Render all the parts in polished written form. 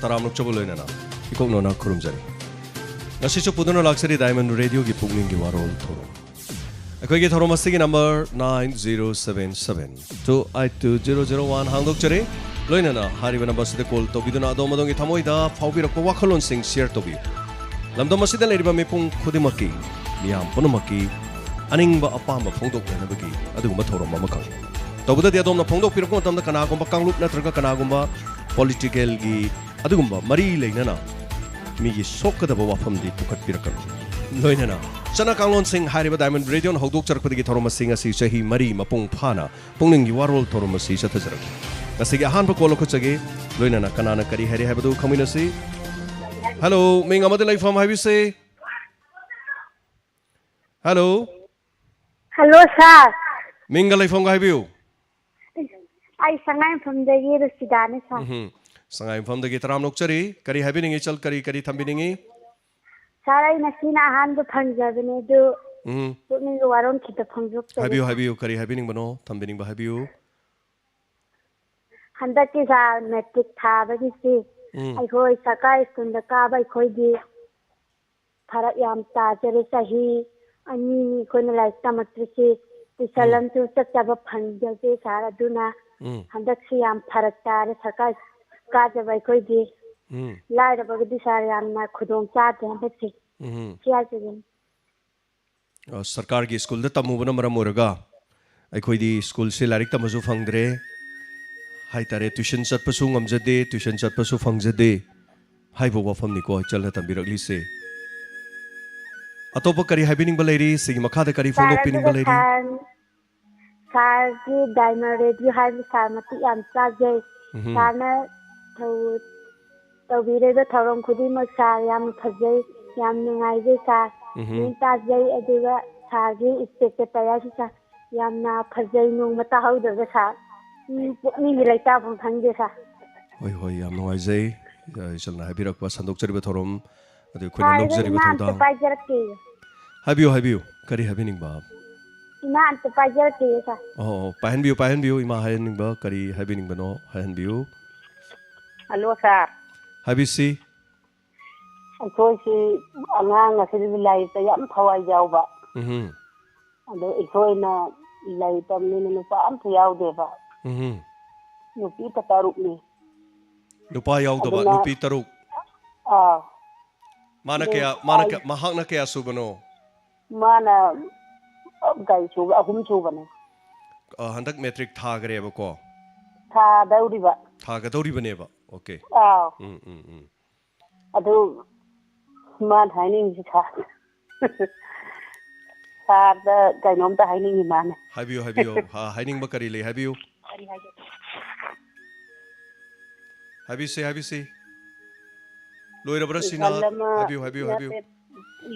taram nuk chobol loina na ikok no na khurum jari ngasi chu puduna laksari diamond radio gi pungning gi warol thorom akoi gi thorom asigi number 9077282001 hangdok chare loina na hariba number sida call tobiduna adomadong gi thamoi da phawbi rakko wakhalon sing share tobi lamdom asida leiriba mepung khudimaki miyam punamaki aning ba apam ba phongdok lena bagi adugumba thorom ma kang tobida di adom na phongdok pirako matamda kana gumba kanglup natraga kana gumba political gi adugumba mari leina na migi sokadaba wafam di pukat pirakan loina na chana kanglon sing hariba diamond radio na hogdok charakpadi gi thoroma sing asi chahi mari mapung phana pungning gi warol thoroma si chathajarak kasigi ahan ba kolo khachage loina na kanana kari hari habadu khamina si hello ming amade life from habi se hello sir minga life from habi ai sangai from the year sidane sir sangai from the gitaram nok chari kari habi ningi chal kari thambi ningi sir ai nasina han do phanjabne do puni waron khita phanjuk habi kari habi ning bano thambi ning ba habi handa ki sa metric tha ba gi si ai khoi sakai school da ka bai khoi di thara yam ta jere sahi ani ni kon lai tamatri si salam tu chaba phanjaje sara duna handa si yam pharak ta sakai ka ja bai khoi di lai da ba gi sara yam na khudong cha de handa si chia jin sarkar gi school da tamu bana maram oraga ai khoi di school se larik tamazu phangdre hai tare tuition chat pasu ngamjade tuition chat pasu phangjade hai bo wafam ni ko chal na tambirakli se atopa kari habining balairi sigi makha da kari phone opening balairi sar gi diamond radio hai sar mati yam cha je sana tawire da tharom khudi ma sar yam phajai yam nungai je sar ni ta je aduga sar gi secretary sa yam na phajai nung mata hauda ga sar ni laita phang phangje sa hoi yam nungai jai chalna habirak pa sandok chari ba thorom adu khoi na lobjari ba thoda habiu kari habining ba ima ant pajar ke sa pahan biu ima habining ba kari habining ba no hahan biu hello sir habisi akoi si angang asili lai ta yam thawai jaw ba ado ikoi na lai tam ni nu pa am thiyaw de ba nupi ta taruk ni nupa yaw da ba nupi taruk mana mahak na kaya subano mana gai chu ahum chu bane handak metric tha gare ba ko tha dauri ba tha ga dauri bane ba okay adu man haining si tha tha da gai nom ta haining ni man habiu ha haining ba kari le habiu habisi loira brasina habiu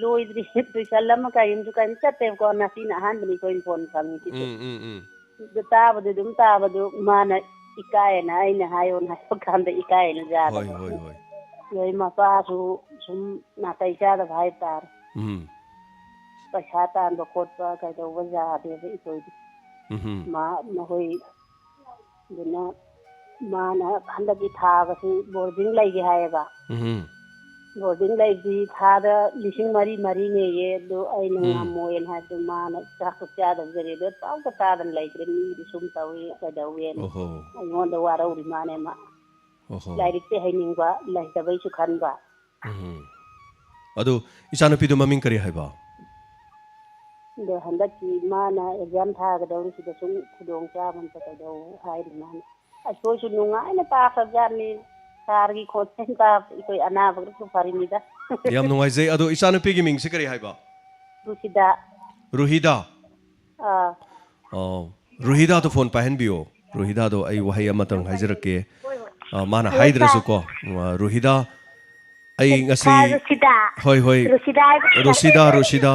loi dri tu salam ka yum tu kan sa te ko na sina han bani ko phone kam ki du ta badu mana ikai na ai na hayon ha kan da ikai na ja hoi yoi ma pa su sum na tai cha da bhai tar pa cha tan ba kot pa ka do wa ja de i ko ma hoi duna mana handa ki tha ba si boarding lai ge hai ba boarding lai di tha da lising mari ne ye do ai na moyen ha do mana cha ku cha da gere do taw ka ta dan lai kre ni di sum taw ye ka da wen ai ngon da wara uri mane ma lai ri te hai ning ba lai da bai su khan ba ado isana pi do maming kari hai ba do handa ki mana exam tha ga do si da sum khudong cha man ta do hai ri mana a so su nungai na ta sa jan ni sargi khoten ta ikoi ana bagru su farimida yam nungai jai ado isana pi gi ming se kari hai ba ruhida ruhida to phone pahen bio ruhida do ai wahai amatang haijarake mana haidrasu ko ruhida ai ngasi hoi rusida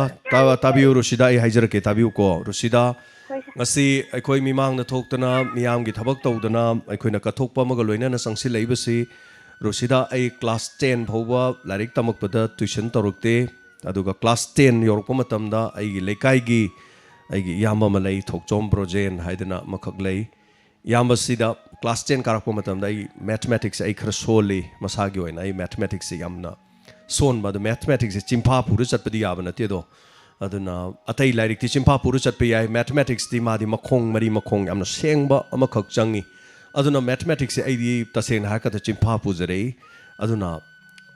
tabiu rusida ai haijarake tabiu ko rusida ngasi aikoi mimang na thoktana miyam gi thabak tawdana aikoi na kathokpa maga loina na sangsi leibasi rusida ai class 10 phoba larik tamakpada tuition torukte aduga class 10 yorokpa matamda ai gi lekai gi yamba malai thokchom projen haidana makhak lei yamba sida class 10 karakpo matam dai mathematics ai khara soli masagi oina ai mathematics yamna son ba mathematics chimpa puru chatpadi yabana te do aduna atai lairik ti chimpa puru chatpe yai mathematics ti ma di makhong mari makhong yamna sengba ama khak changi aduna mathematics ai di taseng ha ka ta chimpa pu jare aduna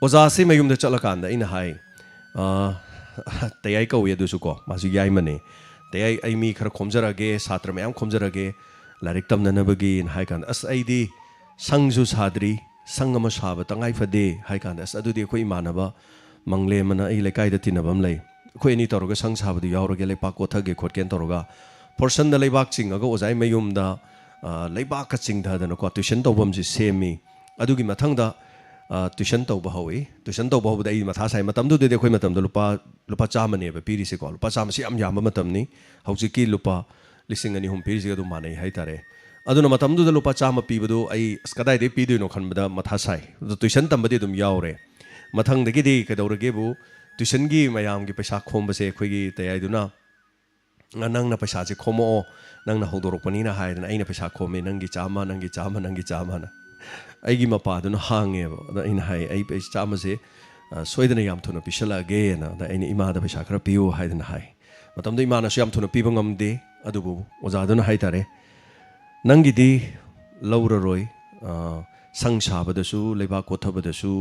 oja se mayum da chalakanda ina hai tayai ka uya dusu ko masu yai mane tayai ai mi khara khomjarage satra mayam khomjarage lairik tamna nabagi in hai kan as ai di sangju sadri sangama saba tangai fade hai kan as adu di ko imanaba mangle mana ai lekai da tinabam lei ko ni toroga sang saba du yaurage le pa ko thage khotken toroga portion da leibak chingaga ozai mayum da leibak ka chingda da ko tuition tobam ji semi adugi mathang da tuition tawba hawi tuition tawba hawda ai matha sai matam du de khoi matam da lupa chama ne ba piri se ko lupa chama si am yam matam ni hauji ki lupa lising ani hum piri se du manai hai tare aduna matam du da lupa chama pi bu ai skadai de pi du no khan bada matha sai tuition tam badi dum yaure mathang de gi di ka dawrage bu tuition gi mayam gi paisa khom ba se khoi gi tayai du na nang na paisa je khomo nang na hodorok pani na hai na ai na paisa khome nang gi chama na aigi mapa du na hange da in hai ai pe chama se soidana yam thuna pishala ge na da ai ima da paisa khara piu hai na hai matam da ima na yam thuna pi bangam de adubu oja du na hai tare nangi di laura roi sang saba da su leba kothaba da su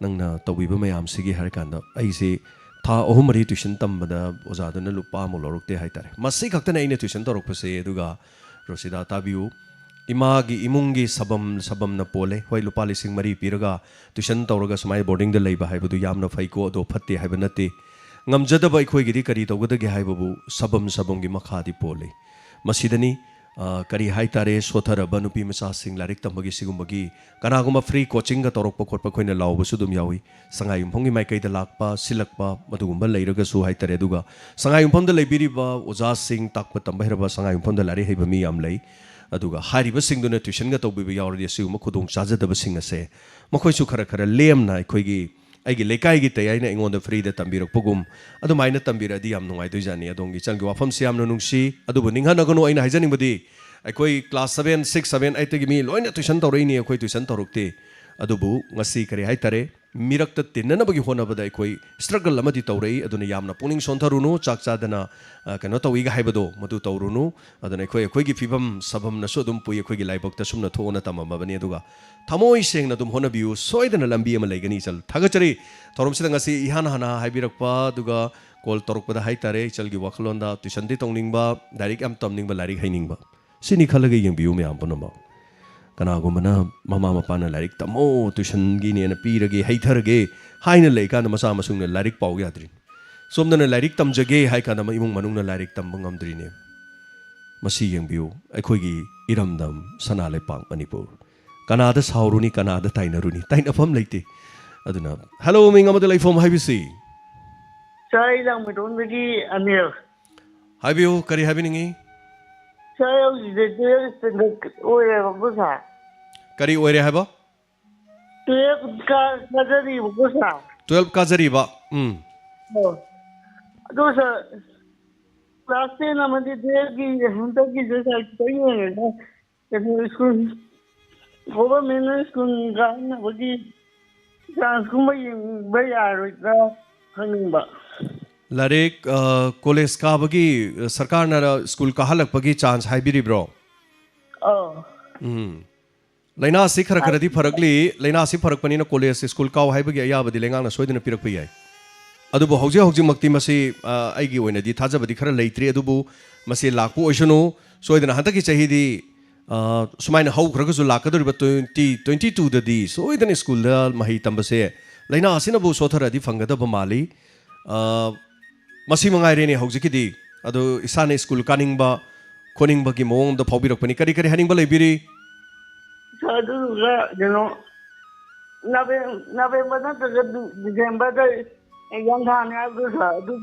nang na tawi ba mayam sigi har kan da ai se tha ohumari tuition tambada oja du na lupa mo lorok te hai tare masi khakta na ine tuition torok pase duga rosida tabiu imagi imungi sabam na pole hoi lupa lising mari piraga tuition tawraga samai boarding da leiba hai bu yamna phai ko do phatte hai ba nate ngamjada bai khoi gidi kari tawgada ge hai bu sabam gi makha di pole masidani kari hai tare sothara banupi macha sing larik tambagi sigumagi kanaguma free coaching ga torok pa khotpa khoina law bu su dum yawi sangai umphongi mai kai da lakpa silakpa madugumba leiraga su hai tare duga sangai umphom da leibiri ba oja sing takpa tambahira ba sangai umphom da lari hai ba mi yam lei aduga hariba singduna tuition ga tawbi yawri asu ma khudong chajadaba sing ase makhoi su khara lemna khoi gi aigi lekai gi tayai na ingon da free da tambirok pugum adu maina tambira di yam nungai dojani adongi changi wafam siam no nungsi adu ninga nagano aina haijaning badi akhoi class 7 6 7 8 gi mi loina tuition tawrei ni akhoi tuition tawrukte adubu ngasi kari hai tare mirakta tinna bagi hona bada akhoi struggle amadi tawrei aduna yamna puning sontharunu chak chadana kano tawi ga haibado madu tawrunu aduna akhoi gi phibam sabam na so dum pui akhoi gi laibok ta sumna thona tamama bani aduga thamoi sengna dum hona biu soidana lambi ama leigani chal thagachari thorom sida ngasi ihan hana haibirakpa aduga kol torokpada hai tare chal gi wakhlonda tuition di tongningba direct am tomningba larik hainingba sini khalaga yang biu me am ponama kanagumana mama mapana larik tamo tuition gi ne na pirage haitharage haina leika na masa masung na larik pau yadrin somna na larik tamjage hai kana ma imung manung na larik tambangam drine masi yang biu akhoi gi iramdam sanale pang manipur kanada sauruni kanada tainaruni tainafam leite aduna hello ming amada laifom haibisi sai lang midon gi anil haibiu kari habiningi sai au de oye busa kari oire haba 12 ka najari busa 12 ka jari ba dosa class 10 amadi de gi hunta gi jesa tayi na school government school ga na bagi chance kuma baya ro haning ba larik college ka bagi sarkar na school ka halak bagi chance haibiri bro laina si khara khara di pharakli laina si pharak pani na college school ka haibagi aya badi lengang na soidina pirak pai ai adu bo hauji makti masi ai gi oina di thaja badi khara leitri adu bu masi lakpu oisunu soidina hantaki chahi di sumaina hau khara ju lakadori ba 2022 da di soidina school da mahi tambase laina asina bu sothara di fangada ba mali masi mangai rene hauji ki di adu isane school kaning ba koning ba gi mong da phobirak pani kari kari haning ba leibiri sadu ga November na December da yang thane agu sa du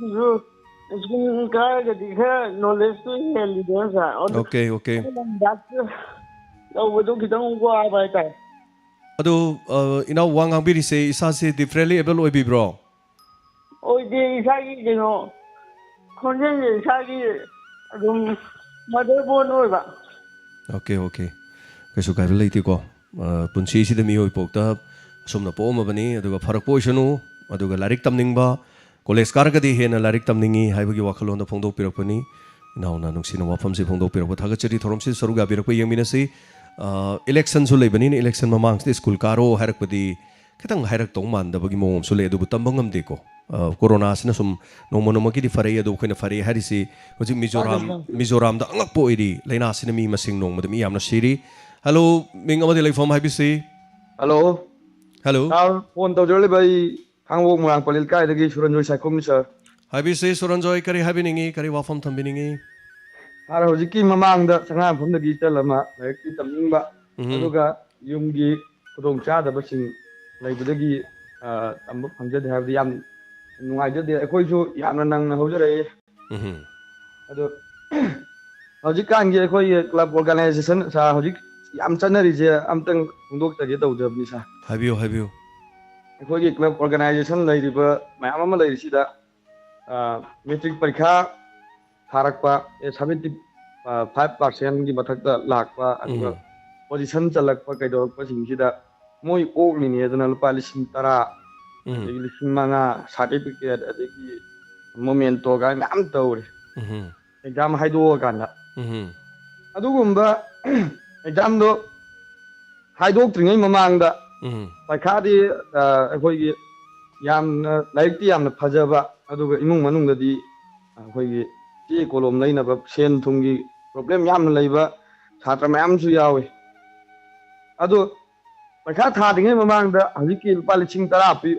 school ka ga di kha knowledge to heli da sa okay lo bu kitang gwa ba ta adu ina wang biri se isa se differently able oibi bro oi de isa gi konjen isa gi motherboard no ba okay kaisu kai belai ti ko punsi si de mi hoi pokta somna po ma bani aduga farak po isanu aduga larik tamning ba college kar gadi hena larik tamningi haibagi wakhalon da phongdok pirakpani nauna nungsina wafam si phongdok pirakpa thagachari thorom si saruga birakpa yengmina si election su leibani ni election mamang si school karo harakpadi kitang harak tong man da bagi mom su le du tambangam de ko corona sina sum noma noma ki di farai adu khoina farai harisi hoji mizoram da angak po iri leina sina mi masing nong madami yamna siri hello ming amadi lai form habi si hello hello phone tau jole bai hangwok murang palil kai dagi suranjoy saikom ni sir habi si suranjoy kari habi ningi kari wafam thambi ningi ara hojiki mamang da sanga phom dagi chalama ki tamning ba aduga yumgi kudong cha da basing laibudagi tambu phangjade habdi yam nungaijade akoi su yamna nang hojare adu hojik kan gi akoi club organization sa hojik yam chanari je amtang hungdok ta ge tawdabni sa habiyo akoi gi club organization lairiba mayam ama lairi sida metric parikha tharakpa 75% gi mathakta lakpa aduga position chalakpa kaidorpa singsida moi okni ne adana lupa 10,000 lising certificate adagi momento ga nam tawre exam haido kanda adugumba exam do haidok tringai mamangda pakhadi akoi gi yam laikti yam phajaba aduga imung manungdadi akoi gi ti kolom laina ba sen thungi problem yam laiba chhatra mayam su yawe adu pakha tha dingai mamangda hajiki lupa 10,000 pi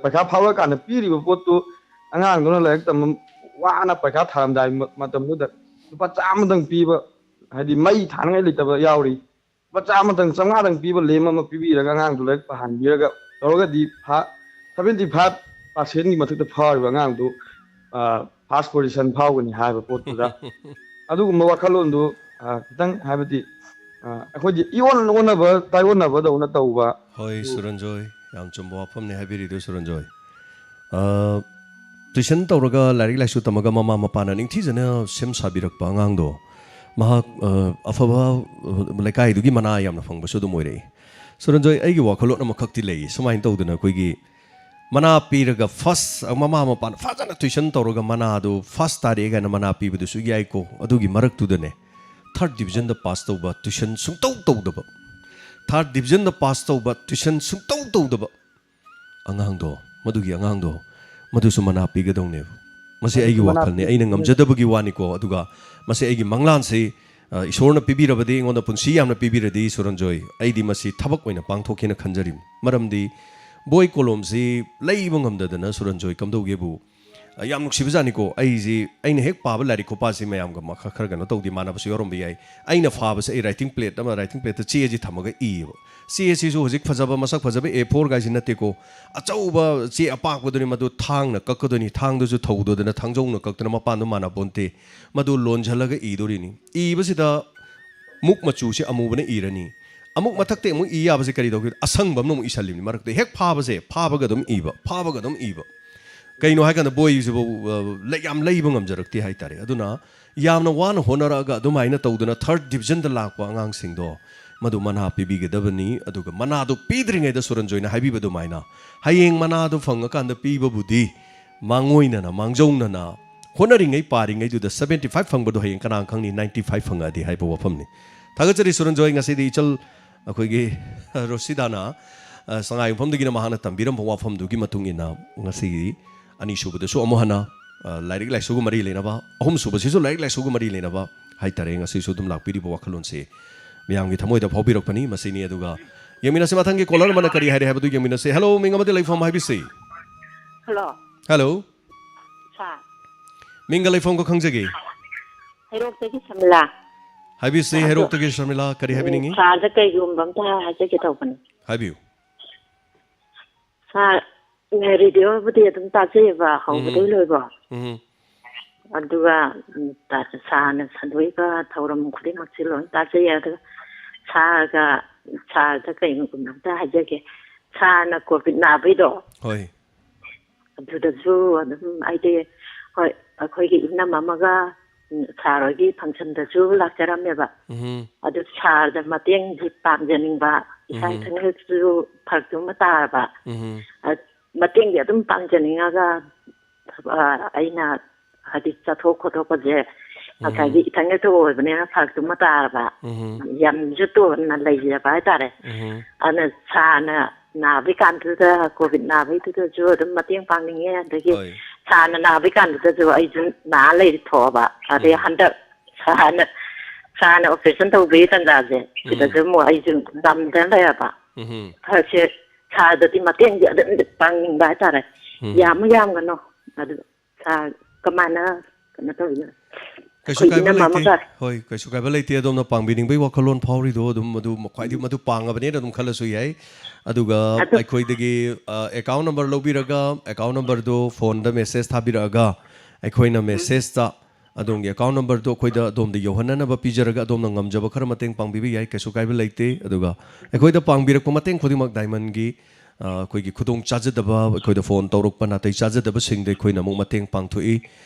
pakha phawa kana piri ba potu angang dona laik tam wana pakha tharam dai matam nu da lupa 100 dang pi ba hadi mai thangai litaba yauri lupa 100 dang 100 dang pi ba lema ma pi bi raga angang du laik pahan bi raga toroga di 75% gi mathukta phar ba angang du first position phawgani ha ba potu da adugumba wakhalon du kitang habati akhoi ion ona ba taiwan ba da ona tauba hoi suranjoy yam chumbo wafam ne habiri do suranjoy tuition tawraga larik laisu tamaga mama mapana ningthi jana sem sabirak pa angang do mahak afaba lekai dugi mana yamna phangba su do moire suranjoy aigi wakhalon ma khakti lei sumain tawduna koigi mana piraga first mama mapana fajana tuition tawraga mana do first tari ga na mana pi bu su yai ko adugi marak tu dane third division da pass tawba tuition sung tawdaba third division da pass tawba tuition sung tawdaba angang do madugi angang do madu su mana pi ga dong ne masi aigi wakal ne aina ngamjadabagi wani ko aduga masi aigi manglan se isorna pibirabadi ngonda punsi yamna pibiradi suranjoy aidi masi thabak oina pangthokena khanjarim maramdi boy kolom si leibang ngamdadana suranjoy kamdaugebu yam nuksibajani ko aiji aina hek paba lari ko pasi mayam ga makha khar gano tawdi mana basu yorom bi ai aina phaba se writing plate ta cheji thamaga e CSC so hojik phajaba masak phajaba A4 ga jin nate ko achauba che apak bodoni madu thang na kakadoni thang du ju thaudo dana thangjong na kakna mapan du mana bonte madu lon jhalaga e dorini e basida muk machu se amu bane irani amuk mathakte mu e ya base kari dogi asang bam no isalim marakte hek phaba ga dum iba kaino ha kana boy ju yam leibang amjarakti hai tare aduna yamna wan honaraga adumaina tawduna third division da lakwa angang singdo madu mana pibi ge dabani aduga mana do pidringai da suranjoina haibi badu maina hayeng mana do phanga kanda piba budi mangoina na mangjongna na honaringai paringai du da 75 phangba do hayeng kana khangni 95 phanga di haibo wafam ni thagachari suranjoi ngasi di chal akoi ge rosidana sangai pham dugina mahana tambiram wafam dugi matungina ngasi ani subada so amohana lairik laisugu mari lenaba ahum subasi so lairik laisugu mari lenaba haitare ngasi so dum lakpiri bo wakhalon se miyamgi thamoida phobirokpani masini aduga yamina se mathangi caller mana kari haire habadu yamina se hello mingamade laifam habi se hello sa minga laifam ko khangjage herok tegi samla habi se herok tegi shamila kari habi ningi sa ja kai yum bam ta haje ke tawpan habi sa radio budi adum ta je ba hau budi loi ba aduga ta sa na sandoi ka thauram khudi mak silon ta je ya sa ga kai ngum ta haje ke sa na covid na bai do hoi aduda zu adum ai de hoi akhoi ge inna mama ga ꯁꯥꯔꯣꯏꯒꯤ ꯐꯪꯁꯟꯗꯁꯨ ꯂꯥꯛꯆꯔꯝꯃꯦꯕ ꯑꯗꯨ ꯁꯥꯔꯗ ꯃꯇꯦꯡꯁꯤ ꯄꯥꯡꯖꯅꯤꯡꯕ ꯏꯁꯥ ꯏꯊꯟꯇꯁꯨ ꯐꯔꯛꯇꯨꯃ ꯇꯥꯔꯕ ꯃꯇꯦꯡꯗꯤ ꯑꯗꯨꯝ ꯄꯥꯡꯖꯅꯤꯡꯉꯒ ꯑꯩꯅ ꯍꯥꯏꯗꯤ ꯆꯠꯊꯣꯛ ꯈꯣꯠꯊꯣꯛꯄꯁꯦ ꯉꯁꯥꯏꯒꯤ ꯏꯊꯟꯇꯁꯨ ꯑꯣꯏꯕꯅꯤꯅ ꯐꯔꯛꯇꯨꯃ ꯇꯥꯔꯕ ꯌꯥꯝꯁꯨ ꯇꯣꯟꯅ ꯂꯩꯖꯕ ꯍꯥꯏꯇꯥꯔꯦ ꯑꯗꯨꯅ ꯁꯥꯔꯅ ꯅꯥꯕꯩ ꯀꯥꯟꯗꯨꯗ ꯀꯣꯚꯤꯗ ꯅꯥꯕꯩꯗꯨꯗꯁꯨ ꯑꯗꯨꯝ ꯃꯇꯦꯡ ꯄꯥꯡꯅꯤꯡꯉꯦ ꯑꯗꯒꯤ ꯁꯥꯔꯅ ꯅꯥꯕꯩ ꯀꯥꯟꯗꯨꯗꯁꯨ ꯑꯩꯁꯨ ꯅꯥ ꯂꯩ ꯊꯣꯛꯑꯕ ꯑꯗꯩ ꯍꯟꯗꯛ ꯁꯥꯔꯅ ꯑꯣꯄꯔꯦꯁꯟ ꯇꯧꯕꯒꯤ ꯇꯟꯖꯥꯁꯦ ꯁꯤꯗꯁꯨ ꯑꯃꯨꯛ ꯑꯩꯁꯨ ꯉꯝꯗꯅ ꯂꯩꯔꯕ ꯐꯔꯛꯁꯦ ꯁꯥꯔꯗꯗꯤ ꯃꯇꯦꯡꯁꯦ ꯑꯗꯨꯝ ꯄꯥꯡꯅꯤꯡꯕ ꯍꯥꯏꯇꯥꯔꯦ ꯌꯥꯝꯒꯅꯣ ꯑꯗꯨ ꯁꯥꯔ ꯀꯃꯥꯏꯅ ꯀꯩꯅꯣ ꯇꯧꯔꯤꯅꯣ ꯀꯩꯁꯨ ꯀꯥꯏꯕ ꯂꯩꯇꯦ ꯍꯣꯏ ꯀꯩꯁꯨ ꯀꯥꯏꯕ ꯂꯩꯇꯦ ꯑꯗꯣꯝꯅ ꯄꯥꯡꯕꯤꯅꯤꯡꯕꯒꯤ ꯋꯥꯈꯜꯂꯣꯟ ꯐꯥꯎꯔꯤꯗꯣ ꯑꯗꯨꯝ ꯈ꯭ꯋꯥꯏꯗꯒꯤ ꯃꯗꯨ ꯄꯥꯡꯉꯕꯅꯦꯅ ꯑꯗꯨꯝ ꯈꯜꯂꯁꯨ ꯌꯥꯏ ꯑꯗꯨꯒ ꯑꯩꯈꯣꯏꯗꯒꯤ ꯑꯦꯀꯥꯎꯟ ꯅꯝꯕꯔ ꯂꯧꯕꯤꯔꯒ ꯑꯦꯀꯥꯎꯟ ꯅꯝꯕꯔꯗꯣ ꯐꯣꯟꯗ ꯃꯦꯁꯦꯖ ꯊꯥꯕꯤꯔꯛꯑꯒ ꯑꯩꯈꯣꯏꯅ ꯃꯦꯁꯦꯖꯇ ꯑꯗꯣꯝꯒꯤ ꯑꯦꯀꯥꯎꯟ ꯅꯝꯕꯔꯗꯣ ꯑꯩꯈꯣꯏꯗ ꯑꯗꯣꯝꯗ ꯌꯧꯍꯟꯅꯅꯕ ꯄꯤꯖꯔꯒ ꯑꯗꯣꯝꯅ ꯉꯝꯖꯕ ꯈꯔ ꯃꯇꯦꯡ ꯄꯥꯡꯕꯤꯕ ꯌꯥꯏ ꯀꯩꯁꯨ ꯀꯥꯏꯕ ꯂꯩꯇꯦ ꯑꯗꯨꯒ ꯑꯩꯈꯣꯏꯗ ꯄꯥꯡꯕꯤꯔꯛꯄ ꯃꯇꯦꯡ ꯈꯨꯗꯤꯡꯃꯛ ꯗꯥꯏꯃꯟꯒꯤ ꯑꯩꯈꯣꯏꯒꯤ ꯈꯨꯗꯣꯡ ꯆꯥꯖꯗꯕ ꯑꯩꯈꯣꯏꯗ ꯐꯣन ꯇꯧꯔꯛꯄ ꯅꯥꯇꯩ ꯆꯥꯖꯗꯕꯁꯤꯡꯗ ꯑꯩꯈꯣꯏꯅ ꯑꯃꯨꯛ ꯃꯇꯦꯡ ꯄꯥꯡꯊꯣꯛꯏ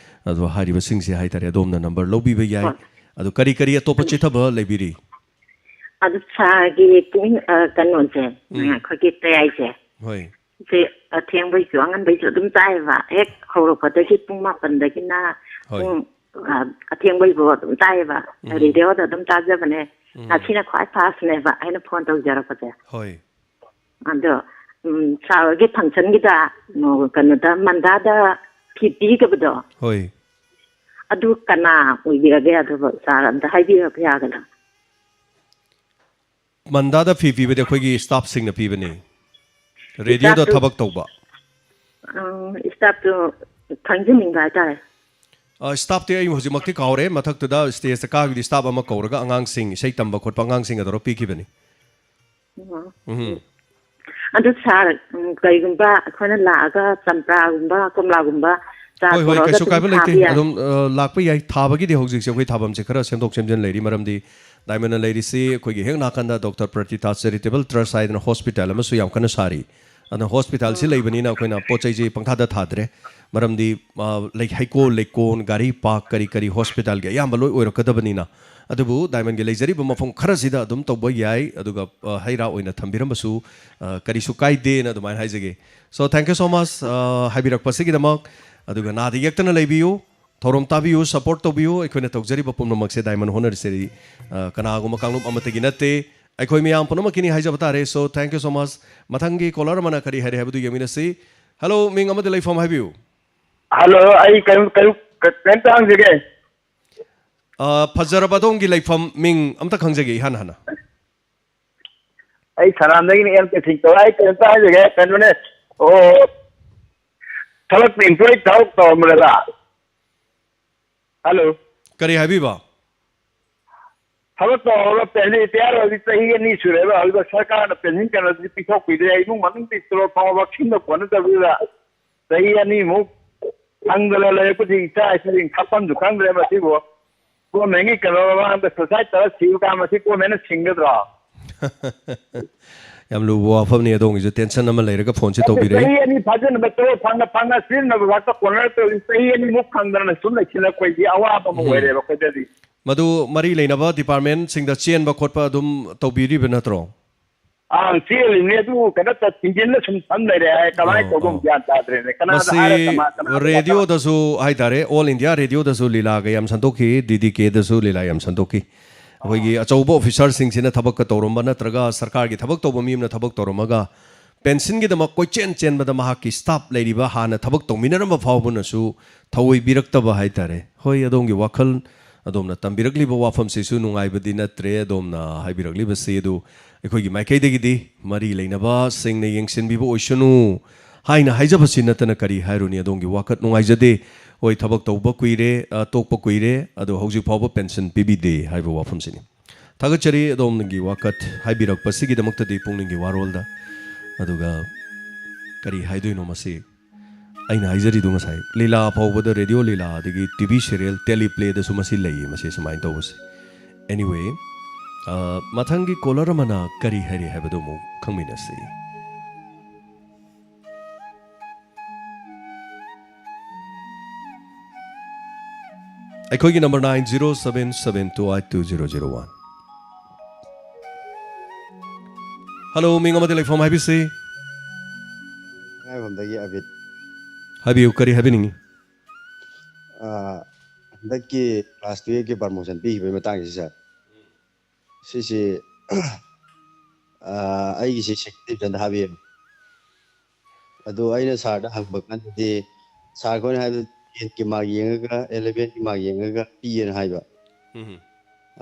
ꯑꯗꯣ ꯍꯥꯏꯔꯤꯕꯁꯤꯡꯁꯦ ꯍꯥꯏꯇꯥꯔꯦ ꯑꯗꯣꯝꯅ ꯅꯝꯕꯔ ꯂꯧꯕꯤꯕ ꯌꯥꯏ ꯑꯗꯣ ꯀꯔꯤ ꯀꯔꯤ ꯑꯇꯣꯞꯄ ꯆꯤꯊꯕ ꯂꯩꯕꯤꯔꯤ ꯑꯗꯨ ꯁꯥꯔꯒꯤ ꯀꯩꯅꯣꯁꯦ ꯑꯩꯈꯣꯏꯒꯤ ꯇꯌꯥꯏꯁꯦ ꯍꯣꯏ ꯁꯤ ꯑꯊꯦꯡꯕꯩꯁꯨ ꯑꯉꯟꯕꯩꯁꯨ ꯑꯗꯨꯝ ꯆꯥꯏꯑꯕ ꯍꯦꯛ ꯍꯧꯔꯛꯄꯗꯒꯤ ꯄꯨꯡ 9ꯗꯒꯤꯅ ꯄꯨꯡ ꯑꯊꯦꯡꯕꯩꯐꯥꯎ ꯑꯗꯨꯝ ꯆꯥꯏꯑꯕ ꯔꯦꯗꯤꯑꯣꯗ ꯑꯗꯨꯝ ꯇꯥꯖꯕꯅꯦ ꯉꯁꯤꯅ ꯈ꯭ꯋꯥꯏ ꯐꯥꯔꯁꯅꯦꯕ ꯑꯩꯅ ꯐꯣꯟ ꯇꯧꯖꯔꯛꯄꯁꯦ ꯍꯣꯏ ꯑꯗꯣ ꯁꯥꯔꯒꯤ ꯐꯪꯁꯟꯒꯤꯗ ꯀꯩꯅꯣꯗ ꯃꯟꯗꯥꯗ ꯄꯤꯒꯕꯗꯣ ꯍꯣꯏ ꯑꯗꯨ ꯀꯅꯥ ꯑꯣꯏꯕꯤꯔꯒꯦ ꯑꯗꯨꯕꯨ ꯁꯥꯔ ꯑꯝꯇ ꯍꯥꯏꯕꯤꯔꯛꯄ ꯌꯥꯒꯗ꯭ꯔꯥ ꯃꯟꯗꯥꯗ ꯐꯤ ꯄꯤꯕꯗꯤ ꯑꯩꯈꯣꯏꯒꯤ ꯁ꯭ꯇꯥꯐꯁꯤꯡꯅ ꯄꯤꯕꯅꯤ ꯔꯦꯗꯤꯑꯣꯗ ꯊꯕꯛ ꯇꯧꯕ ꯁ꯭ꯇꯥꯐꯇꯨ ꯈꯪꯖꯅꯤꯡꯕ ꯍꯥꯏꯇꯥꯔꯦ ꯁ꯭ꯇꯥꯐꯇꯤ ꯑꯩ ꯍꯧꯖꯤꯛꯃꯛꯇꯤ ꯀꯥꯎꯔꯦ ꯃꯊꯛꯇꯨꯗ ꯁ꯭ꯇꯦꯖꯇ ꯀꯥꯕꯗꯤ ꯁ꯭ꯇꯥꯐ ꯑꯃ ꯀꯧꯔꯒ ꯑꯉꯥꯡꯁꯤꯡ ꯏꯁꯩ ꯇꯝꯕ ꯈꯣꯠꯄ ꯑꯉꯥꯡꯁꯤꯡ ꯑꯗꯨꯔ ꯄꯤꯈꯤꯕꯅꯤ ꯑꯗꯨ ꯁꯥꯔ ꯀꯔꯤꯒꯨꯝꯕ ꯑꯩꯈꯣꯏꯅ ꯂꯥꯛꯑꯒ ꯆꯝꯄ꯭ꯔꯥꯒꯨꯝꯕ ꯀꯣꯝꯂꯥꯒꯨꯝꯕ ꯍꯣꯏ ꯍꯣꯏ ꯀꯩꯁꯨ ꯀꯥꯏꯕ ꯂꯩꯇꯦ ꯑꯗꯨꯝ ꯂꯥꯛꯄ ꯌꯥꯏ ꯊꯥꯕꯒꯤꯗꯤ ꯍꯧꯖꯤꯛꯁꯦ ꯑꯩꯈꯣꯏ ꯊꯥꯐꯝꯁꯦ ꯈꯔ ꯁꯦꯝꯗꯣꯛ ꯁꯦꯝꯖꯤꯟ ꯂꯩꯔꯤ ꯃꯔꯝꯗꯤ ꯗꯥꯏꯃꯟꯅ ꯂꯩꯔꯤꯁꯤ ꯑꯩꯈꯣꯏꯒꯤ ꯍꯦꯛ ꯅꯥꯀꯟꯗ ꯗꯣꯛꯇꯔ ꯄ꯭ꯔꯇꯤꯇꯥ ꯆꯦꯔꯤꯇꯦꯕꯜ ꯇ꯭ꯔꯁ ꯍꯥꯏꯗꯅ ꯍꯣꯁꯄꯤꯇꯥꯜ ꯑꯃꯁꯨ ꯌꯥꯝ ꯀꯟꯅ ꯁꯥꯔꯤ ꯑꯗꯨꯅ ꯍꯣꯁꯄꯤꯇꯥꯜꯁꯤ ꯂꯩꯕꯅꯤꯅ ꯑꯩꯈꯣꯏꯅ ꯄꯣꯠ ꯆꯩꯁꯦ ꯄꯪꯊꯥꯗ ꯊꯥꯗ꯭ꯔꯦ ꯃꯔꯝꯗꯤ ꯍꯩꯀꯣꯜ ꯂꯩꯀꯣꯜ ꯒꯥꯔꯤ ꯄꯥꯛ ꯀꯔꯤ ꯀꯔꯤ ꯍꯣꯁꯄꯤꯇꯥꯜꯒꯤ ꯑꯌꯥꯝꯕ ꯂꯣꯏ ꯑꯣꯏꯔꯛꯀꯗꯕꯅꯤना ꯑꯗꯨꯕꯨ ꯗꯥꯏꯃꯟꯒꯤ ꯂꯩꯖꯔꯤꯕ ꯃꯐꯝ ꯈꯔꯁꯤꯗ ꯑꯗꯨꯝ ꯇꯧꯕ ꯌꯥꯏ ꯑꯗꯨꯒ ꯍꯩ ꯔꯥ ꯑꯣꯏꯅ ꯊꯝꯕꯤꯔꯝꯕꯁꯨ ꯀꯔꯤꯁꯨ ꯀꯥꯏꯗꯦꯅ ꯑꯗꯨꯃꯥꯏꯅ ꯍꯥꯏꯖꯒꯦ ꯁꯣ ꯊꯦꯡꯛ ꯌꯨ ꯁꯣ ꯃꯆ ꯍꯥꯏꯕꯤꯔꯛꯄꯁꯤꯒꯤꯗꯃꯛ ꯑꯗꯨꯒ ꯅꯥꯗ ꯌꯦꯛꯇꯅ ꯂꯩꯕꯤꯌꯨ ꯊꯧꯔꯝ ꯇꯥꯕꯤꯌꯨ ꯁꯄꯣꯔꯠ ꯇꯧꯕꯤꯌꯨ ꯑꯩꯈꯣꯏꯅ ꯇꯧꯖꯔꯤꯕ ꯄꯨꯝꯅꯃꯛꯁꯦ ꯗꯥꯏꯃꯟ ꯍꯣꯠꯅꯔꯤꯁꯤ ꯀꯅꯥꯒꯨꯝꯕ ꯀꯥꯡꯂꯨꯞ ꯑꯃꯠꯇꯒꯤ ꯅꯠꯇꯦ ꯑꯩꯈꯣꯏ ꯃꯌꯥꯝ ꯄꯨꯝꯅꯃꯛꯀꯤꯅꯤ ꯍꯥꯏꯖꯕ ꯇꯥꯔꯦ ꯁꯣ ꯊꯦꯡꯛ ꯌꯨ ꯁꯣ ꯃꯆ ꯃꯊꯪꯒꯤ ꯀꯣꯂꯔ ꯑꯃꯅ ꯀꯔꯤ ꯍꯥꯏꯔꯦ ꯍꯥꯏꯕꯗꯨ ꯌꯦꯡꯃꯤꯟꯅꯁꯤ ꯍꯜꯂꯣ ꯃꯤꯡ ꯑꯃꯗꯤ ꯂꯩꯐꯝ ꯍꯥꯏꯕꯤꯌꯨ ꯍꯜꯂꯣ ꯑꯩ ꯀꯩꯝꯇ ꯍꯪꯖꯒꯦ ꯐꯖꯔꯕ ꯑꯗꯣꯝꯒꯤ ꯂꯩꯐꯝ ꯃꯤꯡ ꯑꯝꯇ ꯈꯪꯖꯒꯦ ꯏꯍꯥꯟ ꯍꯥꯟꯅ ꯑꯩ ꯁꯅꯥꯝꯗꯒꯤꯅꯤ ꯑꯦꯝ ꯀꯦ ꯁꯤꯡ ꯇꯧꯔ ꯑꯩ ꯀꯩꯝꯇ ꯍꯥꯏꯖꯒꯦ ꯀꯩꯅꯣꯅꯦ ꯊꯕꯛ ꯏꯝꯄ꯭ꯂꯣꯏ ꯊꯕꯛ ꯇꯧꯔꯝꯕꯗ ꯍꯜꯂꯣ ꯀꯔꯤ ꯍꯥꯏꯕꯤꯕ ꯊꯕꯛ ꯇꯧꯔꯒ ꯄꯦꯟꯁꯤꯟ ꯔꯤꯇꯥꯌꯔ ꯑꯣꯏꯕ ꯆꯍꯤ 2 ꯁꯨꯔꯦꯕ ꯍꯧꯖꯤꯛ ꯁꯔꯀꯥꯔꯅ ꯄꯦꯟꯁꯤꯟ ꯀꯩꯅꯣꯗꯤ ꯄꯤꯊꯣꯛꯄꯤꯗ꯭ꯔꯦ ꯏꯃꯨꯡ ꯃꯅꯨꯡꯗꯤ ꯇꯣꯂꯣꯞ ꯐꯪꯕ ꯁꯤꯡꯕ ꯀꯣꯟꯅꯗꯕꯗꯨꯗ ꯆꯍꯤ 2 ꯐꯪꯗꯅ ꯂꯩꯔꯛꯄꯗꯤ ꯏꯆꯥ ꯏꯁꯨꯁꯤꯡ ꯊꯛꯐꯝꯁꯨ ꯈꯪꯗ꯭ꯔꯦ ꯃꯁꯤꯕꯨ ꯒꯣꯔꯃꯦꯟꯒꯤ ꯀꯩꯅꯣ ꯃꯃꯥꯡꯗ ꯁꯨꯁꯥꯏꯠ ꯇꯧꯔ ꯁꯤꯕ ꯀꯥꯟ ꯃꯁꯤ ꯒꯣꯔꯃꯦꯟꯅ ꯁꯤꯡꯒꯗ꯭ꯔꯣ ꯌꯥꯝ ꯂꯨꯕ ꯋꯥꯐꯝꯅꯤ ꯑꯗꯣꯝꯒꯤꯁꯨ ꯇꯦꯟꯁꯟ ꯑꯃ ꯂꯩꯔꯒ ꯐꯣꯟꯁꯤ ꯇꯧꯕꯤꯔꯛꯏ ꯆꯍꯤ 2 ꯐꯖꯅꯕ ꯇꯣꯂꯣꯞ ꯐꯪꯅ ꯁꯤꯖꯤꯟꯅꯕ ꯉꯥꯛꯇ ꯀꯣꯟꯅꯔꯛꯇꯕꯗꯤ ꯆꯍꯤ 2 ꯐꯪꯗꯅ ꯁꯨꯝ ꯂꯩꯁꯤꯜꯂꯛꯄꯗꯤ ꯑꯋꯥꯕ ꯑꯃ ꯑꯣꯏꯔꯦꯕ ꯑꯩꯈꯣꯏꯗꯗꯤ ꯃꯗꯨ ꯃꯔꯤ ꯂꯩꯅꯕ ꯗꯤꯄꯥꯔꯠꯃꯦꯟꯁꯤꯡꯗ ꯆꯦꯟꯕ ꯈꯣꯠꯄ ꯑꯗꯨꯝ ꯇꯧꯕꯤꯔꯤꯕ ꯅꯠꯇ꯭ꯔꯣ ꯆꯦꯜꯂꯤꯅꯦ ꯑꯗꯨ ꯀꯩꯅꯣ ꯊꯤꯡꯖꯤꯜꯂ ꯁꯨꯝ ꯊꯝ ꯂꯩꯔꯦ ꯀꯃꯥꯏꯅ ꯇꯧꯗꯧꯅꯣ ꯒ꯭ꯌꯥꯟ ꯇꯥꯗ꯭ꯔꯦꯅꯦ ꯀꯅꯥꯗ ꯍꯥꯏꯔ ꯃꯁꯤ ꯔꯦꯗꯤꯑꯣꯗꯁꯨ ꯍꯥꯏꯇꯥꯔꯦ ꯑꯣꯜ ꯏꯟꯗꯤꯌꯥ ꯔꯦꯗꯤꯑꯣꯗꯁꯨ ꯂꯤꯂꯥꯒ ꯌꯥꯝ ꯁꯟꯗꯣꯛꯈꯤ DDKꯗꯁꯨ ꯂꯤꯂꯥ ꯌꯥꯝ ꯁꯟꯗꯣꯛꯈꯤ ꯑꯩꯈꯣꯏꯒꯤ ꯑꯆꯧꯕ ꯑꯣꯐꯤꯁꯥꯔꯁꯤꯡꯁꯤꯅ ꯊꯕꯛꯀ ꯇꯧꯔꯝꯕ ꯅꯠꯇ꯭ꯔꯒ ꯁꯔꯀꯥꯔꯒꯤ ꯊꯕꯛ ꯇꯧꯕ ꯃꯤ ꯑꯃꯅ ꯊꯕꯛ ꯇꯧꯔꯝꯃꯒ ꯄꯦꯟꯁꯤꯟꯒꯤꯗꯃꯛ ꯀꯣꯏꯆꯦꯟ ꯆꯦꯟꯕꯗ ꯃꯍꯥꯛꯀꯤ ꯁ꯭ꯇꯥꯐ ꯂꯩꯔꯤꯕ ꯍꯥꯟꯅ ꯊꯕꯛ ꯇꯧꯃꯤꯟꯅꯔꯝꯕ ꯐꯥꯎꯕꯅꯁꯨ ꯊꯧꯑꯣꯏꯕꯤꯔꯛꯇꯕ ꯍꯥꯏꯇꯥꯔꯦ ꯍꯣꯏ ꯑꯗꯣꯝꯒꯤ ꯋꯥꯈꯜ ꯑꯗꯣꯝꯅ ꯇꯝꯕꯤꯔꯛꯂꯤꯕ ꯋꯥꯐꯝꯁꯤꯁꯨ ꯅꯨꯡꯉꯥꯏꯕꯗꯤ ꯅꯠꯇ꯭ꯔꯦ ꯑꯗꯣꯝꯅ ꯍꯥꯏꯕꯤꯔꯛꯂꯤꯕꯁꯤ ꯑꯗꯨ ꯑꯩꯈꯣꯏꯒꯤ ꯃꯥꯏꯀꯩꯗꯒꯤꯗꯤ ꯃꯔꯤ ꯂꯩꯅꯕꯁꯤꯡꯅ ꯌꯦꯡꯁꯤꯟꯕꯤꯕ ꯑꯣꯏꯁꯅꯨ ꯍꯥꯏꯅ ꯍꯥꯏꯖꯕꯁꯤ ꯅꯠꯇꯅ ꯀꯔꯤ ꯍꯥꯏꯔꯨꯅꯤ ꯑꯗꯣꯝꯒꯤ ꯋꯥꯀꯠ ꯅꯨꯡꯉꯥꯏꯖꯗꯦ ꯍꯣꯏ ꯊꯕꯛ ꯇꯧꯕ ꯀꯨꯏꯔꯦ ꯇꯣꯛꯄ ꯀꯨꯏꯔꯦ ꯑꯗꯣ ꯍꯧꯖꯤꯛ ꯐꯥꯎꯕ ꯄꯦꯟꯁꯟ ꯄꯤꯕꯤꯗꯦ ꯍꯥꯏꯕ ꯋꯥꯐꯝꯁꯤꯅꯤ ꯊꯥꯒꯠꯆꯔꯤ ꯑꯗꯣꯝꯒꯤ ꯋꯥꯀꯠ ꯍꯥꯏꯕꯤꯔꯛꯄꯁꯤꯒꯤꯗꯃꯛꯇꯗꯤ ꯄꯨꯛꯅꯤꯡꯒꯤ ꯋꯥꯔꯣꯜꯗ ꯑꯗꯨꯒ ꯀꯔꯤ ꯍꯥꯏꯗꯣꯏꯅꯣ ꯃꯁꯤ ꯑꯩꯅ ꯍꯥꯏꯖꯔꯤꯗꯣ ꯉꯁꯥꯏ ꯂꯤꯂꯥ ꯐꯥꯎꯕꯗ ꯔꯦꯗꯤꯑꯣ ꯂꯤꯂꯥ ꯑꯗꯒꯤ ꯇꯤꯚꯤ ꯁꯤꯔꯤꯌꯦꯜ ꯇꯦꯂꯤꯄ꯭ꯂꯦꯗꯁꯨ ꯃꯁꯤ ꯂꯩꯌꯦ ꯃꯁꯤ ꯁꯨꯃꯥꯏꯅ ꯇꯧꯕꯁꯦ ꯑꯦꯅꯤꯋꯦ ꯃꯊꯪꯒꯤ ꯀꯣꯂꯔ ꯑꯃꯅ ꯀꯔꯤ ꯍꯥꯏꯔꯤ ꯍꯥꯏꯕꯗꯨ ꯑꯃꯨꯛ ꯈꯪꯃꯤꯟꯅꯁꯤ ꯑꯩꯈꯣꯏꯒꯤ ꯅꯝꯕꯔ 9077282001 ꯍꯜꯂꯣ ꯃꯤꯡ ꯑꯃꯗꯤ ꯂꯩꯐꯝ ꯍꯥꯏꯕꯤꯁꯤ ꯉꯥꯏꯐꯝꯗꯒꯤ ꯑꯕꯤꯠ ꯍꯥꯏꯕꯤꯌꯨ ꯀꯔꯤ ꯍꯥꯏꯕꯤꯅꯤꯡꯉꯤ ꯍꯟꯗꯛꯀꯤ ꯀ꯭ꯂꯥꯁ 12ꯒꯤ ꯄꯔꯃꯣꯁꯟ ꯄꯤꯈꯤꯕꯒꯤ ꯃꯇꯥꯡꯁꯤ ꯁꯥꯔ ꯁꯤꯁꯤ ꯑꯩꯒꯤꯁꯤ ꯁꯦꯀꯦꯟ ꯗꯤꯕꯤꯖꯟꯗ ꯍꯥꯞꯄꯤꯌꯦꯕ ꯑꯗꯣ ꯑꯩꯅ ꯁꯥꯔꯗ ꯍꯪꯕ ꯀꯥꯟꯗꯗꯤ ꯁꯥꯔ ꯈꯣꯏꯅ ꯍꯥꯏꯕꯗ 10ꯒꯤ ꯃꯥꯔꯛ ꯌꯦꯡꯉꯒ 11ꯒꯤ ꯃꯥꯔꯛ ꯌꯦꯡꯉꯒ ꯄꯤꯌꯦꯅ ꯍꯥꯏꯕ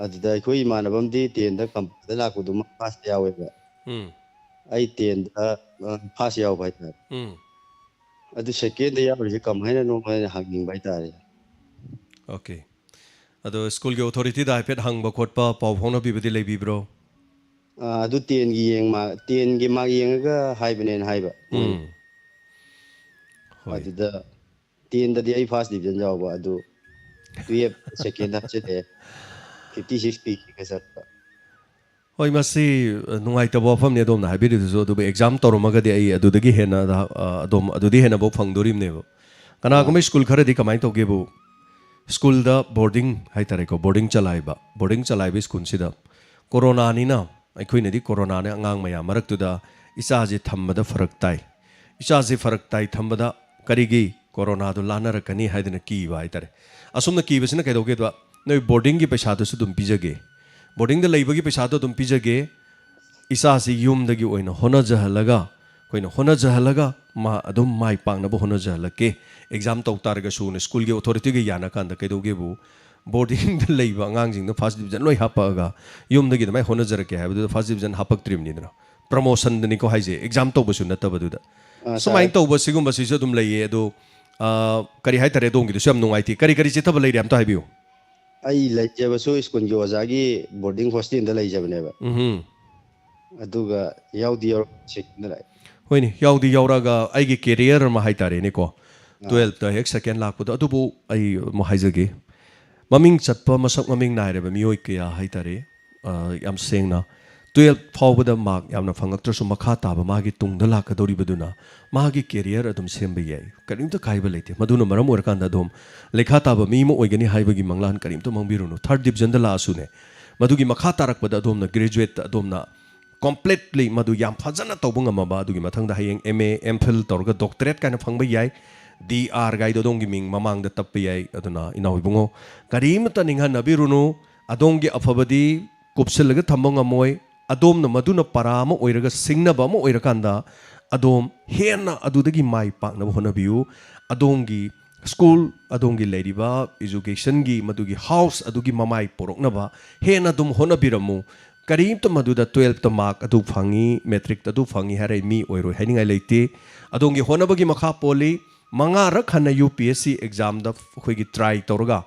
ꯑꯗꯨꯗ ꯑꯩꯈꯣꯏ ꯏꯃꯥꯟꯅꯕ ꯑꯃꯗꯤ 10ꯗ ꯀꯝꯄ꯭ꯌꯨꯇꯔꯗ ꯂꯥꯛꯄꯗꯨꯃ ꯐꯥꯔꯁꯇ ꯌꯥꯎꯋꯦꯕ ꯑꯩ 10ꯗ ꯐꯥꯔꯁ ꯌꯥꯎꯕ ꯍꯥꯏꯇꯥꯔꯦ ꯑꯗꯨ ꯁꯦꯀꯦꯟꯗ ꯌꯥꯎꯔꯤꯁꯦ ꯀꯃꯥꯏꯅꯅꯣ ꯍꯥꯏꯅ ꯍꯪꯅꯤꯡꯕ ꯍꯥꯏꯇꯥꯔꯦ ꯑꯣꯀꯦ ꯑꯗꯣ ꯁ꯭ꯀꯨꯜꯒꯤ ꯑꯣꯊꯣꯔꯤꯇꯤꯗ ꯍꯥꯏꯐꯦꯠ ꯍꯪꯕ ꯈꯣꯠꯄ ꯄꯥꯎ ꯐꯥꯎꯅꯕꯤꯕꯗꯤ ꯂꯩꯕꯤꯕ꯭ꯔꯣ ꯑꯗꯨ 10ꯒꯤ ꯃꯥꯔꯛ ꯌꯦꯡꯉꯒ ꯍꯥꯏꯕꯅꯦꯅ ꯍꯥꯏꯕ ꯃꯣꯏꯅ ꯍꯣꯏ ꯑꯗꯨꯗ 10ꯗꯗꯤ ꯑꯩ ꯐꯥꯔꯁ ꯗꯤꯕꯤꯖꯟ ꯌꯥꯎꯕ ꯑꯗꯨ 12 ꯁꯦꯀꯦꯟꯗ ꯍꯥꯞꯆꯤꯜꯂꯛꯑꯦ 56 ꯄꯤꯈꯤꯒ ꯆꯠꯄ ꯍꯣꯏ ꯃꯁꯤ ꯅꯨꯡꯉꯥꯏꯇꯕ ꯋꯥꯐꯝꯅꯤ ꯑꯗꯣꯝꯅ ꯍꯥꯏꯕꯤꯔꯤꯗꯨꯁꯨ ꯑꯗꯨꯕꯨ ꯑꯦꯛꯖꯥꯝ ꯇꯧꯔꯝꯃꯒꯗꯤ ꯑꯩ ꯑꯗꯨꯗꯒꯤ ꯍꯦꯟꯅ ꯑꯗꯣꯝ ꯑꯗꯨꯗꯤ ꯍꯦꯟꯅꯐꯥꯎ ꯐꯪꯗꯣꯔꯤꯕꯅꯦꯕ ꯀꯅꯥꯒꯨꯝꯕ ꯁ꯭ꯀꯨꯜ ꯈꯔꯗꯤ ꯀꯃꯥꯏꯅ ꯇꯧꯒꯦꯕꯨ ꯁ꯭ꯀꯨꯜꯗ ꯕꯣꯔꯗꯤꯡ ꯍꯥꯏꯇꯥꯔꯦꯀꯣ ꯕꯣꯔꯗꯤꯡ ꯆꯂꯥꯏꯕ ꯁ꯭ꯀꯨꯜꯁꯤꯗ ꯀꯣꯔꯣꯅꯥꯅꯤꯅ ꯑꯩꯈꯣꯏꯅꯗꯤ ꯀꯣꯔꯣꯅꯥꯅ ꯑꯉꯥꯡ ꯃꯌꯥꯝ ꯃꯔꯛꯇꯨꯗ ꯏꯆꯥꯁꯤ ꯊꯝꯕꯗ ꯐꯔꯛ ꯇꯥꯏ ꯏꯆꯥꯁꯤ ꯐꯔꯛ ꯇꯥꯏ ꯊꯝꯕꯗ ꯀꯔꯤꯒꯤ ꯀꯣꯔꯣꯅꯥꯗꯨ ꯂꯥꯟꯅꯔꯛꯀꯅꯤ ꯍꯥꯏꯗꯅ ꯀꯤꯕ ꯍꯥꯏꯇꯥꯔꯦ ꯑꯁꯨꯝꯅ ꯀꯤꯕꯁꯤꯅ ꯀꯩꯗꯧꯒꯦꯗ ꯅꯣꯏ ꯕꯣꯔꯗꯤꯡꯒꯤ ꯄꯩꯁꯥꯗꯨꯁꯨ ꯑꯗꯨꯝ ꯄꯤꯖꯒꯦ ꯕꯣꯔꯗꯤꯡꯗ ꯂꯩꯕꯒꯤ ꯄꯩꯁꯥꯗꯣ ꯑꯗꯨꯝ ꯄꯤꯖꯒꯦ ꯏꯆꯥꯁꯤ ꯌꯨꯝꯗꯒꯤ ꯑꯣꯏꯅ ꯍꯣꯠꯅꯖꯍꯜꯂꯒ ꯑꯩꯈꯣꯏꯅ ꯍꯣꯠꯅꯖꯍꯜꯂꯒ ꯃꯥ ꯑꯗꯨꯝ ꯃꯥꯏ ꯄꯥꯛꯅꯕ ꯍꯣꯠꯅꯖꯍꯜꯂꯛꯀꯦ ꯑꯦꯛꯖꯥꯝ ꯇꯧ ꯇꯥꯔꯒꯁꯨ ꯁ꯭ꯀꯨꯜꯒꯤ ꯑꯣꯊꯣꯔꯤꯇꯤꯒ ꯌꯥꯅꯀꯥꯟꯗ ꯀꯩꯗꯧꯒꯦꯕꯨ boarding the labor angang the first division no hapaga yum the gidmai honajarake have the first division hapak trimnidra promotion the niko haise exam to basu natabaduda so my to basigum basisum lay do kari hai tare dongi sam no IT kari kari chitaba lay am to have you ai lajaba so school jo azagi boarding hostel da lay jabneba aduga yaudi yor sekna hoini yaudi yauraga aigi career ma hai tare niko 12 the hex second lakh pudo adubu ai mo haizage maming chatpa masak maming naireba mioi kya hai tare yam sengna 12 fawbada mark yamna phangaktra su makha taba magi tungda lakadori baduna magi career adum semba yai karimta kaiba lete maduna maram orakanda dom lekha taba mi mo oigani haibagi manglan karimta mangbirunu third division da la asune madugi makha tarakpada adom na graduate adom na completely madu yam fajana tawbunga maba adugi mathangda hayeng MA MPhil torga doctorate kind of phangba yai DR gaido dongi ming mamang da tappa yai aduna inawi bungo karimta ningha nabirunu adongi afabadi kupsilaga thambanga moy adom na maduna parama oiraga singnaba mo oirakanda adom hena adudagi mai pakna honabiu adongi school adongi leriba education gi madugi house adugi mamai poroknaba hena dum honabiramu karimta maduda 12 ta mark adu phangi metric adu phangi hare mi oiro haningai leite adongi honabagi makha poli manga rak hana UPSC exam da khoigi try toroga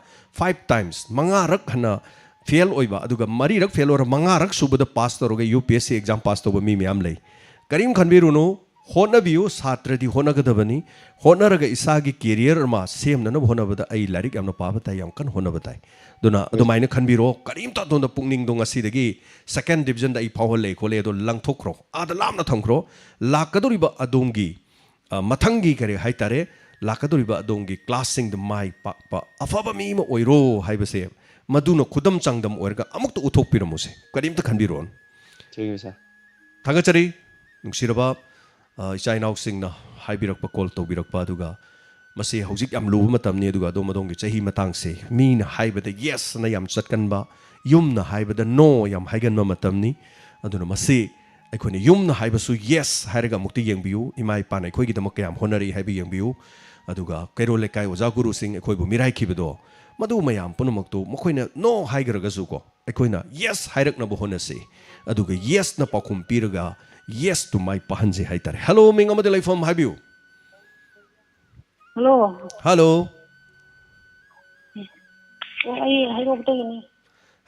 5 times manga rak hana fail oiba aduga mari rak fail or manga rak subada pass toroga UPSC exam pass toba mi miam lei karim khanbiruno honabiu satradi honagadabani honaraga isagi career ma same na honabada ai larik amna pabata yam kan honabatai duna adumaina khanbiro karim ta donda pungning donga sidagi second division da I power lei khole do langthokro ada lamna thamkro lakadoriba adumgi mathangi kare haitare lakadoriba adongi classing the mai pa afaba mi ma oiro haibase maduna khudam changdam oirga amukta uthokpiramuse karimta khanbiron thingisa sir thagachari nungsiraba ichainau singna haibirakpa call tobirakpa aduga masi hojik yam luba matamni aduga do madongi chahi matang se mina haibada yes na yam chatkanba yumna haibada no yam haiganma matamni aduna masi akhoni yumna haibasu yes hairaga mukti yengbiu imai pan akhoi gidamak yam honari haibi yengbiu aduga kairo lekai oja guru sing akhoi bu mirai khibedo madu mayam punamaktu mokhoina no haigaraga su ko akhoi yes hairakna bu honase aduga yes na pakhum piraga yes to my pahanje haitare hello ming amade life from habiu hello hello ai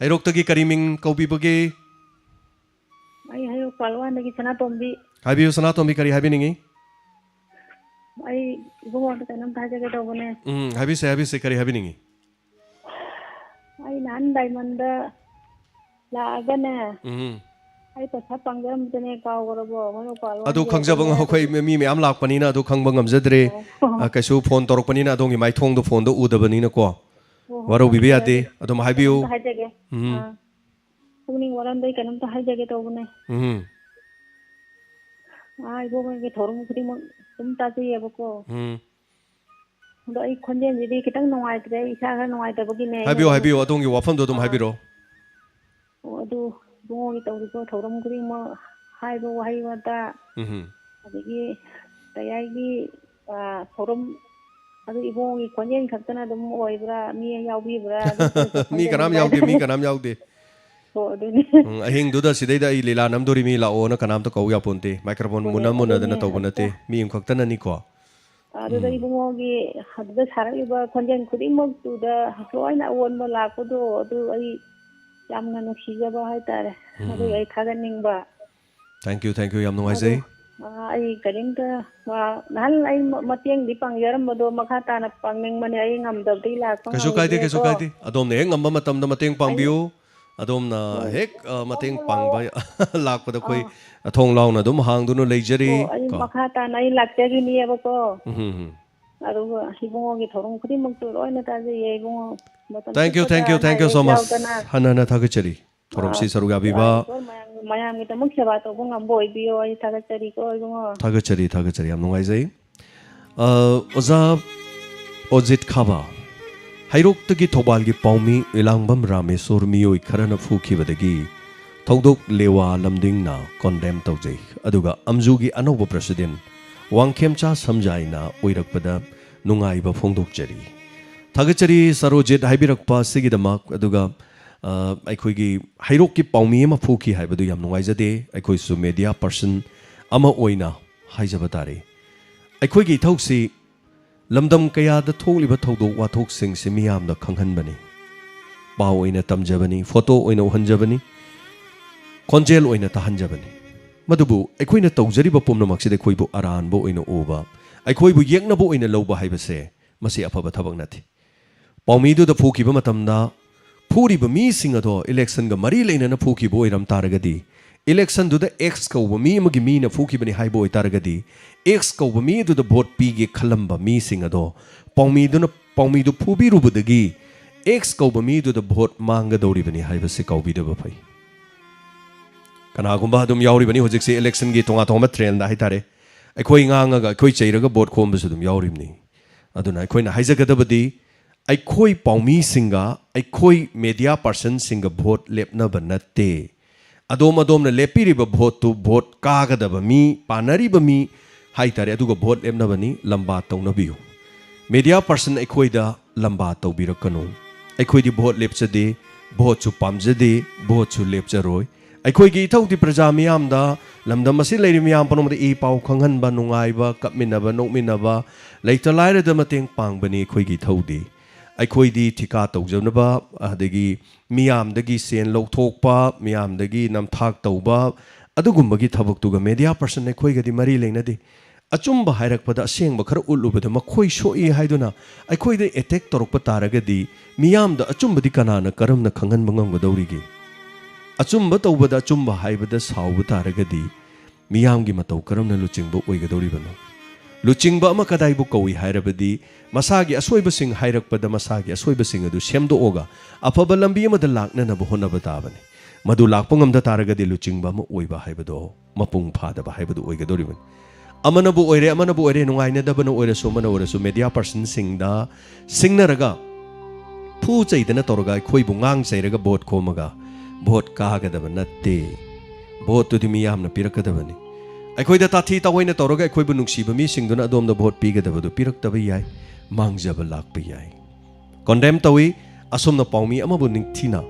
hairok tagi kariming kaubibage ai hayo palwan dagi sana tombi habiu sana tombi kari habiningi ai ibumo ta nam thaje ga dogone habi se kari habiningi ai nan diamond la agane ai pasa pangram tene kaw gorabo mano palwan adu khangjabang khoi mi me am lakpanina adu khangbang amjadre kaisu phone torokpanina adongi mai thong do phone do udabanina ko ꯋꯥꯔꯧꯕꯤꯕ ꯌꯥꯗꯦ ꯑꯗꯨꯝ ꯍꯥꯏꯕꯤꯌꯨ ꯍꯥꯏꯖꯒꯦ ꯄꯨꯛꯅꯤꯡ ꯋꯥꯔꯝꯗꯩ ꯀꯩꯅꯣꯝꯇ ꯍꯥꯏꯖꯒꯦ ꯇꯧꯕꯅꯦ ꯏꯕꯣꯛꯒꯤ ꯊꯧꯔꯝ ꯈꯨꯗꯤꯡꯃꯛ ꯑꯗꯨꯝ ꯇꯥꯖꯩꯌꯦꯕꯀꯣ ꯑꯗꯣ ꯑꯩ ꯈꯣꯟꯖꯦꯜꯁꯤꯗꯤ ꯈꯤꯇꯪ ꯅꯨꯡꯉꯥꯏꯇ꯭ꯔꯦ ꯏꯁꯥ ꯈꯔ ꯅꯨꯡꯉꯥꯏꯇꯕꯒꯤꯅꯦ ꯍꯥꯏꯕꯤꯌꯨ ꯑꯗꯣꯝꯒꯤ ꯋꯥꯐꯝꯗꯣ ꯑꯗꯨꯝ ꯍꯥꯏꯕꯤꯔꯣ ꯑꯗꯨ ꯏꯕꯨꯡꯉꯣꯒꯤ ꯇꯧꯔꯤꯕ ꯊꯧꯔꯝ ꯈꯨꯗꯤꯡꯃꯛ ꯍꯥꯏꯕ ꯋꯥꯍꯩ ꯋꯥꯇꯥ ꯑꯗꯒꯤ ꯀꯌꯥꯒꯤ ꯊꯧꯔꯝ ꯑꯗꯨ ꯏꯕꯨꯡꯉꯣꯒꯤ ꯈꯣꯟꯖꯦꯜ ꯈꯛꯇꯅ ꯑꯗꯨꯝ ꯑꯣꯏꯕ꯭ꯔꯥ ꯃꯤ ꯌꯥꯎꯕꯤꯕ꯭ꯔꯥ ꯃꯤ ꯀꯅꯥꯝ ꯌꯥꯎꯗꯦ ꯑꯗꯨꯅꯤ ꯑꯍꯤꯡꯗꯨꯗ ꯁꯤꯗꯩꯗ ꯑꯩ ꯂꯤꯂꯥ ꯅꯝꯗꯣꯔꯤ ꯃꯤ ꯂꯥꯛꯑꯣꯅ ꯀꯅꯥꯝꯇ ꯀꯧ ꯌꯥꯄꯣꯟꯇꯦ ꯃꯥꯏꯀ꯭ꯔꯣꯐꯣꯟ ꯃꯨꯟꯅꯗꯅ ꯇꯧꯕ ꯅꯠꯇꯦ ꯃꯤ ꯑꯃꯈꯛꯇꯅꯅꯤꯀꯣ ꯑꯗꯨꯗ ꯏꯕꯨꯡꯉꯣꯒꯤ ꯑꯗꯨꯗ ꯁꯥꯔꯛꯏꯕ ꯈꯣꯟꯖꯦꯜ ꯈꯨꯗꯤꯡꯃꯛꯇꯨꯗ ꯂꯣꯏꯅ ꯑꯑꯣꯟꯕ ꯂꯥꯛꯄꯗꯣ ꯑꯗꯨ ꯑꯩ ꯌꯥꯝꯅ ꯅꯨꯡꯁꯤꯖꯕ ꯍꯥꯏꯇꯥꯔꯦ ꯑꯗꯨꯒꯤ ꯑꯩ ꯊꯥꯒꯠꯅꯤꯡꯕ ꯊꯦꯡꯛ ꯌꯨ ꯌꯥꯝ ꯅꯨꯡꯉꯥꯏꯖꯩ ꯑꯩ ꯀꯔꯤꯝꯇ ꯅꯍꯥꯟ ꯑꯩ ꯃꯇꯦꯡꯗꯤ ꯄꯥꯡꯖꯔꯝꯕꯗꯣ ꯃꯈꯥ ꯇꯥꯅ ꯄꯥꯡꯅꯤꯡꯕꯅꯦ ꯑꯩ ꯉꯝꯗꯕꯗꯒꯤ ꯂꯥꯛꯄ ꯀꯩꯁꯨ ꯀꯥꯏꯗꯦ ꯑꯗꯣꯝꯅ ꯍꯦꯛ ꯉꯝꯕ ꯃꯇꯝꯗ ꯃꯇꯦꯡ ꯄꯥꯡꯕꯤꯌꯨ ꯑꯗꯣꯝꯅ ꯍꯦꯛ ꯃꯇꯦꯡ ꯄꯥꯡꯕ ꯂꯥꯛꯄꯗ ꯑꯩꯈꯣꯏ ꯊꯣꯡ ꯂꯥꯎꯅ ꯑꯗꯨꯝ ꯍꯥꯡꯗꯨꯅ ꯂꯩꯖꯔꯤ ꯑꯩ ꯃꯈꯥ ꯇꯥꯅ ꯑꯩ ꯂꯥꯛꯆꯈꯤꯅꯦꯕꯀꯣ ꯑꯗꯨꯒ ꯏꯕꯨꯡꯉꯣꯒꯤ ꯊꯧꯔꯝ ꯈꯨꯗꯤꯡꯃꯛꯇꯨ ꯂꯣꯏꯅ ꯇꯥꯖꯩꯌꯦ ꯏꯕꯨꯡꯉꯣ ꯊꯦꯡꯛ ꯌꯨ ꯁꯣ ꯃꯆ ꯍꯟꯅ ꯊꯥꯒꯠꯆꯔꯤ ꯊꯧꯔꯝꯁꯤ ꯁꯔꯨꯛ ꯌꯥꯕꯤꯕ ꯃꯌꯥꯝꯒꯤꯗꯃꯛ ꯁꯦꯕꯥ ꯇꯧꯕ ꯉꯝꯕ ꯑꯣꯏꯕꯤꯌꯣ ꯑꯩ ꯊꯥꯒꯠꯆꯔꯤꯀꯣ ꯏꯕꯨꯡꯉꯣ ꯊꯥꯒꯠꯆꯔꯤ ꯌꯥꯝ ꯅꯨꯡꯉꯥꯏꯖꯩ ꯑꯣꯖꯥ ꯑꯣꯖꯤꯠ ꯈꯥꯕꯥ ꯍꯩꯔꯣꯛꯇꯒꯤ ꯊꯧꯕꯥꯜꯒꯤ ꯄꯥꯎꯃꯤ ꯏꯂꯥꯡꯕꯝ ꯔꯥꯃꯦꯁꯣꯔ ꯃꯤꯑꯣꯏ ꯈꯔꯅ ꯐꯨꯈꯤꯕꯗꯒꯤ ꯊꯧꯗꯣꯛ ꯂꯦꯋꯥ ꯂꯝꯗꯤꯡꯅ ꯀꯣꯟꯗꯦꯝ ꯇꯧꯖꯩ ꯑꯗꯨꯒ ꯑꯝꯖꯨꯒꯤ ꯑꯅꯧꯕ ꯄ꯭ꯔꯁꯤꯗꯦꯟ ꯋꯥꯡꯈꯦꯝꯆꯥ ꯁꯝꯖꯥꯏꯅ ꯑꯣꯏꯔꯛꯄꯗ ꯅꯨꯡꯉꯥꯏꯕ ꯐꯣꯡꯗꯣꯛꯆꯔꯤ ꯊꯥꯒꯠꯆꯔꯤ ꯁꯔꯣꯖꯤꯠ ꯍꯥꯏꯕꯤꯔꯛꯄ ꯑꯁꯤꯒꯤꯗꯃꯛ ꯑꯗꯨꯒ ꯑꯩꯈꯣꯏꯒꯤ ꯍꯩꯔꯣꯛꯀꯤ ꯄꯥꯎꯃꯤ ꯑꯃ ꯐꯨꯈꯤ ꯍꯥꯏꯕꯗꯨ ꯌꯥꯝ ꯅꯨꯡꯉꯥꯏꯖꯗꯦ ꯑꯩꯈꯣꯏꯁꯨ ꯃꯦꯗꯤꯌꯥ ꯄꯔꯁꯟ ꯑꯃ ꯑꯣꯏꯅ ꯍꯥꯏꯖꯕ ꯇꯥꯔꯦ ꯑꯩꯈꯣꯏꯒꯤ ꯏꯊꯧꯁꯤ ꯂꯝꯗꯝ ꯀꯌꯥꯗ ꯊꯣꯛꯂꯤꯕ ꯊꯧꯗꯣꯛ ꯋꯥꯊꯣꯛꯁꯤꯡꯁꯤ ꯃꯤꯌꯥꯝꯗ ꯈꯪꯍꯟꯕꯅꯤ ꯄꯥꯎ ꯑꯣꯏꯅ ꯇꯝꯖꯕꯅꯤ ꯐꯣꯇꯣ ꯑꯣꯏꯅ ꯎꯍꯟꯖꯕꯅꯤ ꯈꯣꯟꯖꯦꯜ ꯑꯣꯏꯅ ꯇꯥꯍꯟꯖꯕꯅꯤ ꯃꯗꯨꯕꯨ ꯑꯩꯈꯣꯏꯅ ꯇꯧꯖꯔꯤꯕ ꯄꯨꯝꯅꯃꯛꯁꯤꯗ ꯑꯩꯈꯣꯏꯕꯨ ꯑꯔꯥꯟꯕ ꯑꯣꯏꯅ ꯎꯕ ꯑꯩꯈꯣꯏꯕꯨ ꯌꯦꯛꯅꯕ ꯑꯣꯏꯅ ꯂꯧꯕ ꯍꯥꯏꯕꯁꯦ ꯃꯁꯤ ꯑꯐꯕ ꯊꯕꯛ ꯅꯠꯇꯦ ꯄꯥꯎꯃꯤꯗꯨꯗ ꯐꯨꯈꯤꯕ ꯃꯇꯝꯗ ꯐꯨꯔꯤꯕ ꯃꯤꯁꯤꯡ ꯑꯗꯣ ꯏꯂꯦꯛꯁꯟꯒ ꯃꯔꯤ ꯂꯩꯅꯅ ꯐꯨꯈꯤꯕ ꯑꯣꯏꯔꯝ ꯇꯥꯔꯒꯗꯤ ꯏꯂꯦꯛꯁꯟꯗꯨꯗ ꯑꯦꯛꯁ ꯀꯧꯕ ꯃꯤ ꯑꯃꯒꯤ ꯃꯤꯅ ꯐꯨꯈꯤꯕꯅꯤ ꯍꯥꯏꯕ ꯑꯣꯏꯇꯥꯔꯒꯗꯤ ꯑꯦꯛꯁ ꯀꯧꯕ ꯃꯤ ꯑꯗꯨꯗ ꯚꯣꯠ ꯄꯤꯒꯦ ꯈꯜꯂꯝꯕ ꯃꯤꯁꯤꯡ ꯑꯗꯣ ꯄꯥꯎꯃꯤꯗꯨ ꯐꯨꯕꯤꯔꯨꯕꯗꯒꯤ ꯑꯦꯛꯁ ꯀꯧꯕ ꯃꯤꯗꯨꯗ ꯚꯣꯠ ꯃꯥꯡꯒꯗꯧꯔꯤꯕꯅꯤ ꯍꯥꯏꯕꯁꯤ ꯀꯥꯎꯕꯤꯗꯕ ꯐꯩ ꯀꯅꯥꯒꯨꯝꯕ ꯑꯗꯨꯝ ꯌꯥꯎꯔꯤꯕꯅꯤ ꯍꯧꯖꯤꯛꯁꯦ ꯏꯂꯦꯛꯁꯟꯒꯤ ꯇꯣꯉꯥꯟꯕ ꯇ꯭ꯔꯦꯟꯗ ꯍꯥꯏꯇꯥꯔꯦ ꯑꯩꯈꯣꯏ ꯉꯥꯡꯉꯒ ꯑꯩꯈꯣꯏ ꯆꯩꯔꯒ ꯚꯣꯠ ꯈꯣꯝꯕꯁꯨ ꯑꯗꯨꯝ ꯌꯥꯎꯔꯤꯕꯅꯤ ꯑꯗꯨꯅ ꯑꯩꯈꯣꯏꯅ ꯍꯥꯏꯖꯒꯗꯕꯗꯤ ꯑꯩꯈꯣꯏ ꯄꯥꯎꯃꯤꯁꯤꯡꯒ ꯑꯩꯈꯣꯏ ꯃꯦꯗꯤꯌꯥ ꯄꯔꯁꯟꯁꯤꯡꯒ ꯚꯣꯠ ꯂꯦꯞꯅꯕ ꯅꯠꯇꯦ ꯑꯗꯣꯝꯅ ꯂꯦꯞꯄꯤꯔꯤꯕ ꯚꯣꯠꯇꯨ ꯚꯣꯠ ꯀꯥꯒꯗꯕ ꯃꯤ ꯄꯥꯟꯅꯔꯤꯕ ꯃꯤ ꯍꯥꯏꯇꯥꯔꯦ ꯑꯗꯨꯒ ꯚꯣꯠ ꯂꯦꯞꯅꯕꯅꯤ ꯂꯝꯕꯥ ꯇꯧꯅꯕꯤꯌꯨ ꯃꯦꯗꯤꯌꯥ ꯄꯔꯁꯟ ꯑꯩꯈꯣꯏꯗ ꯂꯝꯕꯥ ꯇꯧꯕꯤꯔꯛꯀꯅꯨ ꯑꯩꯈꯣꯏꯗꯤ ꯚꯣꯠ ꯂꯦꯞꯆꯗꯦ ꯚꯣꯠꯁꯨ ꯄꯥꯝꯖꯗꯦ ꯚꯣꯠꯁꯨ ꯂꯦꯞꯆꯔꯣꯏ ꯑꯩꯈꯣꯏꯒꯤ ꯏꯊꯧꯗꯤ प्रजा ꯃꯤꯌꯥꯝꯗ ꯂꯝꯗꯝ ꯑꯁꯤ ꯂꯩꯔꯤꯕ ꯃꯤꯌꯥꯝ ꯄꯨꯝꯅꯃꯛꯇ ꯏ ꯄꯥꯎ ꯈꯪꯍꯟꯕ ꯅꯨꯡꯉꯥꯏꯕ ꯀꯞꯃꯤꯟꯅꯕ ꯅꯣꯛꯃꯤꯟꯅꯕ ꯂꯩꯇ ꯂꯥꯏꯔꯗ ꯃꯇꯦꯡ ꯄꯥꯡꯕꯅꯤ ꯑꯩꯈꯣꯏꯒꯤ ꯏꯊꯧꯗꯤ ꯑꯩꯈꯣꯏꯗꯤ ꯊꯤꯀꯥ ꯇꯧꯖꯅꯕ ꯑꯗꯒꯤ ꯃꯤꯌꯥꯝꯗꯒꯤ ꯁꯦꯟ ꯂꯧꯊꯣꯛꯄ ꯃꯤꯌꯥꯝꯗꯒꯤ ꯅꯝꯊꯥꯛ ꯇꯧꯕ ꯑꯗꯨꯒꯨꯝꯕꯒꯤ ꯊꯕꯛꯇꯨꯒ ꯃꯦꯗꯤꯌꯥ ꯄꯔꯁꯟ ꯑꯩꯈꯣꯏꯒꯗꯤ ꯃꯔꯤ ꯂꯩꯅꯗꯦ ꯑꯆꯨꯝꯕ ꯍꯥꯏꯔꯛꯄꯗ ꯑꯁꯦꯡꯕ ꯈꯔ ꯎꯠꯂꯨꯕꯗ ꯃꯈꯣꯏ ꯁꯣꯛꯏ ꯍꯥꯏꯗꯨꯅ ꯑꯩꯈꯣꯏꯗ ꯑꯦꯇꯦꯛ ꯇꯧꯔꯛꯄ ꯇꯥꯔꯒꯗꯤ ꯃꯤꯌꯥꯝꯗ ꯑꯆꯨꯝꯕꯗꯤ ꯀꯅꯥꯅ ꯀꯔꯝꯅ ꯈꯪꯍꯟꯕ ꯉꯝꯒꯗꯧꯔꯤꯒꯦ ꯑꯆꯨꯝꯕ ꯇꯧꯕꯗ ꯑꯆꯨꯝꯕ ꯍꯥꯏꯕꯗ ꯁꯥꯎꯕ ꯇꯥꯔꯒꯗꯤ ꯃꯤꯌꯥꯝꯒꯤ ꯃꯇꯧ ꯀꯔꯝꯅ ꯂꯨꯆꯤꯡꯕ ꯑꯣꯏꯒꯗꯧꯔꯤꯕꯅꯣ ꯂꯨꯆꯤꯡꯕ ꯑꯃ ꯀꯗꯥꯏꯕꯨ ꯀꯧꯏ ꯍꯥꯏꯔꯕꯗꯤ ꯃꯁꯥꯒꯤ ꯑꯁꯣꯏꯕꯁꯤꯡ ꯍꯥꯏꯔꯛꯄꯗ ꯃꯁꯥꯒꯤ ꯑꯁꯣꯏꯕꯁꯤꯡ ꯑꯗꯨ ꯁꯦꯝꯗꯣꯛꯑꯒ ꯑꯐꯕ ꯂꯝꯕꯤ ꯑꯃꯗ ꯂꯥꯛꯅꯅꯕ ꯍꯣꯠꯅꯕ ꯇꯥꯕꯅꯤ ꯃꯗꯨ ꯂꯥꯛꯄ ꯉꯝꯗ ꯇꯥꯔꯒꯗꯤ ꯂꯨꯆꯤꯡꯕ ꯑꯃ ꯑꯣꯏꯕ ꯍꯥꯏꯕꯗꯣ ꯃꯄꯨꯡ ꯐꯥꯗꯕ ꯍꯥꯏꯕꯗꯨ ꯑꯣꯏꯒꯗꯧꯔꯤꯕꯅꯤ ꯑꯃꯅꯕꯨ ꯑꯣꯏꯔꯦ ꯅꯨꯡꯉꯥꯏꯅꯗꯕꯅ ꯑꯣꯏꯔꯁꯨ ꯑꯃꯅ ꯑꯣꯏꯔꯁꯨ ꯃꯦꯗꯤꯌꯥ ꯄꯔꯁꯟꯁꯤꯡꯗ ꯁꯤꯡꯅꯔꯒ ꯐꯨ ꯆꯩꯗꯅ ꯇꯧꯔꯒ ꯑꯩꯈꯣꯏꯕꯨ ꯉꯥꯡ ꯆꯩꯔꯒ ꯚꯣꯠ ꯈꯣꯝꯃꯒ ꯚꯣꯠ ꯀꯥꯒꯗꯕ ꯅꯠꯇꯦ ꯚꯣꯠꯇꯨꯗꯤ ꯃꯤꯌꯥꯝꯅ ꯄꯤꯔꯛꯀꯗꯕꯅꯤ ꯑꯩꯈꯣꯏꯗ ꯇꯥꯊꯤ ꯇꯥꯑꯣꯏꯅ ꯇꯧꯔꯒ ꯑꯩꯈꯣꯏꯕꯨ ꯅꯨꯡꯁꯤꯕ ꯃꯤꯁꯤꯡꯗꯨꯅ ꯑꯗꯣꯝꯗ ꯚꯣꯠ ꯄꯤꯒꯗꯕꯗꯨ ꯄꯤꯔꯛꯇꯕ ꯌꯥꯏ ꯃꯥꯡꯖꯕ ꯂꯥꯛꯄ ꯌꯥꯏ ꯀꯣꯟꯗꯦꯝ ꯇꯧꯏ ꯑꯁꯨꯝꯅ ꯄꯥꯎꯃꯤ ꯑꯃꯕꯨ ꯅꯤꯡꯊꯤꯅ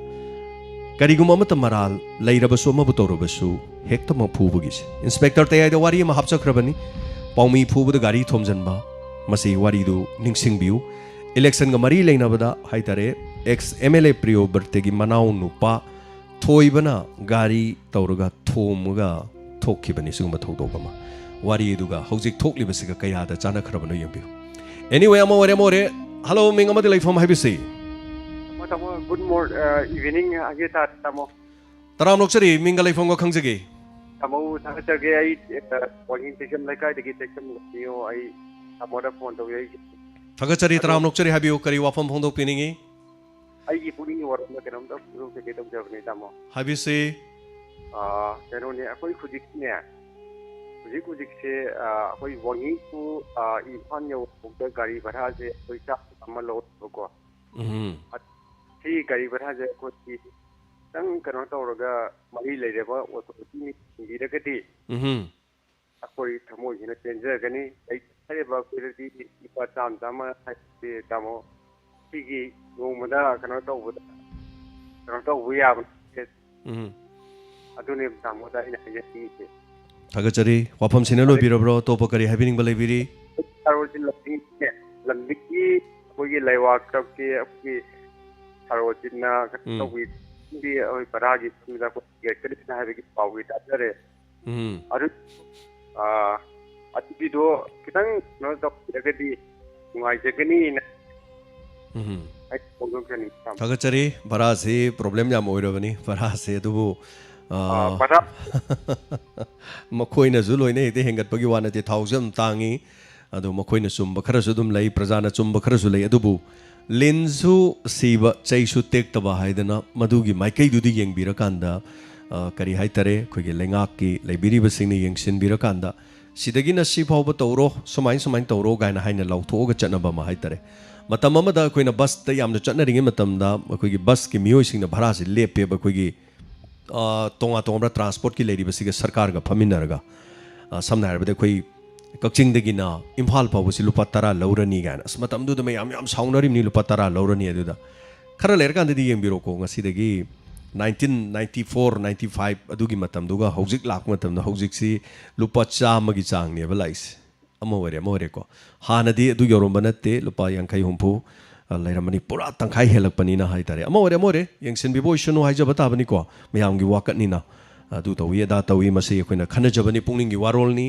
ꯀꯔꯤꯒꯨꯝꯕ ꯑꯃꯠꯇ ꯃꯔꯥꯜ ꯂꯩꯔꯕꯁꯨ ꯑꯃꯕꯨ ꯇꯧꯔꯕꯁꯨ ꯍꯦꯛꯇꯃꯛ ꯐꯨꯕꯒꯤꯁꯦ ꯏꯟꯁꯄꯦꯛꯇꯔ ꯇꯌꯥꯏꯗ ꯋꯥꯔꯤ ꯑꯃ ꯍꯥꯞꯆꯈ꯭ꯔꯕꯅꯤ ꯄꯥꯎꯃꯤ ꯐꯨꯕꯗ ꯒꯥꯔꯤ ꯊꯣꯝꯖꯤꯟꯕ ꯃꯁꯤ ꯋꯥꯔꯤꯗꯨ ꯅꯤꯡꯁꯤꯡꯕꯤꯌꯨ ꯏꯂꯦꯛꯁꯟꯒ ꯃꯔꯤ ꯂꯩꯅꯕꯗ ꯍꯥꯏꯇꯥꯔꯦ ꯑꯦꯛꯁ MLA ꯄ꯭ꯔꯤꯌꯣꯕꯔꯇꯒꯤ ꯃꯅꯥꯎ ꯅꯨꯄꯥ ꯊꯣꯏꯕꯅ ꯒꯥꯔꯤ ꯇꯧꯔꯒ ꯊꯣꯝꯃꯒ ꯊꯣꯛꯈꯤꯕꯅꯤ ꯁꯤꯒꯨꯝꯕ ꯊꯧꯗꯣꯛ ꯑꯃ ꯋꯥꯔꯤ ꯑꯗꯨꯒ ꯍꯧꯖꯤꯛ ꯊꯣꯛꯂꯤꯕꯁꯤꯒ ꯀꯌꯥꯗ ꯆꯥꯟꯅꯈ꯭ꯔꯕꯅꯣ ꯌꯦꯡꯕꯤꯌꯨ ꯑꯦꯅꯤꯋꯦ ꯑꯃ ꯑꯣꯏꯔꯦ ꯍꯜꯂꯣ ꯃꯤꯡ ꯑꯃꯗꯤ ꯂꯩꯐꯝ ꯍꯥꯏꯕꯤꯁꯤ ꯇꯥꯃꯣ ꯒꯨꯗ ꯃꯣꯔꯅꯤꯡ ꯏꯚꯤꯅꯤꯡ ꯍꯥꯏꯒꯦ ꯇꯥꯃꯣ ꯇꯔꯥꯝ ꯅꯣꯛꯆꯔꯤ ꯃꯤꯡꯒ ꯂꯩꯐꯝꯒ ꯈꯪꯖꯒꯦ ꯇꯥꯃꯣ ꯊꯥꯒꯠꯆꯒꯦ ꯑꯩ ꯋꯥꯡꯖꯤꯡ ꯇꯦꯛꯆꯝ ꯂꯩꯀꯥꯏꯗꯒꯤ ꯇꯦꯛꯆꯝ ꯂꯥꯛꯄꯤꯌꯣ ꯑꯩ ꯇꯥꯃꯣꯗ ꯐꯣꯟ ꯇꯧꯖꯔꯛꯏꯁꯦ ꯊꯥꯒꯠꯆꯔꯤ ꯇꯔꯥꯝ ꯅꯣꯛꯆꯔꯤ ꯍꯥꯏꯕꯤꯌꯨ ꯀꯔꯤ ꯋꯥꯐꯝ ꯐꯣꯡꯗꯣꯛꯄꯤꯅꯤꯡꯉꯤ ꯑꯩꯒꯤ ꯄꯨꯛꯅꯤꯡꯒꯤ ꯋꯥꯔꯣꯜꯗ ꯀꯩꯅꯣꯝꯇ ꯐꯣꯡꯗꯣꯛꯆꯒꯦ ꯇꯧꯖꯕꯅꯤ ꯇꯥꯃꯣ ꯍꯥꯏꯕꯤꯁꯤ ꯀꯩꯅꯣꯅꯦ ꯑꯩꯈꯣꯏ ꯍꯧꯖꯤꯛꯅꯦ ꯍꯧꯖꯤꯛꯁꯦ ꯑꯩꯈꯣꯏ ꯋꯥꯡꯉꯤ ꯇꯨ ꯏꯝꯐꯥꯜ ꯌꯧꯕꯗ ꯒꯥꯔꯤ ꯚꯔꯥꯁꯦ ꯑꯩꯈꯣꯏ ꯆꯥꯛ ꯑꯃ ꯂꯧꯔꯕꯀꯣ ꯁꯤ ꯒꯥꯔꯤ ꯚꯔꯥꯁꯦ ꯑꯩꯈꯣꯏꯒꯤ ꯈꯤꯇꯪ ꯀꯩꯅꯣ ꯇꯧꯔꯒ ꯃꯔꯤ ꯂꯩꯔꯕ ꯑꯣꯇꯣꯔꯤꯇꯤꯅ ꯊꯤꯡꯕꯤꯔꯒꯗꯤ ꯑꯩꯈꯣꯏ ꯊꯃꯣꯏꯁꯤꯅ ꯄꯦꯟꯖꯒꯅꯤ ꯍꯥꯏꯔꯤꯕ ꯑꯩꯈꯣꯏꯗꯗꯤ ꯂꯨꯄꯥ ꯆꯥꯝꯃ ꯍꯥꯏꯕꯁꯤ ꯇꯥꯃꯣ ꯁꯤꯒꯤ ꯅꯣꯡꯃꯗ ꯀꯩꯅꯣ ꯇꯧꯕ ꯌꯥꯕ ꯑꯗꯨꯅꯦ ꯇꯥꯃꯣꯗ ꯑꯩꯅ ꯍꯥꯏꯖꯅꯤꯡꯉꯤꯁꯦ ꯊꯥꯒꯠꯆꯔꯤ ꯋꯥꯐꯝꯁꯤꯅ ꯂꯣꯏꯕꯤꯔꯕ꯭ꯔꯣ ꯑꯇꯣꯞꯄ ꯀꯔꯤ ꯍꯥꯏꯕꯤꯅꯤꯡꯕ ꯂꯩꯕꯤꯔꯤ ꯂꯝꯕꯤꯒꯤ ꯑꯩꯈꯣꯏꯒꯤ ꯂꯩꯋꯥꯛ ꯇꯞꯀꯤ ꯑꯩꯈꯣꯏꯒꯤ ꯁꯥꯔꯣꯖꯤꯠꯅ ꯇꯧꯕꯤ ꯑꯩꯈꯣꯏ ꯕꯔꯥꯒꯤ ꯒꯦꯠꯀꯅꯤꯅ ꯍꯥꯏꯕꯒꯤ ꯄꯥꯎꯒꯤ ꯇꯥꯖꯔꯦ ꯑꯗꯨ ꯑꯗꯨꯒꯤꯗꯣ ꯈꯤꯇꯪ ꯀꯩꯅꯣ ꯇꯧꯕꯤꯔꯒꯗꯤ ꯅꯨꯡꯉꯥꯏꯖꯒꯅꯤꯅ ꯊꯥꯒꯠꯆꯔꯤ ꯚꯔꯥꯁꯤ ꯄ꯭ꯔꯣꯕ꯭ꯂꯦꯝ ꯌꯥꯝ ꯑꯣꯏꯔꯕꯅꯤ ꯚꯔꯥꯁꯦ ꯑꯗꯨꯕꯨ ꯃꯈꯣꯏꯅꯁꯨ ꯂꯣꯏꯅ ꯍꯦꯛꯇ ꯍꯦꯟꯒꯠꯄꯒꯤ ꯋꯥ ꯅꯠꯇꯦ ꯊꯥꯎꯁꯨ ꯌꯥꯝ ꯇꯥꯡꯉꯤ ꯑꯗꯨ ꯃꯈꯣꯏꯅ ꯆꯨꯝꯕ ꯈꯔꯁꯨ ꯑꯗꯨꯝ ꯂꯩ ꯄ꯭ꯔꯖꯥꯅ ꯆꯨꯝꯕ ꯈꯔꯁꯨ ꯂꯩ ꯑꯗꯨꯕꯨ ꯂꯤꯟꯁꯨ ꯁꯤꯕ ꯆꯩꯁꯨ ꯇꯦꯛꯇꯕ ꯍꯥꯏꯗꯅ ꯃꯗꯨꯒꯤ ꯃꯥꯏꯀꯩꯗꯨꯗꯤ ꯌꯦꯡꯕꯤꯔꯀꯥꯟꯗ ꯀꯔꯤ ꯍꯥꯏꯇꯥꯔꯦ ꯑꯩꯈꯣꯏꯒꯤ ꯂꯩꯉꯥꯛꯀꯤ ꯂꯩꯕꯤꯔꯤꯕꯁꯤꯡꯅ ꯌꯦꯡꯁꯤꯟꯕꯤꯔꯀꯥꯟꯗ ꯁꯤꯗꯒꯤꯅ ꯁꯤ ꯐꯥꯎꯕ ꯇꯧꯔꯣ ꯁꯨꯃꯥꯏꯅ ꯇꯧꯔꯣ ꯀꯥꯏꯅ ꯍꯥꯏꯅ ꯂꯥꯎꯊꯣꯛꯑꯒ ꯆꯠꯅꯕ ꯑꯃ ꯍꯥꯏꯇꯥꯔꯦ ꯃꯇꯝ ꯑꯃꯗ ꯑꯩꯈꯣꯏꯅ ꯕꯁꯇ ꯌꯥꯝꯅ ꯆꯠꯅꯔꯤꯉꯩ ꯃꯇꯝꯗ ꯑꯩꯈꯣꯏꯒꯤ ꯕꯁꯀꯤ ꯃꯤꯑꯣꯏꯁꯤꯡꯅ ꯚꯔꯥꯁꯤ ꯂꯦꯞꯄꯦꯕ ꯑꯩꯈꯣꯏꯒꯤ ꯇꯣꯉꯥꯟ ꯇꯣꯉꯥꯟꯕ ꯇ꯭ꯔꯥꯟꯁꯄꯣꯔꯠꯀꯤ ꯂꯩꯔꯤꯕꯁꯤꯒ ꯁꯔꯀꯥꯔꯒ ꯐꯝꯃꯤꯟꯅꯔꯒ ꯁꯝꯅ ꯍꯥꯏꯔꯕꯗ ꯑꯩꯈꯣꯏ ꯀꯛꯆꯤꯡꯗꯒꯤꯅ ꯏꯝꯐꯥꯜ ꯐꯥꯎꯕꯁꯤ ꯂꯨꯄꯥ 10 ꯂꯧꯔꯅꯤ ꯀꯥꯏꯅ ꯃꯇꯝꯗꯨꯗ ꯃꯌꯥꯝ ꯁꯥꯎꯅꯔꯤꯕꯅꯤ ꯂꯨꯄꯥ 10 ꯂꯧꯔꯅꯤ ꯑꯗꯨꯗ ꯈꯔ ꯂꯩꯔꯀꯥꯟꯗꯗꯤ ꯌꯦꯡꯕꯤꯔꯣꯀꯣ ꯉꯁꯤꯗꯒꯤ 1994-95 ꯑꯗꯨꯒꯤ ꯃꯇꯝꯗꯨꯒ ꯍꯧꯖꯤꯛ ꯂꯥꯛꯄ ꯃꯇꯝꯗ ꯍꯧꯖꯤꯛꯁꯤ ꯂꯨꯄꯥ 100ꯒꯤ ꯆꯥꯡꯅꯦꯕ ꯂꯥꯛꯏꯁꯦ ꯑꯃ ꯑꯣꯏꯔꯦꯀꯣ ꯍꯥꯟꯅꯗꯤ ꯑꯗꯨ ꯌꯧꯔꯝꯕ ꯅꯠꯇꯦ ꯂꯨꯄꯥ 50-60 ꯂꯩꯔꯝꯕꯅꯤ ꯄꯨꯔꯥ ꯇꯪꯈꯥꯏ ꯍꯦꯜꯂꯛꯄꯅꯤꯅ ꯍꯥꯏꯇꯥꯔꯦ ꯑꯃ ꯑꯣꯏꯔꯦ ꯌꯦꯡꯁꯤꯟꯕꯤꯕ ꯑꯣꯏꯁꯅꯨ ꯍꯥꯏꯖꯕ ꯇꯥꯕꯅꯤꯀꯣ ꯃꯌꯥꯝꯒꯤ ꯋꯥꯀꯠꯅꯤꯅ ꯑꯗꯨ ꯇꯧꯏ ꯑꯗꯥ ꯇꯧꯏ ꯃꯁꯤ ꯑꯩꯈꯣꯏꯅ ꯈꯟꯅꯖꯕꯅꯤ ꯄꯨꯛꯅꯤꯡꯒꯤ ꯋꯥꯔꯣꯜꯅꯤ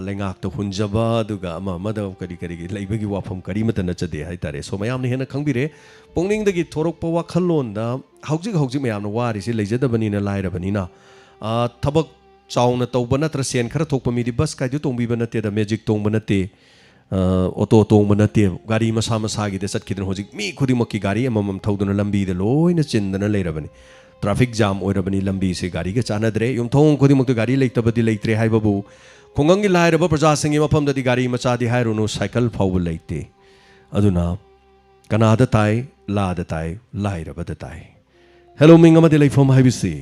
ꯂꯩꯉꯥꯛꯇ ꯍꯨꯟꯖꯕ ꯑꯗꯨꯒ ꯑꯃꯗ ꯀꯔꯤꯒꯤ ꯂꯩꯕꯒꯤ ꯋꯥꯐꯝ ꯀꯔꯤꯃꯠꯇ ꯅꯠꯆꯗꯦ ꯍꯥꯏꯇꯥꯔꯦ ꯁꯣ ꯃꯌꯥꯝꯅ ꯍꯦꯟꯅ ꯈꯪꯕꯤꯔꯦ ꯄꯨꯛꯅꯤꯡꯗꯒꯤ ꯊꯣꯔꯛꯄ ꯋꯥꯈꯜꯂꯣꯟꯗ ꯍꯧꯖꯤꯛ ꯃꯌꯥꯝꯅ ꯋꯥꯔꯤꯁꯤ ꯂꯩꯖꯗꯕꯅꯤꯅ ꯂꯥꯏꯔꯕꯅꯤना ꯊꯕꯛ ꯆꯥꯎꯅ ꯇꯧꯕ ꯅꯠꯇ꯭ꯔ ꯁꯦꯟ ꯈꯔ ꯊꯣꯛꯄ ꯃꯤꯗꯤ ꯕꯁ ꯀꯥꯏꯗꯨ ꯇꯣꯡꯕꯤꯕ ꯅꯠꯇꯦꯗ ꯃꯦꯖꯤꯛ ꯇꯣꯡꯕ ꯅꯠꯇꯦ ꯑꯣꯇꯣ ꯇꯣꯡꯕ ꯅꯠꯇꯦ ꯒꯥꯔꯤ ꯃꯁꯥꯒꯤꯗ ꯆꯠꯈꯤꯗꯅ ꯍꯧꯖꯤꯛ ꯃꯤ ꯈꯨꯗꯤꯡꯃꯛꯀꯤ ꯒꯥꯔꯤ ꯑꯃꯃꯝ ꯊꯧꯗꯨꯅ ꯂꯝꯕꯤꯗ ꯂꯣꯏꯅ ꯆꯤꯟꯗꯅ ꯂꯩꯔꯕꯅꯤ ट्राफिक जाम ओरबनी लंबी से गाड़ी के चानद्रे युमथों खुदिमुक्त गाड़ी लेतबदी लेत्रे हाइबबु खुंगंगी लायरब प्रजासिंगी मफमददी गाड़ी मचादी हायरुनु साइकल फाउब लेते अदुना कनाद ताई लाद ताई लायरबद ताई हेलो मिंगमदि लेफम हाइबिसी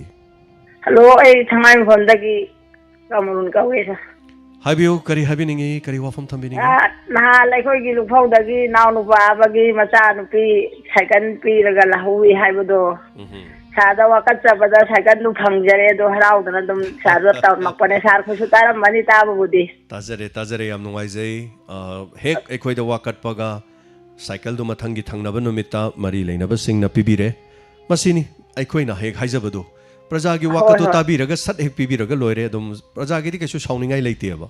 हेलो ए थंगाई मफमदगी कमरुन कवेसा हाइबियो करी हाइबिनिंगी करी वाफम थंबिनिंगी ना लाइखोगी लुफौदगी नावनुपा बगी मचा नुपी साइकल पीरगा लहुई हाइबदो सादा वाकच्चबदा साइकल नु फंगजरे दो हराउदना दम सादा तमकपने सार खुसु तारमनी ताबबुदी ताजरे याम नुंगाइजै हेक एखोइदा वाकटपगा साइकल दु मथंगी थंगनब नुमिता मरी लेनब सिंगना पिबिरे मसिनी एखोइना हेक हाइजबदो प्रजागी वाकतो ताबिरगा सट हेक पिबिरगा लोइरे दम प्रजागी कैसु साउनिंगाइ लेतेबा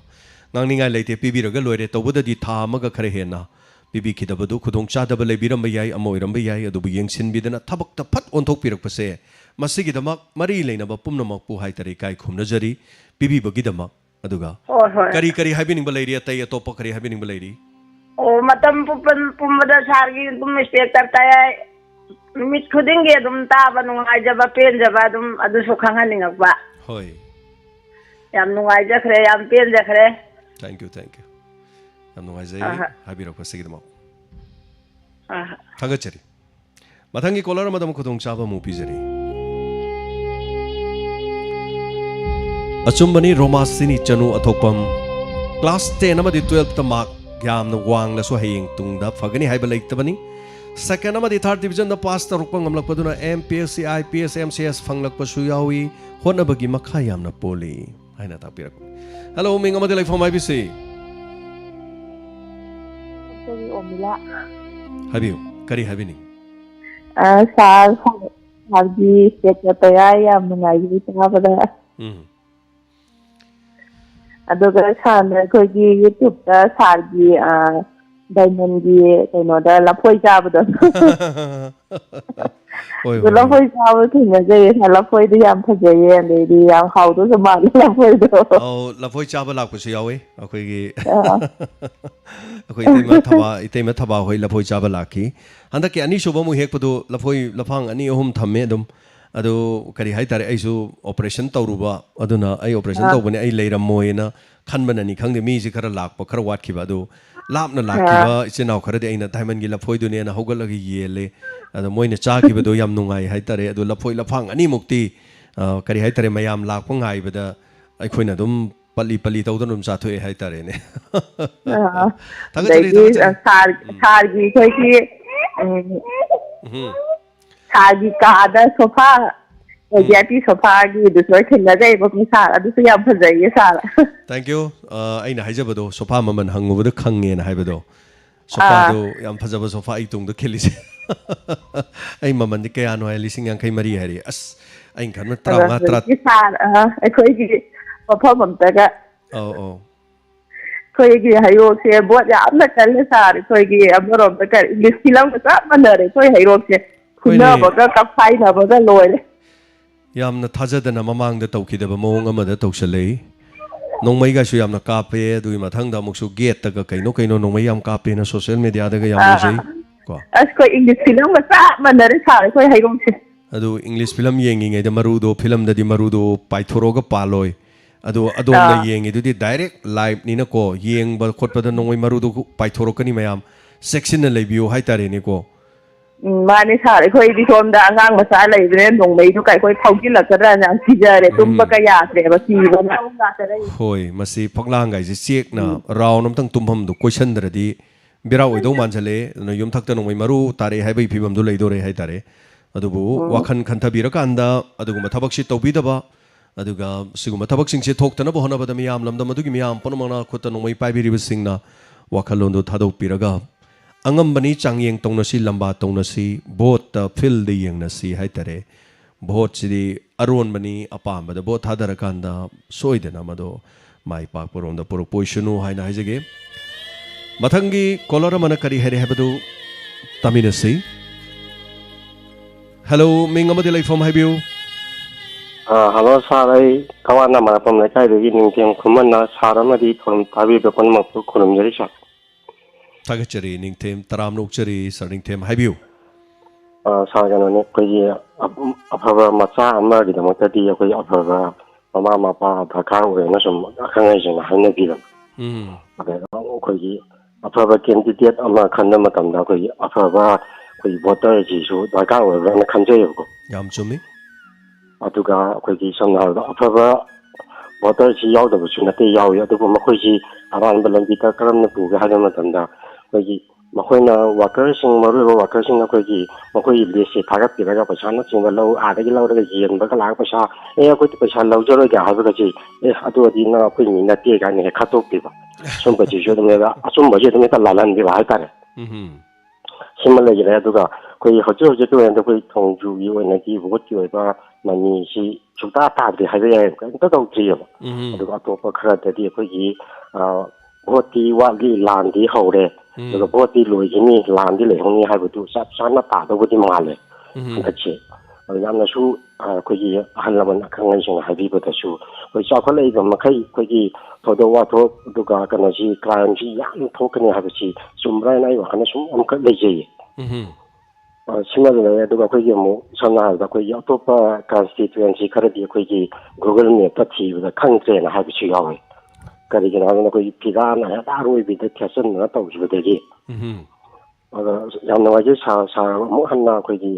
nganningai leite pibiraga loire tawbudadi tha amaga khare hena pibi khidabadu khudong chadaba lebiram yai amoiram yai adubu yengsinbidana thabakta phat onthok pirakpase masigi damak mari leinaba pumnamak pu haitari kai khumnajari pibi bagi damak aduga kari habining balairi atai atopa kari habining balairi o matam pumada sargi dum mistake tarta yai mit khudinge dum taba nungai jaba pen jaba dum adu su khanganingak ba hoi yam nungai jakhre yam pen jakhre Thank you. I'm no Isaiah. Habiro ko sige mo. Thagachari. Mathangi kolar madam ko dong chaba mo pizari. Achumbani romasini chanu athokpam. Class 10 amadi 12 ta mark yam na wang la so haying tungda phagani haiba laiktabani. Second amadi third division da pass ta rukpang amlakpaduna MPSC IPS MCS phanglakpa su yawi honabagi makha yamna poli. Haina tapirak. Hello, Ming amadi like from IBC. Omila. Habiyo, kari habining. Sargi secretary am ngai tabada. Aduga sana kogi YouTube ta sargi ꯗꯥꯏꯃꯟꯒꯤ ꯀꯩꯅꯣꯗ ꯂꯐꯣꯏ ꯆꯥꯕꯗꯣ ꯂꯐꯣꯏ ꯆꯥꯕ ꯊꯦꯡꯅꯖꯩꯌꯦ ꯂꯐꯣꯏꯗꯣ ꯌꯥꯝ ꯐꯖꯩꯌꯦ ꯑꯗꯩꯗꯤ ꯌꯥꯝ ꯍꯥꯎꯗꯧꯁꯨ ꯃꯥꯜꯂꯦ ꯂꯐꯣꯏꯗꯣ ꯂꯐꯣꯏ ꯆꯥꯕ ꯂꯥꯛꯄꯁꯨ ꯌꯥꯎꯋꯤ ꯑꯩꯈꯣꯏꯒꯤ ꯑꯩꯈꯣꯏ ꯏꯇꯩꯃ ꯊꯕꯥ ꯍꯣꯏ ꯂꯐꯣꯏ ꯆꯥꯕ ꯂꯥꯛꯈꯤ ꯍꯟꯗꯛꯀꯤ ꯑꯅꯤꯁꯨꯕ ꯑꯃꯨꯛ ꯍꯦꯛꯄꯗꯨ ꯂꯐꯣꯏ ꯂꯐꯥꯡ 2-3 ꯊꯝꯃꯦ ꯑꯗꯨꯝ ꯑꯗꯨ ꯀꯔꯤ ꯍꯥꯏꯇꯥꯔꯦ ꯑꯩꯁꯨ ꯑꯣꯄꯔꯦꯁꯟ ꯇꯧꯔꯨꯕ ꯑꯗꯨꯅ ꯑꯩ ꯑꯣꯄꯔꯦꯁꯟ ꯇꯧꯕꯅꯦ ꯑꯩ ꯂꯩꯔꯝꯃꯣꯏꯅ ꯈꯟꯕꯅꯅꯤ ꯈꯪꯗꯦ ꯃꯤꯁꯦ ꯈꯔ ꯂꯥꯛꯄ ꯈꯔ ꯋꯥꯠꯈꯤꯕ ꯑꯗꯨ ꯂꯥꯞꯅ ꯂꯥꯛꯈꯤꯕ ꯏꯆꯤꯟ ꯏꯅꯥꯎ ꯈꯔꯗꯤ ꯑꯩꯅ ꯗꯥꯏꯃꯟꯒꯤ ꯂꯐꯣꯏꯗꯨꯅꯦꯅ ꯍꯧꯒꯠꯂꯒ ꯌꯦꯜꯂꯦ ꯑꯗꯣ ꯃꯣꯏꯅ ꯆꯥꯈꯤꯕꯗꯣ ꯌꯥꯝ ꯅꯨꯡꯉꯥꯏ ꯍꯥꯏꯇꯥꯔꯦ ꯑꯗꯣ ꯂꯐꯣꯏ ꯂꯐꯥꯡ ꯑꯅꯤꯃꯨꯛꯇꯤ ꯀꯔꯤ ꯍꯥꯏꯇꯥꯔꯦ ꯃꯌꯥꯝ ꯂꯥꯛꯄ ꯉꯥꯏꯕꯗ ꯑꯩꯈꯣꯏꯅ ꯑꯗꯨꯝ ꯄꯜꯂꯤ ꯇꯧꯗꯅ ꯑꯗꯨꯝ ꯆꯥꯊꯣꯛꯑꯦ ꯍꯥꯏꯇꯥꯔꯦꯅꯦ ꯑꯗꯒꯤ ꯁꯥꯔꯒꯤ ꯑꯩꯈꯣꯏꯒꯤ ꯁꯥꯔꯒꯤ ꯀꯥꯗ ꯁꯣꯐꯥ ꯚꯤ ꯁꯣꯐꯥꯒꯤꯗꯨꯁꯨ ꯑꯩ ꯊꯦꯡꯅꯖꯩꯕ ꯁꯥꯔ ꯑꯗꯨꯁꯨ ꯌꯥꯝ ꯐꯖꯩꯌꯦ ꯁꯥꯔ ꯊꯦꯡꯛ ꯌꯨ ꯑꯩꯅ ꯍꯥꯏꯖꯕꯗꯣ ꯁꯣꯐꯥ ꯃꯃꯜ ꯍꯪꯉꯨꯕꯗ ꯈꯪꯉꯦꯅ ꯍꯥꯏꯕꯗो ꯁꯣꯐꯥꯗꯣ ꯌꯥꯝ ꯐꯖꯕ ꯁꯣꯐꯥ ꯑꯩ ꯇꯨꯡꯗ ꯈꯤꯜꯂꯤꯁꯦ ꯑꯩ ꯃꯃꯜꯗꯤ ꯀꯌꯥꯅꯣ ꯍꯥꯏ 53 ꯍꯥꯏꯔꯤ ꯑꯁ ꯑꯩꯅ ꯈꯟꯕ 35 ꯁꯥꯔ ꯑꯩꯈꯣꯏꯒꯤ ꯃꯐꯝ ꯑꯝꯇꯒ ꯑꯩꯈꯣꯏꯒꯤ ꯍꯩꯔꯣꯛꯁꯦ ꯕꯣꯠ ꯌꯥꯝꯅ ꯀꯜꯂꯦ ꯁꯥꯔ ꯑꯩꯈꯣꯏꯒꯤ ꯑꯃꯔꯣꯝꯗ ꯏꯪꯂꯤꯁ ꯐꯤꯂꯝꯒ ꯆꯞ ꯃꯥꯟꯅꯔꯦ ꯑꯩꯈꯣꯏ ꯍꯩꯔꯣꯛꯁꯦ ꯐꯨꯅꯕꯒ ꯀꯞꯐꯥꯏꯅꯕꯒ ꯂꯣꯏꯔꯦ ꯌꯥꯝꯅ ꯊꯥꯖꯗꯅ ꯃꯃꯥꯡꯗ ꯇꯧꯈꯤꯗꯕ ꯃꯑꯣꯡ ꯑꯃꯗ ꯇꯧꯁꯜꯂꯛꯏ ꯅꯣꯡꯃꯩꯒꯁꯨ ꯌꯥꯝꯅ ꯀꯥꯞꯄꯦ ꯑꯗꯨꯒꯤ ꯃꯊꯪꯗ ꯑꯃꯨꯛꯁꯨ ꯒꯦꯠꯇꯒ ꯀꯩꯅꯣ ꯅꯣꯡꯃꯩ ꯌꯥꯝ ꯀꯥꯞꯄꯦꯅ ꯁꯣꯁꯤꯌꯦꯜ ꯃꯤꯗꯤꯌꯥꯗꯒ ꯌꯥꯝ ꯎꯖꯩ ꯀꯣ ꯑꯁ ꯑꯩꯈꯣꯏ ꯏꯪꯂꯤꯁ ꯐꯤꯂꯝꯒ ꯆꯞ ꯃꯥꯟꯅꯔꯦ ꯁꯥꯔ ꯑꯩꯈꯣꯏ ꯍꯩꯔꯣꯛꯁꯦ ꯑꯗꯨ ꯏꯪꯂꯤꯁ ꯐꯤꯂꯝ ꯌꯦꯡꯉꯤꯉꯩꯗ ꯃꯔꯨꯗꯣ ꯐꯤꯂꯝꯗꯗꯤ ꯃꯔꯨꯗꯣ ꯄꯥꯏꯊꯣꯔꯛꯑꯒ ꯄꯥꯜꯂꯣꯏ ꯑꯗꯣ ꯑꯗꯣꯝꯅ ꯌꯦꯡꯉꯤꯗꯨꯗꯤ ꯗꯥꯏꯔꯦꯛ ꯂꯥꯏꯚꯅꯤꯅꯀꯣ ꯌꯦꯡꯕ ꯈꯣꯠꯄꯗ ꯅꯣꯡꯃꯩ ꯃꯔꯨꯗꯣ ꯄꯥꯏꯊꯣꯔꯛꯀꯅꯤ ꯃꯌꯥꯝ ꯆꯦꯛꯁꯤꯟꯅ ꯂꯩꯕꯤꯌꯨ ꯍꯥꯏꯇꯥꯔꯦꯅꯦꯀꯣ ꯃꯥꯅꯦ ꯁꯥꯔ ꯑꯩꯈꯣꯏꯗꯤ ꯁꯣꯝꯗ ꯑꯉꯥꯡ ꯃꯆꯥ ꯂꯩꯕꯅꯦ ꯅꯣꯡꯃꯩꯗꯨ ꯑꯩꯈꯣꯏ ꯐꯥꯎꯖꯤꯜꯂꯛꯀꯗ꯭ꯔꯥꯅ ꯌꯥꯝ ꯀꯤꯖꯔꯦ ꯇꯨꯝꯕꯒ ꯌꯥꯗ꯭ꯔꯦꯕ ꯀꯤꯕꯅ ꯍꯣꯏ ꯃꯁꯤ ꯐꯛꯂꯥꯡꯒꯥꯏꯁꯦ ꯆꯦꯛꯅ ꯔꯥꯎꯟ ꯑꯝꯇꯪ ꯇꯨꯝꯐꯝꯗꯣ ꯀꯣꯏꯁꯟꯗ꯭ꯔꯗꯤ ꯕꯦꯔꯥ ꯑꯣꯏꯗꯧ ꯃꯥꯟꯁꯤꯜꯂꯛꯑꯦ ꯑꯗꯨꯅ ꯌꯨꯝꯊꯛꯇ ꯅꯣꯡꯃꯩ ꯃꯔꯨ ꯇꯥꯔꯛꯑꯦ ꯍꯥꯏꯕꯒꯤ ꯐꯤꯕꯝꯗꯣ ꯂꯩꯗꯣꯔꯦ ꯍꯥꯏꯇꯥꯔꯦ ꯑꯗꯨꯕꯨ ꯋꯥꯈꯜ ꯈꯟꯊꯕꯤꯔꯀꯥꯟꯗ ꯑꯗꯨꯒꯨꯝꯕ ꯊꯕꯛꯁꯤ ꯇꯧꯕꯤꯗꯕ ꯑꯗꯨꯒ ꯁꯤꯒꯨꯝꯕ ꯊꯕꯛꯁꯤꯡꯁꯦ ꯊꯣꯛꯇꯅꯕ ꯍꯣꯠꯅꯕꯗ ꯃꯤꯌꯥꯝ ꯂꯝꯗꯝ ꯑꯗꯨꯒꯤ ꯃꯤꯌꯥꯝ ꯄꯨꯝꯅꯃꯛꯅ ꯈꯨꯠꯇ ꯅꯣꯡꯃꯩ ꯄꯥꯏꯕꯤꯔꯤꯕꯁꯤꯡꯅ ꯋꯥꯈꯜꯂꯣꯟꯗꯣ ꯊꯥꯗꯣꯛꯄꯤꯔꯒ ꯑꯉꯝꯕꯅꯤ ꯆꯥꯡꯌꯦꯡ ꯇꯧꯅꯁꯤ ꯂꯝꯕꯥ ꯇꯧꯅꯁꯤ ꯚꯣꯠꯇ ꯐꯤꯜꯗ ꯌꯦꯡꯅꯁꯤ ꯍꯥꯏꯇꯥꯔꯦ ꯚꯣꯠꯁꯤꯗꯤ ꯑꯔꯣꯟꯕꯅꯤ ꯑꯄꯥꯝꯕꯗ ꯚꯣꯠ ꯊꯥꯗꯔꯀꯥꯟꯗ ꯁꯣꯏꯗꯅ ꯃꯗꯣ ꯃꯥꯏ ꯄꯥꯛꯄꯔꯣꯝꯗ ꯄꯨꯔꯛꯄ ꯑꯣꯏꯁꯅꯨ ꯍꯥꯏꯅ ꯍꯥꯏꯖꯒꯦ ꯃꯊꯪꯒꯤ ꯀꯣꯂꯔ ꯑꯃꯅ ꯀꯔꯤ ꯍꯥꯏꯔꯦ ꯍꯥꯏꯕꯗꯨ ꯇꯥꯃꯤꯟꯅꯁꯤ ꯍꯜꯂꯣ ꯃꯤꯡ ꯑꯃꯗꯤ ꯂꯩꯐꯝ ꯍꯥꯏꯕꯤꯌꯨ ꯍꯜꯂꯣ ꯁꯥꯔ ꯑꯩ ꯊꯋꯥꯟ ꯃꯔꯥꯄꯝ ꯂꯩꯀꯥꯏꯗꯒꯤ ꯅꯤꯡꯊꯦꯝ ꯈꯨꯃꯟꯅ ꯁꯥꯔ ꯑꯃꯗꯤ ꯊꯧꯔꯝ ꯊꯥꯕꯤꯕ ꯄꯨꯝꯅꯃꯛꯄꯨ ꯈꯨꯔꯨꯝꯖꯔꯤ ꯁꯥꯔ ꯊꯥꯒꯠꯆꯔꯤ ꯅꯤꯡꯊꯦꯝ ꯇꯔꯥꯝꯅ ꯑꯣꯛꯆꯔꯤ ꯁꯥꯔ ꯅꯤꯡꯊꯦꯝ ꯍꯥꯏꯕꯤꯌꯨ ꯁꯥꯔ ꯀꯩꯅꯣꯅꯦ ꯑꯩꯈꯣꯏꯒꯤ ꯑꯐꯕ ꯃꯆꯥ ꯑꯃꯒꯤꯗꯃꯛꯇꯗꯤ ꯑꯩꯈꯣꯏ ꯑꯐꯕ ꯃꯃꯥ ꯃꯄꯥ ꯗꯔꯀꯥꯔ ꯑꯣꯏꯅ ꯁꯨꯝ ꯑꯈꯪ ꯑꯍꯩꯁꯤꯡꯅ ꯍꯥꯏꯅꯕꯤꯔꯝꯃꯤ ꯑꯗꯨꯒ ꯑꯩꯈꯣꯏꯒꯤ ꯑꯐꯕ ꯀꯦꯟꯗꯤꯗꯦꯠ ꯑꯃ ꯈꯟꯕ ꯃꯇꯝꯗ ꯑꯩꯈꯣꯏꯒꯤ ꯑꯐꯕ ꯑꯩꯈꯣꯏ ꯚꯣꯇꯔꯁꯤꯁꯨ ꯗꯔꯀꯥꯔ ꯑꯣꯏꯕ꯭ꯔꯥꯅ ꯈꯟꯖꯩꯌꯦꯕꯀꯣ ꯌꯥꯝ ꯆꯨꯝꯃꯤ ꯑꯗꯨꯒ ꯑꯩꯈꯣꯏꯒꯤ ꯁꯝꯅ ꯍꯥꯏꯔꯕꯗ ꯑꯐꯕ ꯚꯣꯇꯔꯁꯤ ꯌꯥꯎꯗꯕꯁꯨ ꯅꯠꯇꯦ ꯌꯥꯎꯏ ꯑꯗꯨꯕꯨ ꯃꯈꯣꯏꯁꯤ ꯑꯔꯥꯟꯕ ꯂꯝꯕꯤꯗ ꯀꯔꯝꯅ ꯄꯨꯒꯦ ꯍꯥꯏꯕ ꯃꯇꯝꯗ ꯑꯩꯈꯣꯏꯒꯤ ꯃꯈꯣꯏꯅ ꯋꯥꯀꯔꯁꯤꯡ ꯃꯔꯨꯑꯣꯏꯕ ꯋꯥꯀꯔꯁꯤꯡ ꯑꯩꯈꯣꯏꯒꯤ ꯃꯈꯣꯏꯒꯤ ꯂꯤꯁꯁꯦ ꯊꯥꯒꯠꯄꯤꯔꯒ ꯄꯩꯁꯥꯅꯆꯤꯡꯕ ꯑꯥꯗꯒꯤ ꯂꯧꯔꯒ ꯌꯦꯟꯕꯒ ꯂꯥꯛꯑꯒ ꯄꯩꯁꯥ ꯑꯩꯈꯣꯏꯗꯤ ꯄꯩꯁꯥ ꯂꯧꯖꯔꯣꯏꯒ ꯍꯥꯏꯕꯒꯁꯤ ꯑꯗꯨꯗꯤ ꯅꯪ ꯑꯩꯈꯣꯏ ꯃꯤ ꯅꯠꯇꯦ ꯀꯥꯏꯅ ꯍꯦꯛ ꯈꯠꯇꯣꯛꯄꯤꯕ ꯁꯨꯝꯕꯁꯤꯁꯨ ꯑꯗꯨꯝ ꯑꯆꯨꯝꯕꯁꯤ ꯑꯗꯨꯝ ꯍꯦꯛꯇ ꯂꯥꯜꯍꯟꯕꯤꯕ ꯍꯥꯏꯇꯥꯔꯦ ꯁꯤꯃ ꯂꯩꯖꯔꯦ ꯑꯗꯨꯒ ꯑꯩꯈꯣꯏ ꯍꯧꯖꯤꯛꯀꯤ ꯑꯣꯏꯅꯗꯤ ꯑꯩꯈꯣꯏ ꯊꯣꯡꯖꯨꯒꯤ ꯑꯣꯏꯅꯗꯤ ꯚꯣꯠꯀꯤ ꯑꯣꯏꯕ ꯃꯅꯤꯁꯤ ꯁꯨꯛꯇꯥ ꯇꯥꯗ꯭ꯔꯤ ꯍꯥꯏꯕ ꯌꯥꯏ ꯀꯔꯤꯝꯇ ꯇꯧꯗ꯭ꯔꯤꯑꯕ ꯑꯗꯨꯒ ꯑꯇꯣꯞꯄ ꯈꯔꯗꯗꯤ ꯑꯩꯈꯣꯏꯒꯤ ꯚꯣꯠꯇꯤ ꯋꯥꯠꯂꯤ ꯂꯥꯟꯗꯤ ꯍꯧꯔꯦ ꯑꯗꯨꯒ ꯚꯣꯠꯇꯤ ꯂꯣꯏꯈꯤꯅꯤ ꯂꯥꯟꯗꯤ ꯂꯩꯍꯧꯅꯤ ꯍꯥꯏꯕꯗꯨ ꯆꯞ ꯆꯥꯅ ꯇꯥꯗꯧꯕꯗꯤ ꯃꯥꯜꯂꯦ ꯍꯟꯗꯛꯁꯦ ꯑꯗꯨ ꯌꯥꯝꯅꯁꯨ ꯑꯩꯈꯣꯏꯒꯤ ꯑꯍꯜ ꯂꯃꯟ ꯑꯈꯪ ꯑꯍꯩꯁꯤꯡꯅ ꯍꯥꯏꯕꯤꯕꯗꯁꯨ ꯑꯩꯈꯣই ꯆꯥꯎꯈꯠꯂꯛꯏꯕ ꯃꯈꯩ ꯑꯩꯈꯣꯏꯒꯤ ꯊꯧꯗꯣꯛ ꯋꯥꯊꯣꯛ ꯑꯗꯨꯒ ꯀꯩꯅꯣꯁꯤ ꯀ꯭ꯔꯥꯏꯝꯁꯤ ꯌꯥꯝ ꯊꯣꯛꯀꯅꯤ ꯍꯥꯏꯕꯁꯤ ꯆꯨꯝꯕ꯭ꯔꯥ ꯍꯥꯏꯅ ꯑꯩ ꯋꯥꯈꯜꯗ ꯁꯨꯝ ꯑꯃꯈꯛ ꯂꯩꯖꯩꯌꯦ ꯁꯤꯃ ꯂꯩꯔꯦ ꯑꯗꯨꯒ ꯑꯩꯈꯣꯏꯒꯤ ꯑꯃꯨꯛ ꯁꯝꯅ ꯍꯥꯏꯔꯕꯗ ꯑꯩꯈꯣꯏꯒꯤ ꯑꯇꯣꯞꯄ ꯀꯟꯁꯇꯤꯇ꯭ꯌꯨꯋꯦꯟꯁꯤ ꯈꯔꯗꯤ ꯑꯩꯈꯣꯏꯒꯤ ꯒꯨꯒꯜ ꯃꯦꯞꯇ ꯊꯤꯕꯗ ꯈꯪꯗ꯭ꯔꯦꯅ ꯍꯥꯏꯕꯁꯨ ꯌꯥꯎꯋꯤ ꯀꯔꯤꯒꯤꯅꯣ ꯍꯥꯏꯕꯗ ꯑꯩꯈꯣꯏꯒꯤ ꯐꯤꯔꯥꯅ ꯍꯦꯛꯇ ꯑꯔꯣꯏꯕꯤꯗ ꯊꯦꯠꯆꯟꯗꯅ ꯇꯧꯈꯤꯕꯗꯒꯤ ꯑꯗꯣ ꯌꯥꯝ ꯅꯨꯡꯉꯥꯏꯖꯩ ꯁꯥꯔ ꯑꯃꯨꯛ ꯍꯟꯅ ꯑꯩꯈꯣꯏꯒꯤ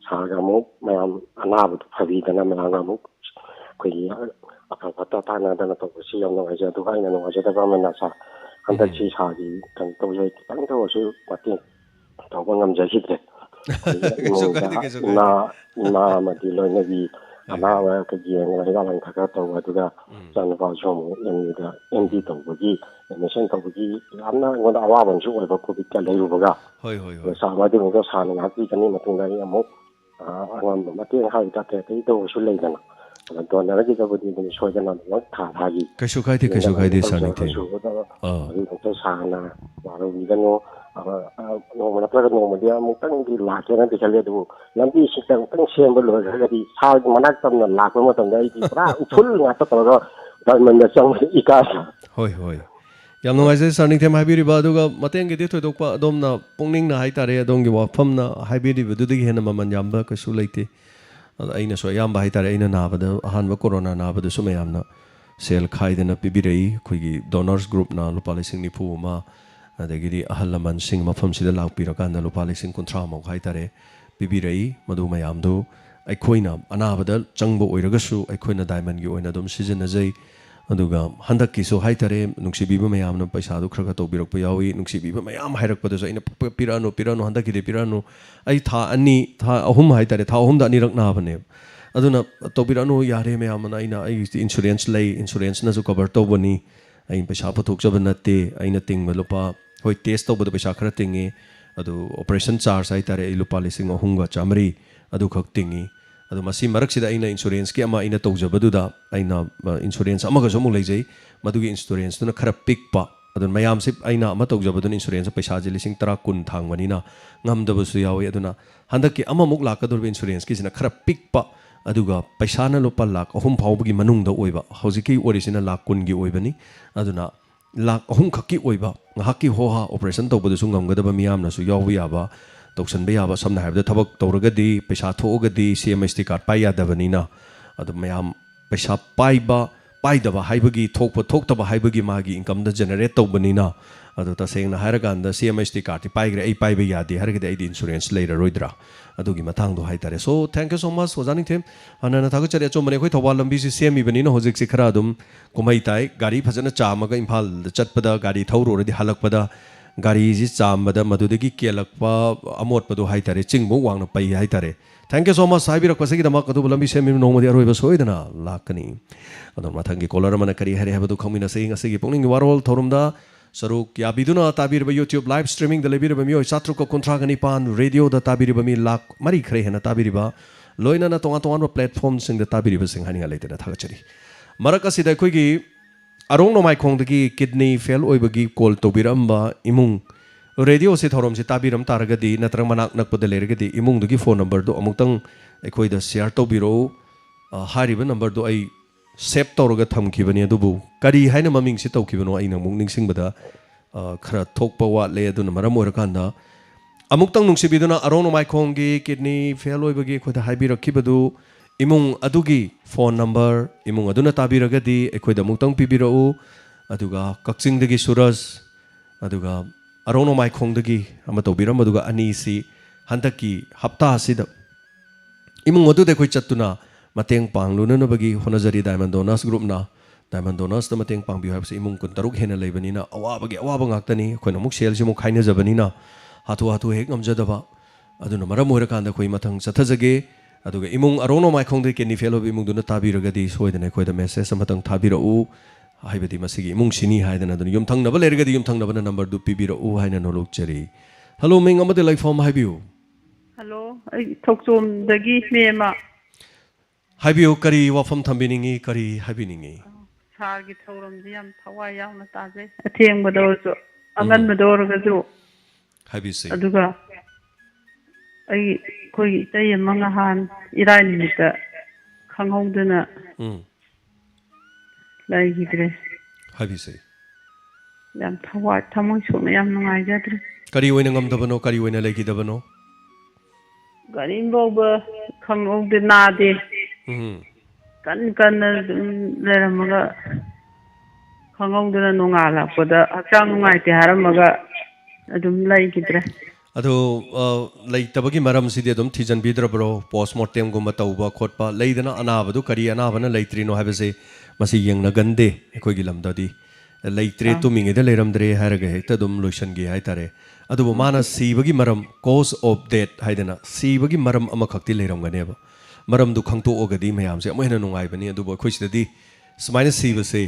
ꯁꯥꯔꯒ ꯑꯃꯨꯛ ꯃꯌꯥꯝ ꯑꯅꯥꯕꯗꯨ ꯐꯕꯤꯗꯅ ꯃꯌꯥꯝꯒ ꯑꯃꯨꯛ ꯑꯩꯈꯣꯏꯒꯤ ꯑꯐ ꯐꯠꯇ ꯇꯥꯟꯅꯗꯅ ꯇꯧꯕꯁꯤ ꯌꯥꯝ ꯅꯨꯡꯉꯥꯏꯖꯩ ꯑꯗꯨꯒ ꯑꯩꯅ ꯅꯨꯡꯉꯥꯏꯖꯗꯕ ꯑꯃꯅ ꯁꯥꯔ ꯍꯟꯗꯛꯁꯤ ꯁꯥꯔꯒꯤ ꯀꯩꯅꯣ ꯇꯧꯖꯩ ꯈꯤꯇꯪ ꯇꯧꯔꯁꯨ ꯃꯇꯦꯡ ꯇꯧꯕ ꯉꯝꯖꯈꯤꯗ꯭ꯔꯦ ꯏꯃꯥ ꯑꯃꯗꯤ ꯂꯣꯏꯅꯕꯤ ꯑꯅꯥꯕ ꯌꯦꯡꯉꯒ ꯍꯤꯗꯥꯛ ꯂꯥꯡꯊꯛ ꯈꯔ ꯇꯧꯕ ꯑꯗꯨꯒ ꯏꯆꯥꯅꯨꯄꯥꯁꯨ ꯑꯃꯨꯛ ꯑꯦꯝꯌꯨꯗ MD ꯇꯧꯕꯒꯤ ꯑꯦꯗꯃꯤꯁꯟ ꯇꯧꯕꯒꯤ ꯌꯥꯝꯅ ꯑꯩꯉꯣꯟꯗ ꯑꯋꯥꯕ ꯑꯃꯁꯨ ꯑꯣꯏꯕ ꯀꯣꯚꯤꯗꯀ ꯂꯩꯔꯨꯕꯒ ꯁꯥꯔ ꯃꯗꯨꯃꯨꯛꯇ ꯁꯥꯔꯅ ꯉꯥꯛꯄꯤꯒꯅꯤ ꯃꯇꯨꯡꯗ ꯑꯩ ꯑꯃꯨꯛ ꯑꯉꯝꯕ ꯃꯇꯦꯡ ꯍꯥꯏꯕ ꯀꯩ ꯇꯧꯕꯁꯨ ꯂꯩꯗꯅ ꯑꯗ ꯗꯣꯅꯔꯒꯤꯗꯕꯨꯗꯤ ꯑꯗꯨꯝ ꯁꯣꯏꯗꯅ ꯑꯗꯨꯃꯛ ꯊꯥꯒꯤ ꯀꯩꯁꯨ ꯀꯥꯏꯗꯦ ꯁꯥꯔ ꯅꯤꯡꯊꯦꯝ ꯑꯗꯨꯃꯛꯇ ꯁꯥꯔꯅ ꯋꯥꯔꯧꯕꯤꯒꯅꯨ नोंम नत्रगा नोंमदि अमुक्तंग लाकेना दिखले दु लंबी सिस्टम तंग सेम लोगदी सा मनाक तमना लाको मतंदा आई पुरा फुल ngata तोरो डायमंड चंग इका होय होय याम नुंगाइजे सरनिंग थेम हाइबिरिबा अदुगा मतेंग गे थोइदोकपा अदोमना पुंगनिंग ना हाइतारे अदोंगी वाफमना हाइबिरिबा दुदुगी हेना ममन यामबा कछु लेते अइना सो यामबा हाइतारे अइना नाबदा अहानबा कोरोना नाबदा सुमे यामना सेल खाइदना पिबिरई खुगी डोनर्स ग्रुप ना लुपा लिसिंग निफु मा अदगिरी अहल लमन सिंग मफम सिदा लाकपिरकांदा लुपा लिसिंग कुंथ्रा मौ हाइतारे पिबिरई मदु मयामदो अखोइना अनाबदा चंगबो ओइरगसु अखोइना डायमंड गी ओइना दम सिजनजै अदुगा हंदक्कीसो हाइतारे नुक्सिबीबा मयामना पैसादो खरगा तौबिरकपा यावी नुक्सिबीबा मयाम हाइरकपदसो अइना पिरानो हंदक्कीदे पिरानो अइ था अनि था अहुम हाइतारे था अहुमदा अनिरक नाबने अदुना तौबिरानो यारे मयामना अइना अइ इंश्योरेंस लई इंश्योरेंस नसु कवर तौबनी अइ पैसा पथोकजब नते अइना तिंगबा लुपा होय टेस्ट तौबदा पैसा खरा तिंगे अदु ऑपरेशन चार्ज हाइतारे अइ लुपा लिसिंग अहुमगा चामरी अदु खक तिंगी अदु मसी मरक्सिदा अइना इंश्योरेंस की अमा अइना तौजबदुदा अइना इंश्योरेंस अमगसो मु लेजै मदुगी इंश्योरेंस तुना खरा पिकपा अदु मयाम से अइना अमा तौजबदुन इंश्योरेंस पैसा जे लिसिंग 10 10 थांगबनिना ngamdabasu yawi aduna handaki amamuk lakadurba insurance kisina khara pikpa aduga paisana lopa lak ahum phawbagi manungda oiba hojiki orisina lak kungi oibani aduna lak ahum khaki oiba ngahaki hoha operation tawbadu sungamgadaba miyamna su yawi yaba toksanbe yaba samna habda thabak tawragadi paisa thogadi CMST card paiya dabanina adu mayam paisa paiba paidaba haibagi thokpa thoktaba haibagi magi income da generate tawbanina adu tasengna hairaganda CMST card ti paigre ai paiba yadi haragidi ai insurance later roidra adugi mathang do haitare so thank you so much hojani them anana thagu chari achomane khoi thawal lambi si semi banina hojik si khara dum kumai tai gari phajana chamaga imphal chatpada gari thauro radi halakpada gari ji chambada madudagi kelakpa amotpadu haitare chingbu wangna pai haitare thank you so much saibira kwasagi dama kadu lambi semi nomodi aroiba soidana lakani adu mathangi kolar mana kari hare habadu khamina sei ngasigi pongning warol thorumda Saruk Yabiduna Tabirba YouTube live streaming the Libira Mio Satruko Contraganipan radio the Tabiriba mi lak Mari Krehana Tabiriba Loina Tonga platforms in the Tabiriba sing hanging later at Hachari. Marakasida Kuigi Arono my Kongdagi kidney fell oibagi called Tobiramba Imung radio sit horom si Tabiram Taragadi Natramanak Nakpodelergadi Imung the phone number do Amutang Equi the Sierto Biro Hariba number do I Sep Toroga Tam Kibani Dubu, Kari Haina Maming Sito Kibano Aina Mung Sing Bada, Kara Tokpa Wat Leaduna Maramurakanda, Amukang Nuksibiduna, Arono my Kongi, kidney, Fellow Bagi, Quita Hibira Kibadu, Imung Adugi, phone number, Imung Aduna Tabiragadi, Equida Mutang Pibiro, Aduga, Coxing the Gisuras, Aduga, Arono my Kongdagi, Amatobira Maduga Anisi, Hantaki, Hapta Sida, Imung Adu de Quichatuna. Mateng pang luna na bagi honazari Diamond Donas group na Diamond Donas na mateng pang bihab sa imong kuntaruk hena laybanina awa bagi awa bang aktani ko na muk sel si muk khaina jabanina hatu hek namjadaba adu na maram horakanda koi mathang sathajage aduga imong arono mai khongde ke ni fellow imong duna tabiragadi soidana koi da message samatang thabira u haibadi masigi imong sini haidana dun yum thang na balergadi yum thang na bana number du pibira u haina no lokchari hello ming amade life form haibiu hello thokchom dagi mema Habiu kari wafam thambiningi kari habiningi Sargi thauramji yam thawai yauna taje athengbadosu anganbadorgaju habisi aduga ai koi tay mangahan irai nimita khanghauduna lai gidre habisi yam thawai thamoi sona yam nungai jadre kari oina ngamdabano kari oina legidabano gari boba khanghaud nade kan leramaga khanghauduna nongala pada akang ngai te haramaga adum lai gidre ado leitabagi maram sidi adum thijan bidrabro postmortem gumba tauba khotpa leidana anabadu kari anabana leitrino habese masi yengna gande ekoi gilamdadi leitre tu mingeda leramdre haraga hekta dum lotion gi haitare adu mana sibagi maram cause of death haidana sibagi maram amakhakti leramganeba maram du khangto ogadi mayam se amohena nungai bani adu boi khoisidi smaina sibase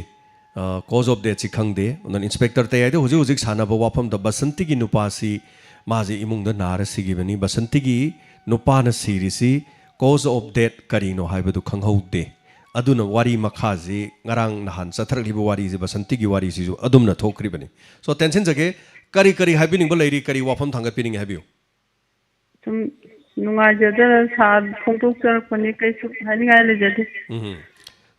cause of death si khangde on inspector te aide hoji hoji sana ba wafam da basanti gi nupasi maji imung da nara sigi bani basanti gi nupa na sirisi cause of death karino haibadu khanghaude aduna wari makhaji ngarang nahan sathrakliba wari ji basanti gi wari si ju adumna thokribani so tension jage kari kari habining balairi kari wafam thanga pining habiu tum nungai jada sa phongtok charakpani kaisu haningai le jade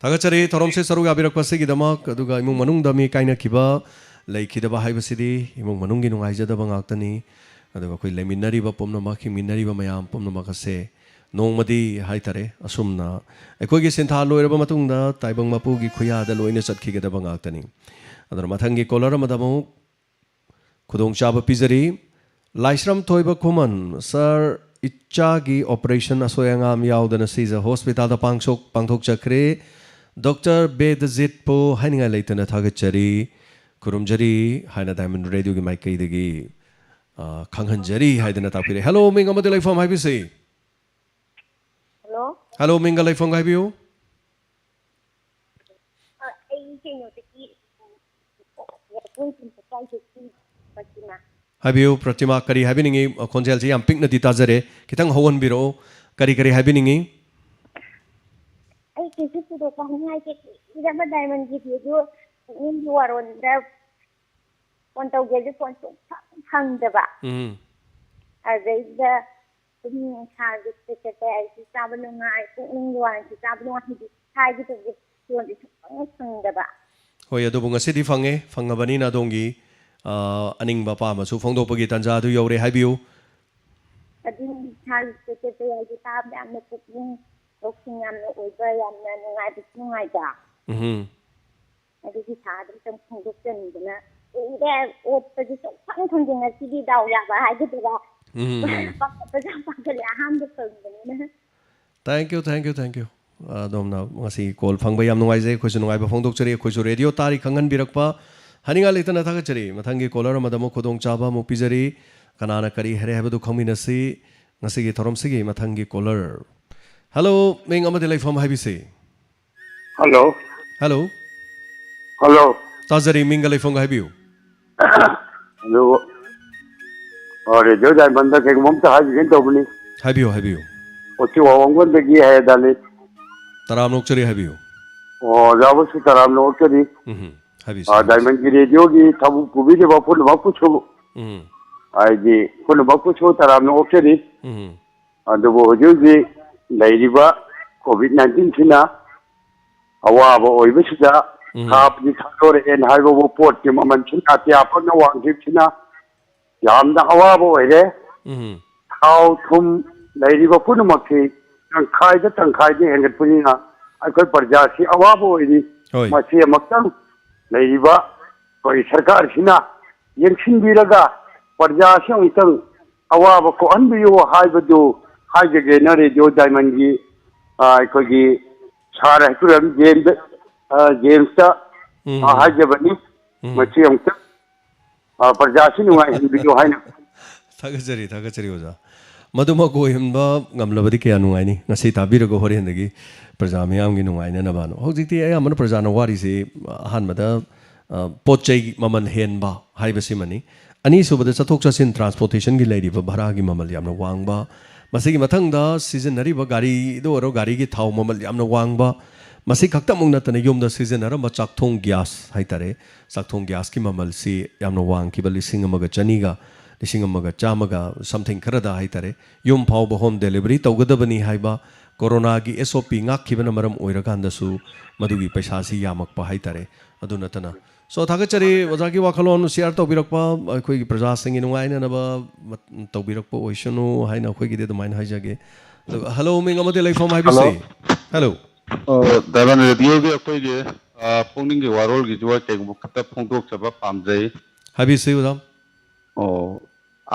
thagachari thorom se saru abirak pasigi damak aduga imung manung dami kaina kiba leikidaba haibasidi imung manung gi nungai jada bangaktani aduga koi leminari ba pomna ma khiminari ba mayam pomna ma kase nongmadi haitare asumna ekoi sintha loiraba matungda taibang mapu gi khuya da loina satki ga da bangaktani adar mathangi kolar madamu khudong chaba pizari laisram thoiba khoman sir icha gi operation asoyangam yaudana siza hospital da pangthok chakre Dr. Bedazit po haninga leitana thagachari kurumjari haina diamond radio gi mic degi khanghanjari haidana tapire hello minga made life from ibc hello minga life from ibc habiu pratima kari habiningi khonjel ji yam pikna ditazare kitang hawon biro kari kari habiningi ai kisu tu do pangai ke ida ba diamond gi ju in waron da pon tau ge ju pon thang da ba a dei da tum sa gi te te ai si sa ba no ngai ku ung wan si sa ba no hi thai gi tu gi tuan di thang da ba hoi adu bunga sidi fange fangabani na dongi aning ba pa ma su phongdo pagi tanja du yore haibiu adin sa gi te ai si sa ba na ku Looking at the over and I was like that. I did hard and some conditions. There was something that she did out. I did that. Thank you. Domna, Masi call Fangbayam Noise, question I before Doctor, question radio, Tari Kangan Birakpa, Haninga Litana Tagachari, Matangi Kolar, Madamo Kodong Chaba, Mupizari, Kanana Kari, Herehabadu Kominasi, Nasigi Toromsigi, Matangi Kolar. Hello, Ming Amadilai from IBC. Hello. Tazari Mingalai from Habiu. Hello. Radio Diamond के मुंबई हाज जिन तो बनी. Habiu. उसी वांगों में की है दाले. तराम लोग चली Habiu. और जाओ उसी तराम लोग चली. Habiu. Diamond की रेडियो की थबु कुबी के बापुल बापुचो. आई जी कुल बापुचो तराम लोग चली. तो वो जो जी लेरिबा COVID-19 सिना अवाब ओइबसिदा खाप नि थारोर एन हाइबो पोट के ममन सिना त्या फन वांगि सिना यामदा अवाब ओइरे थाव थुम लेरिबा पुनमखि तंखाय दे हेंगत पुनिना अखोय प्रजासी अवाब ओइरि मसे मक्तम लेरिबा कोई सरकार सिना यंसिनबिरगा प्रजासी उतंग अवाब को अनबियो हाइबदु हाइजगे न रेडियो डायमंड की अखोगी सारा तुरम जेम्स हाइजबनी मची अंक प्रजासी नुवाई वीडियो हाइना थगचरी ओजा मदुमा को हिमबा गमलबदी के नुवाइनी ngasi tabirago horendagi प्रजा मयाम gi नुवाइना नबानो हौजिति ay amana प्रजा न वारी से हानमदा पोचै ममन हेनबा हाइबसी मनी अनि सुबदा चथोक चसिन ट्रांसपोर्टेशन की लेरिबा भाड़ा की ममल यामना वांगबा मसी मथंगदा सिजनरीबा गाड़ी दो और गाड़ी की थाव ममल यामना वांगबा मसी खक्तमंग नतने युमदा सिजनरम चाकथोंग गैस हाइतारे चाकथोंग गैस की ममल सी यामना वांग की लिसिंग अमगा चनीगा लिसिंग अमगा चामगा समथिंग खरदा हाइतारे युम फाव होम डिलीवरी तौगदबनी हाइबा कोरोना की SOP ngakibana maram oirakandasu madugi paisa si yamakpa haitare adu natana so thagachari wajaki wakhalon share tawbirakpa khoi gi praja singi nungaina naba tawbirakpa oisunu haina khoi gi de main haijage hello ming amade lai from ibc hello daban radio gi khoi gi pungning gi warol gi jwa te gum khata phongdok chaba pamjai ibc udam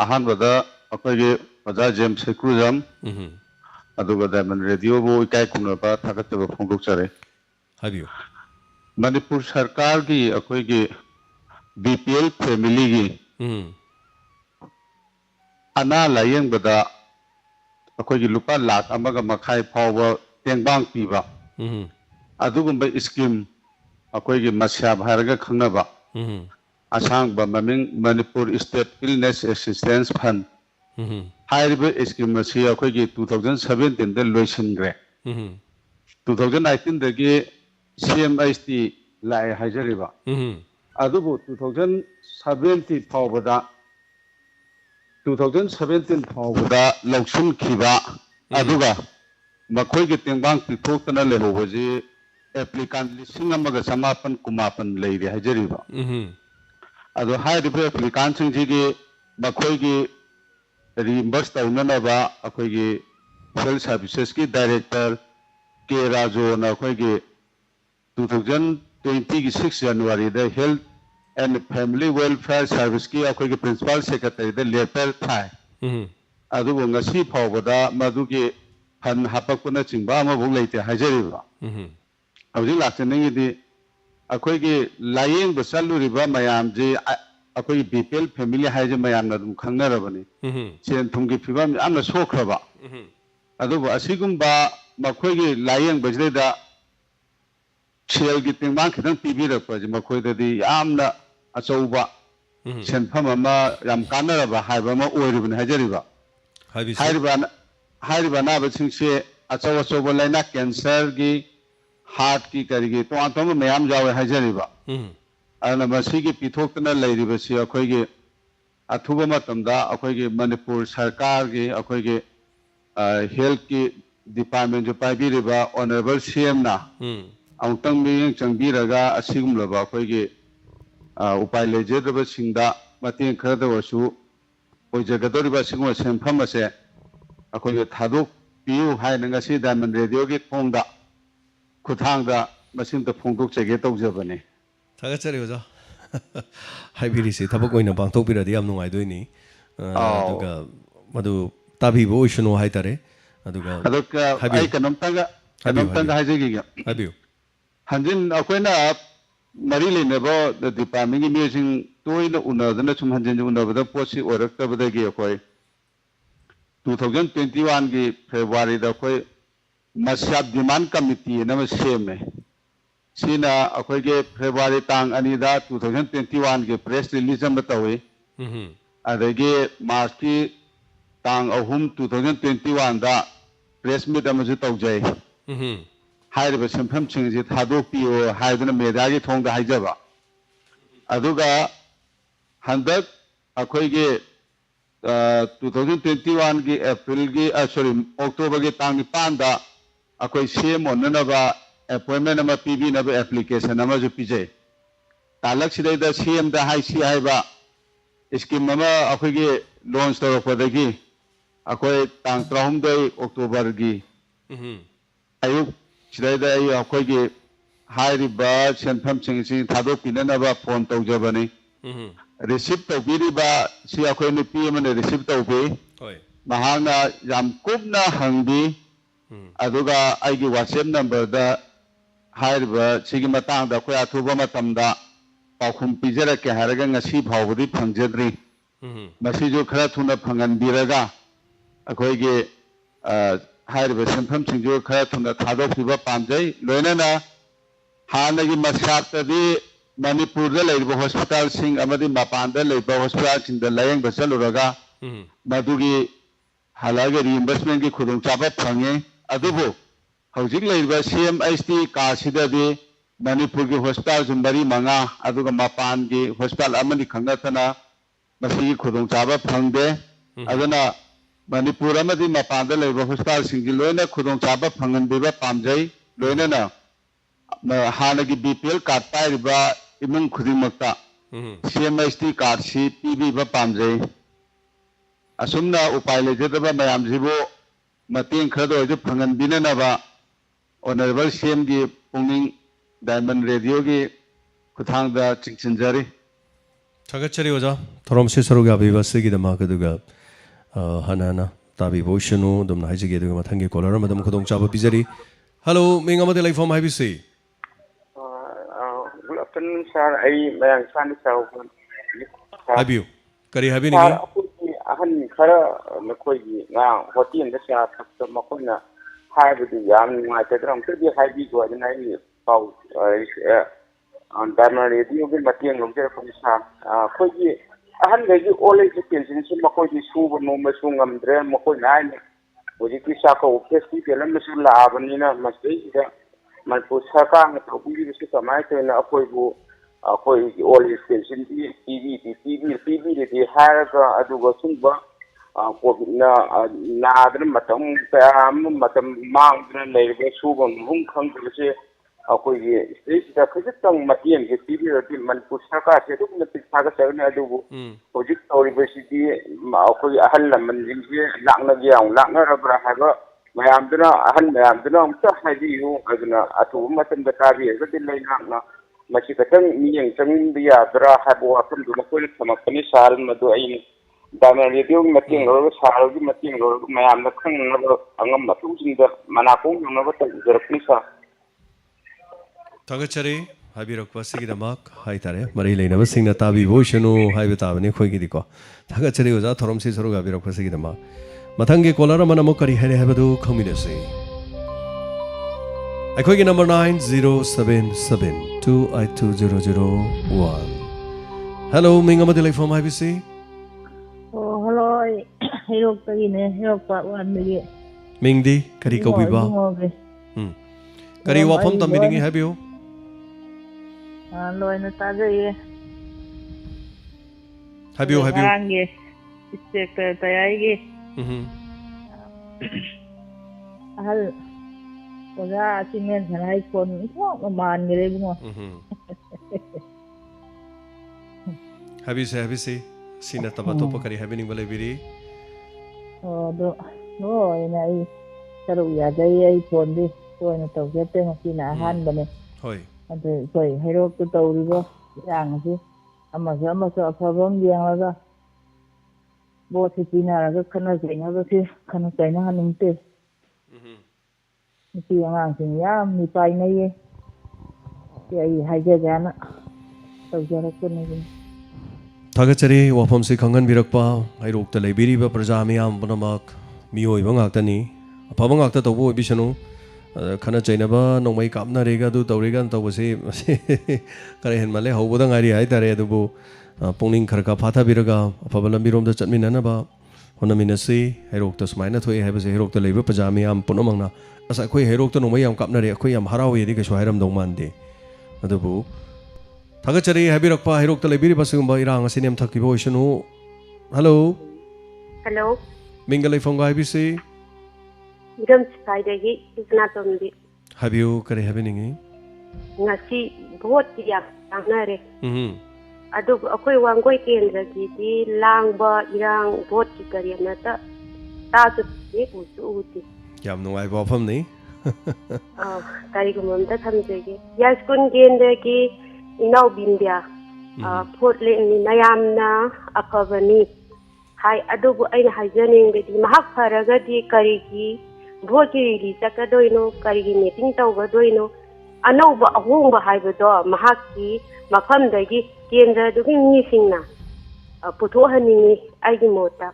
ahan bada khoi gi praja jem security अदुगा diamond radio वो इकाई कुनबा थागतबा फोंदोकचरे हाबियो मणिपुर सरकार की अखोई की BPL family की अना lying बदा अखोई की लुपा लाख अमगा मखाई फाव तेंबांग पीबा अदुगुंबा स्कीम अखोई की मस्या भारगा खंगनबा असांग बा ममिंग Manipur state illness assistance fund हाइरिबे स्कीम मसी अखोई की 2017 दे लोइसिनग्रे 2019 CMHT लाए हाइजरिबा अदुबो 2017 फावबदा 2017 फावबदा लौसुन खिबा अदुगा मखोई तेंबांग पिथोक्तना लेहोबजी एप्लीकांट 1959 लेरे हाइजरिबा अदो हाइरिबा एप्लीकांट सिंजिगी मखोई रिइंबर्स तौननबा अखोई हेल्थ सर्विसेस की डायरेक्टर के राजो न अखोई 2020 की 6 जनवरी द health and family welfare service की अखोई प्रिंसिपल सेक्रेटरी द लेटर थाई अदुबो ngasi फावबदा मदुगी फन हापकना चिंबा अमबो लेते हाइजरिबा हौजिक लाक्चनिंगदि अखोई लायेंग बसलुरिबा मयाम जी अखोई बीपीएल फैमिली हाइजे मयाम न खंगनरबनी सेन थुंगी फिबम यामना सोखरबा अदुबो असिगुंबा मखोई लायेंग बजरेदा सेल की तेंबांग खितंग पीबीरकपजे मखोइददि यामना अचौबा सेनफम अमा याम कानरबा हाइबा अमा ओइरिबने हाइजरिबा हाइरिबा नाबसिंगसे अचौ अचौबा लाइना कैंसर की हार्ट की करिगी तो आतम मयाम जावे हाइजरिबा अना मसीगी पिथोक्तना लेरिबसी अखोइगे अथुबा मतमदा अखोइगे मणिपुर सरकार की अखोइगे हेल्थ की डिपार्टमेंट जो पाइबीरिबा ऑनरेबल सीएम ना अमुतंग मियंग चंगबीरगा असिगुमलबा अखोइगे उपाय लेजेदबा सिंगदा मतें खरदवसु ओइजगदोरिबा सिगुम सेंफम असे अखोइगे थादोक पियु हाइनंगासी डायमंड रेडियो की खोंगदा खुथांगदा मसिंग फोंदोक चेगे तौजबने थागचरी ओजा हाइबिरिसी थबक ओइना पांथोकबिरदि याम नुंगाइदोइनी अदुगा मदु ताबिबो ओइसनो हाइतारे अदुगा आई कनमतंगा हाइजेगिगा हाबियो हंजिन अखोइना मरी लेनेबो डिपार्टमेंट की मिसिंग तोइना उनदना सुम हंजिन उनबदा पोसी ओरक्तबदगी अखोइ 2021 की फेब्रुआरी दा अखोइ मस्याब डिमांड कमिटी नम सेमे सीना अखोइगे फेब्रुआरी तांग अनिदा 2021 के प्रेस रिलीज अम तवे अदगे मार्च की तांग अहुम 2021 दा प्रेस मीट अमजु तौजै हाइरबा सेंफम सिंगजे थादोपियो हाइदना मेदागी थोंदा हाइजबा अदुगा हंदक अखोइगे 2021 की अप्रैल की सॉरी अक्टूबर की तांग 5 दा अखोइ सीएम ओननबा अपॉइंटमेंट अमा पीबीनबा एप्लीकेशन अमा जो पीजे तालक सिदैदा सीएम दा हाइसी हाइबा स्कीम अमा अखोइगे लॉन्च तौरपदगी अखोइ तांग 3 अक्टूबर की अयुक सिदैदा अखोइगे हाइरिबा सेंफम सिंगसी थादोपिननबा फोन तौजबनी रिसीव तौबीरिबा सी अखोइ नुपी अमने रिसीव तौबे महाना याम कुबना हंगी अदुगा आइगी व्हाट्सएप नंबर दा हाइरिबा सिगी मतांग दा अखोइ अथुबा मतमदा पाखुम पिजरके हारगा ngasi फावबदी फंगजद्री मसी जो खरा थुना फंगनबिरगा अखोइगे हाइरिबा सेंफम सिंजो खरा थुना थादोपिबा पामजै लोइनना हानगी मसातदी मणिपुर दा लेरिबा हॉस्पिटल सिंग अमदी मपान दा लेरिबा हॉस्पिटल सिंग दा लायंग बसलुरगा मदुगी हालागे रिइंबर्समेंट की खुदों चाबा फंगे अदुबो हौजिक लेरिबा सीएमएचटी कासिददी मणिपुर की हॉस्पिटल जुमबरी मंगा अदुगा मपान की हॉस्पिटल अमनी खंगतना मसी खुदों चाबा फंगदे अदना मणिपुर अमदी मपान दा लेरिबा हॉस्पिटल सिंग लोइना खुदों चाबा फंगनबिबा पामजै लोइना हानगी बीपीएल कार्ड पाइरिबा इमुंग खुदिमक्ता सीएमएचटी कार्ड सी पीबीबा पामजै असुमना उपाय लेजदबा मयामजिबो मतें खरदो जो फंगनबिननबा ऑनरेबल सीएम की पुंगिंग डायमंड रेडियो की खुथांगदा चिंचिंजरी थागचरी ओजा थोरमसे सरुगा बिबासगी दमा कदुगा हनाना ताबिबो ओइसनो दमना हाइजेगे दुगा मथंगे कॉलर मदम खुदों चाबा बिजरी हेलो मिंग अमदे लाइफॉर्म हाइबिसी गुड आफ्टरनून सर आई मयांग सान साउन हाबियो करी हाबिनी अहन खरा नखोई ना होटेल दा चा थक मखोना हाइबदु याम नुआइतद्रम तदि हाइबी गो अदनाइ पाउ डायमंड रेडियो की मतेंग लंजर फंसा खोई अहन लेगी ओल एज पेंशन से मखोई सुब नोम सुंगमद्रे मखोई नाइ ꯍꯧꯖꯤꯛꯀꯤ ꯆꯥꯛꯀꯧꯕ ꯐꯦꯁꯇꯤꯚꯦꯜ ꯑꯃꯁꯨ ꯂꯥꯛꯑꯕꯅꯤꯅ ꯃꯁꯤꯗꯩꯁꯤꯗ ꯃꯅꯤꯄꯨꯔ ꯁꯔꯀꯥꯔꯅ ꯇꯧꯕꯤꯔꯤꯕꯁꯤ ꯀꯃꯥꯏꯅ ꯇꯧꯔꯤꯅꯣ ꯑꯩꯈꯣꯏꯒꯤ ꯑꯣꯜ ꯑꯦꯖ ꯄꯦꯟꯁꯤꯟ ꯄꯤꯕꯤꯔꯗꯤ ꯍꯥꯏꯔꯒ ꯑꯗꯨꯒ ꯁꯨꯝꯕ ꯀꯣꯚꯤꯗꯅ ꯅꯥꯗꯅ ꯃꯇꯝ ꯀꯌꯥ ꯑꯃ ꯃꯇꯝ ꯃꯥꯡꯗꯅ ꯂꯩꯔꯤꯕ ꯁꯨꯕ ꯅꯣꯝꯕꯝ ꯈꯪꯗꯕꯁꯦ ꯑꯩꯈꯣꯏꯒꯤ ꯁꯤꯗꯩꯁꯤꯗ ꯈꯖꯤꯛꯇꯪ ꯃꯇꯦꯡꯁꯦ ꯄꯤꯕꯤꯔꯗꯤ ꯃꯅꯤꯄꯨꯔ ꯁꯔꯀꯥꯔꯁꯦ ꯑꯗꯨꯛꯀꯤ ꯃꯇꯤꯛ ꯊꯥꯒꯠꯆꯒꯅꯤ ꯑꯗꯨꯕꯨ ꯍꯧꯖꯤꯛ ꯇꯧꯔꯤꯕꯁꯤꯗꯤ ꯑꯩꯈꯣꯏꯒꯤ ꯑꯍꯜ ꯂꯃꯟꯁꯤꯡꯁꯦ ꯂꯥꯛꯅꯒꯦ ꯌꯥꯎ ꯂꯥꯛꯅꯔꯕ꯭ꯔꯥ ꯍꯥꯏꯕ ꯃꯌꯥꯝꯗꯨꯅ ꯑꯍꯜ ꯃꯌꯥꯝꯗꯨꯅ ꯑꯃꯨꯛꯇ ꯍꯥꯏꯕꯤꯌꯨ ꯑꯗꯨꯅ ꯑꯊꯨꯕ ꯃꯇꯝꯗ ꯇꯥꯕꯤꯔꯒꯗꯤ ꯂꯩꯉꯥꯛꯅ ꯃꯁꯤ ꯈꯤꯇꯪ ꯃꯤꯠꯌꯦꯡ ꯆꯪꯕ ꯌꯥꯗ꯭ꯔꯥ ꯍꯥꯏꯕ ꯋꯥꯐꯝꯗꯨ ꯃꯈꯣꯏꯅ ꯊꯝꯃꯛꯄꯅꯤ ꯁꯥꯔ ꯃꯗꯨ ꯑꯩꯅ ꯗꯥꯏꯃꯟ ꯔꯦꯗꯤꯑꯣꯒꯤ ꯃꯇꯦꯡ ꯂꯧꯔꯒ ꯁꯥꯔꯒꯤ ꯃꯇꯦꯡ ꯂꯧꯔꯒ ꯃꯌꯥꯝꯅ ꯈꯪꯅꯅꯕ ꯑꯉꯝ ꯑꯊꯧꯁꯤꯡꯗ ꯃꯅꯥꯀꯣꯡ ꯌꯧꯅꯕ ꯇꯧꯖꯔꯛꯄꯅꯤ ꯁꯥꯔ ꯊꯥꯒꯠꯆꯔꯤ ꯍꯥꯏꯕꯤꯔꯛꯄ ꯑꯁꯤꯒꯤꯗꯃꯛ ꯍꯥꯏꯇꯥꯔꯦ ꯃꯔꯤ ꯂꯩꯅꯕꯁꯤꯡꯅ ꯇꯥꯕꯤꯕ ꯑꯣꯏꯁꯅꯨ ꯍꯥꯏꯕ ꯇꯥꯕꯅꯤ ꯑꯩꯈꯣꯏꯒꯤꯗꯤꯀꯣ ꯊꯥꯒꯠꯆꯔꯤ ꯑꯣꯖꯥ ꯊꯧꯔꯝꯁꯤ ꯁꯔꯨꯛ ꯌꯥꯕꯤꯔꯛꯄ ꯑꯁꯤꯒꯤꯗꯃꯛ ꯃꯊꯪꯒꯤ ꯀꯣꯂꯔ ꯑꯃꯅ ꯑꯃꯨꯛ ꯀꯔꯤ ꯍꯥꯏꯔꯦ ꯍꯥꯏꯕꯗꯨ ꯈꯪꯃꯤꯟꯅꯁꯤ ꯑꯩꯈꯣꯏꯒꯤ ꯅꯝꯕꯔ 9077282001 ꯍꯦꯜꯂꯣ ꯃꯤꯡ ꯑꯃꯗꯤ ꯂꯩꯐꯝ ꯍꯥꯏꯕꯁꯤ ꯍꯜꯂꯣ ꯑꯩ ꯍꯩꯔꯣꯛꯇꯒꯤꯅꯦ ꯍꯩꯔꯣꯛ ꯄꯥꯠ 1ꯗꯒꯤ ꯃꯤꯡꯗꯤ ꯀꯔꯤ ꯀꯧꯕꯤꯕ ꯀꯔꯤ ꯋꯥꯐꯝ ꯇꯝꯕꯤꯅꯤꯡꯉꯤ ꯍꯥꯏꯕꯤꯌꯨ ꯂꯣꯏꯅ ꯇꯥꯖꯩꯌꯦ ꯍꯥꯏꯕꯤꯌꯨ ꯉꯔꯥꯡꯒꯤ ꯏꯟꯁꯄꯦꯛꯇꯔ ꯇꯌꯥꯏꯒꯤ ꯑꯍꯜ ꯑꯣꯖꯥ ꯆꯤꯡꯃꯦꯟ ꯁꯅꯥꯏ ꯐꯣꯟ ꯏꯊꯣꯛꯅ ꯃꯥꯟꯈꯔꯦ ꯏꯕꯨꯡꯉꯣ ꯍꯥꯏꯕꯤꯁꯤ ꯁꯤ ꯅꯠꯇꯕ ꯑꯇꯣꯞꯄ ꯀꯔꯤ ꯍꯥꯏꯕꯤꯅꯤꯡꯕ ꯂꯩꯕꯤꯔꯤ ꯑꯗꯣ ꯂꯣꯏꯅ ꯑꯩ ꯁꯔꯨꯛ ꯌꯥꯖꯩ ꯑꯩ ꯐꯣꯟꯗꯤ ꯇꯣꯏꯅ ꯇꯧꯖꯗꯦ ꯉꯁꯤꯅ ꯑꯍꯥꯟꯕꯅꯦ ꯍꯣꯏ ꯑꯗꯨ ꯑꯩꯈꯣꯏ ꯍꯩꯔꯣꯛꯇ ꯇꯧꯔꯤꯕ ꯏꯔꯥꯡ ꯑꯁꯤ ꯑꯃꯁꯨ ꯑꯐꯕ ꯑꯃ ꯌꯦꯡꯂꯒ ꯚꯣꯠꯁꯤ ꯄꯤꯅꯔꯒ ꯈꯠꯅ ꯆꯩꯅꯕꯁꯤ ꯈꯠꯅ ꯆꯩꯅꯍꯟꯅꯤꯡꯗꯦ ꯅꯨꯄꯤ ꯑꯉꯥꯡꯁꯤꯡ ꯌꯥꯝ ꯃꯤꯄꯥꯏꯅꯩꯌꯦ ꯁꯤ ꯑꯩ ꯍꯥꯏꯖꯒꯦꯅ ꯇꯧꯖꯔꯛꯄꯅꯤ ꯊꯥꯒꯠꯆꯔꯤ ꯋꯥꯐꯝꯁꯤ ꯈꯪꯍꯟꯕꯤꯔꯛꯄ ꯍꯩꯔꯣꯛꯇ ꯂꯩꯕꯤꯔꯤꯕ ꯄ꯭ꯔꯖꯥ ꯃꯤꯌꯥꯝ ꯄꯨꯝꯅꯃꯛ ꯃꯤꯑꯣꯏꯕ ꯉꯥꯛꯇꯅꯤ ꯑꯐꯕ ꯉꯥꯛꯇ ꯇꯧꯕ ꯑꯣꯏꯕꯤꯁꯅꯨ ꯈꯠꯅ ꯆꯩꯅꯕ ꯅꯣꯡꯃꯩ ꯀꯥꯞꯅꯔꯦꯒ ꯑꯗꯨ ꯇꯧꯔꯦꯒ ꯇꯧꯕꯁꯤ ꯃꯁꯤ ꯈꯔ ꯍꯦꯟꯃꯜꯂꯦ ꯍꯧꯕꯗ ꯉꯥꯏꯔꯤ ꯍꯥꯏꯇꯥꯔꯦ ꯑꯗꯨꯕꯨ ꯄꯨꯛꯅꯤꯡ ꯈꯔ ꯐꯥꯊꯕꯤꯔꯒ ꯑꯐꯕ ꯂꯝꯕꯤꯔꯣꯝꯗ ꯆꯠꯃꯤꯟꯅꯅꯕ ꯍꯣꯠꯅꯃꯤꯟꯅꯁꯤ ꯍꯩꯔꯣꯛꯇ ꯁꯨꯃꯥꯏꯅ ꯊꯣꯛꯑꯦ ꯍꯥꯏꯕꯁꯦ ꯍꯩꯔꯣꯛꯇ ꯂꯩꯕ ꯄ꯭ꯔꯖꯥ ꯃꯤꯌꯥꯝ ꯄꯨꯝꯅꯃꯛꯅ ꯑꯁ ꯑꯩꯈꯣꯏ ꯍꯩꯔꯣꯛꯇ ꯅꯣꯡꯃꯩ ꯌꯥꯝ ꯀꯥꯞꯅꯔꯦ ꯑꯩꯈꯣꯏ ꯌꯥꯝ ꯍꯔꯥꯎꯋꯦꯗꯤ ꯀꯩꯁꯨ ꯍꯥꯏꯔꯝꯗꯧ ꯃꯥꯟꯗꯦ ꯑꯗꯨꯕꯨ ꯊꯥꯒꯠꯆꯔꯤ ꯍꯥꯏꯕꯤꯔꯛꯄ ꯍꯩꯔꯣꯛꯇ ꯂꯩꯕꯤꯔꯤꯕ ꯑꯁꯤꯒꯨꯝꯕ ꯏꯔꯥꯡ ꯑꯁꯤ ꯅꯦꯝꯊꯈꯤꯕ ꯑꯣꯏꯁꯅꯨ ꯍꯜꯂꯣ ꯍꯜꯂꯣ ꯃꯤꯡꯒ ꯂꯩꯐꯝꯒ ꯍꯥꯏꯕꯤꯁꯤ ꯏꯔꯝ ꯁꯤꯐꯥꯏꯗꯒꯤ ꯁꯅꯥꯇꯣꯝꯕꯤ ꯍꯥꯏꯕꯤꯌꯨ ꯀꯔꯤ ꯍꯥꯏꯕꯤꯅꯤꯡꯉꯤ ꯉꯁꯤ ꯚꯣꯠꯇꯤ ꯌꯥꯝ ꯂꯥꯡꯅꯔꯦ ꯑꯗꯨꯕꯨ ꯑꯩꯈꯣꯏ ꯋꯥꯡꯒꯣꯏ ꯀꯦꯟꯗ꯭ꯔꯒꯤꯗꯤ ꯂꯥꯡꯕ ꯏꯔꯥꯡ ꯚꯣꯠꯀꯤ ꯀꯔꯤ ꯑꯃꯠꯇ ꯇꯥꯁꯨ ꯎꯁꯨ ꯎꯗꯦ ꯌꯥꯝ ꯅꯨꯡꯉꯥꯏꯕ ꯋꯥꯐꯝꯅꯤ ꯀꯔꯤꯒꯨꯝꯕ ꯑꯝꯇ ꯊꯝꯖꯒꯦ ꯌꯥꯏꯁ꯭ꯀꯨꯜ ꯀꯦꯟꯗ꯭ꯔꯒꯤ ꯏꯅꯥꯎ ꯕꯤꯟꯗ꯭ꯌꯥ ꯚꯣꯠ ꯂꯦꯞꯅꯤ ꯃꯌꯥꯝꯅ ꯑꯐꯕꯅꯤ ꯍꯥꯏ ꯑꯗꯨꯕꯨ ꯑꯩꯅ ꯍꯥꯏꯖꯅꯤꯡꯕꯗꯤ ꯃꯍꯥꯛ ꯐꯔꯒꯗꯤ ꯀꯔꯤꯒꯤ ꯚꯣꯠꯀꯤ ꯔꯦꯂꯤ ꯆꯠꯀꯗꯣꯏꯅꯣ ꯀꯔꯤꯒꯤ ꯃꯤꯇꯤꯡ ꯇꯧꯒꯗꯣꯏꯅꯣ ꯑꯅꯧꯕ ꯑꯍꯣꯡꯕ ꯍꯥꯏꯕꯗꯣ ꯃꯍꯥꯛꯀꯤ ꯃꯐꯝꯗꯒꯤ ꯀꯦꯟꯗ꯭ꯔꯗꯨꯒꯤ ꯃꯤꯁꯤꯡꯅ ꯄꯨꯊꯣꯛꯍꯟꯅꯤꯡꯉꯤ ꯑꯩꯒꯤ ꯃꯣꯠꯇ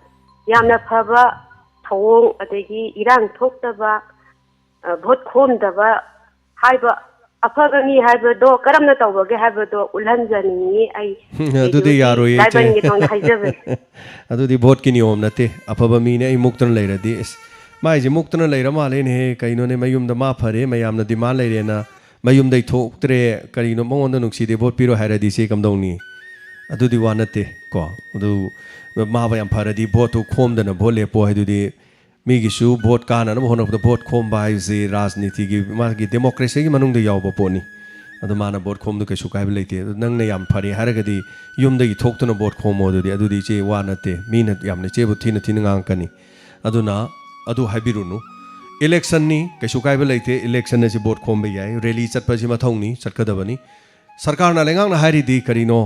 ꯌꯥꯝꯅ ꯐꯕ ꯊꯧꯑꯣꯡ ꯑꯗꯒꯤ ꯏꯔꯥꯡ ꯊꯣꯛꯇꯕ ꯚꯣꯠ ꯈꯣꯝꯗꯕ ꯍꯥꯏꯕ ꯑꯐꯕ ꯃꯤ ꯍꯥꯏꯕꯗꯣ ꯀꯔꯝꯅ ꯇꯧꯕꯒꯦ ꯍꯥꯏꯕꯗꯣ ꯎꯠꯍꯟꯖꯅꯤꯡꯉꯤ ꯑꯩ ꯑꯗꯨꯗꯤ ꯌꯥꯔꯣꯏꯌꯦ ꯂꯥꯏꯕꯟꯒꯤ ꯊꯣꯡꯅ ꯍꯥꯏꯖꯕꯅꯤ ꯑꯗꯨꯗꯤ ꯚꯣꯠꯀꯤ ꯅꯤꯌꯣꯝ ꯅꯠꯇꯦ ꯑꯐꯕ ꯃꯤꯅꯦ ꯑꯩ ꯃꯨꯛꯇꯅ ꯂꯩꯔꯗꯤ ꯑꯁ ꯃꯥꯏꯁꯦ ꯃꯨꯛꯇꯅ ꯂꯩꯔ ꯃꯥꯜꯂꯦꯅꯦꯍꯦ ꯀꯩꯅꯣꯅꯦ ꯃꯌꯨꯝꯗ ꯃꯥ ꯐꯔꯦ ꯃꯌꯥꯝꯅ ꯗꯤꯃꯥꯟ ꯂꯩꯔꯦꯅ ꯃꯌꯨꯝꯗꯩ ꯊꯣꯛꯇ꯭ꯔꯦ ꯀꯔꯤꯅꯣ ꯃꯉꯣꯟꯗ ꯅꯨꯡꯁꯤꯗꯦ ꯚꯣꯠ ꯄꯤꯔꯣ ꯍꯥꯏꯔꯗꯤ ꯁꯤ ꯀꯝꯗꯧꯅꯤ ꯑꯗꯨꯗꯤ ꯋꯥ ꯅꯠꯇꯦ ꯀꯣ ꯑꯗꯨ ꯃꯥꯕ ꯌꯥꯝ ꯐꯔꯗꯤ ꯚꯣꯠꯇꯨ ꯈꯣꯝꯗꯅ ꯚꯣꯠ ꯂꯦꯞꯄꯣ ꯍꯥꯏꯗꯨꯗꯤ ꯃꯤꯒꯤꯁꯨ ꯚꯣꯠ ꯀꯥꯅꯅꯕ ꯍꯣꯠꯅꯕꯗ ꯚꯣꯠ ꯈꯣꯝꯕ ꯍꯥꯏꯕꯁꯤ ꯔꯥꯖꯅꯤꯇꯤꯒꯤ ꯃꯥꯒꯤ ꯗꯦꯃꯣꯀ꯭ꯔꯦꯁꯤꯒꯤ ꯃꯅꯨꯡꯗ ꯌꯥꯎꯕ ꯄꯣꯠꯅꯤ ꯑꯗꯨ ꯃꯥꯅ ꯚꯣꯠ ꯈꯣꯝꯗꯨ ꯀꯩꯁꯨ ꯀꯥꯏꯕ ꯂꯩꯇꯦ ꯑꯗꯨ ꯅꯪꯅ ꯌꯥꯝ ꯐꯔꯦ ꯍꯥꯏꯔꯒꯗꯤ ꯌꯨꯝꯗꯒꯤ ꯊꯣꯛꯇꯨꯅ ꯚꯣꯠ ꯈꯣꯝꯃꯣ ꯑꯗꯨꯗꯤ ꯏꯆꯦ ꯋꯥ ꯅꯠꯇꯦ ꯃꯤꯅ ꯌꯥꯝꯅ ꯏꯆꯦꯕꯨ ꯊꯤꯅ ꯉꯥꯡꯉꯛꯀꯅꯤ ꯑꯗꯨꯅ ꯑꯗꯨ ꯍꯥꯏꯕꯤꯔꯨꯅꯨ इलेक्शन कैसु कायब लेते इलेक्शन से वोट खोब याय रैली चटपी मथौनी चटकदबनी सरकार लेंगांगना हारिदी करीनो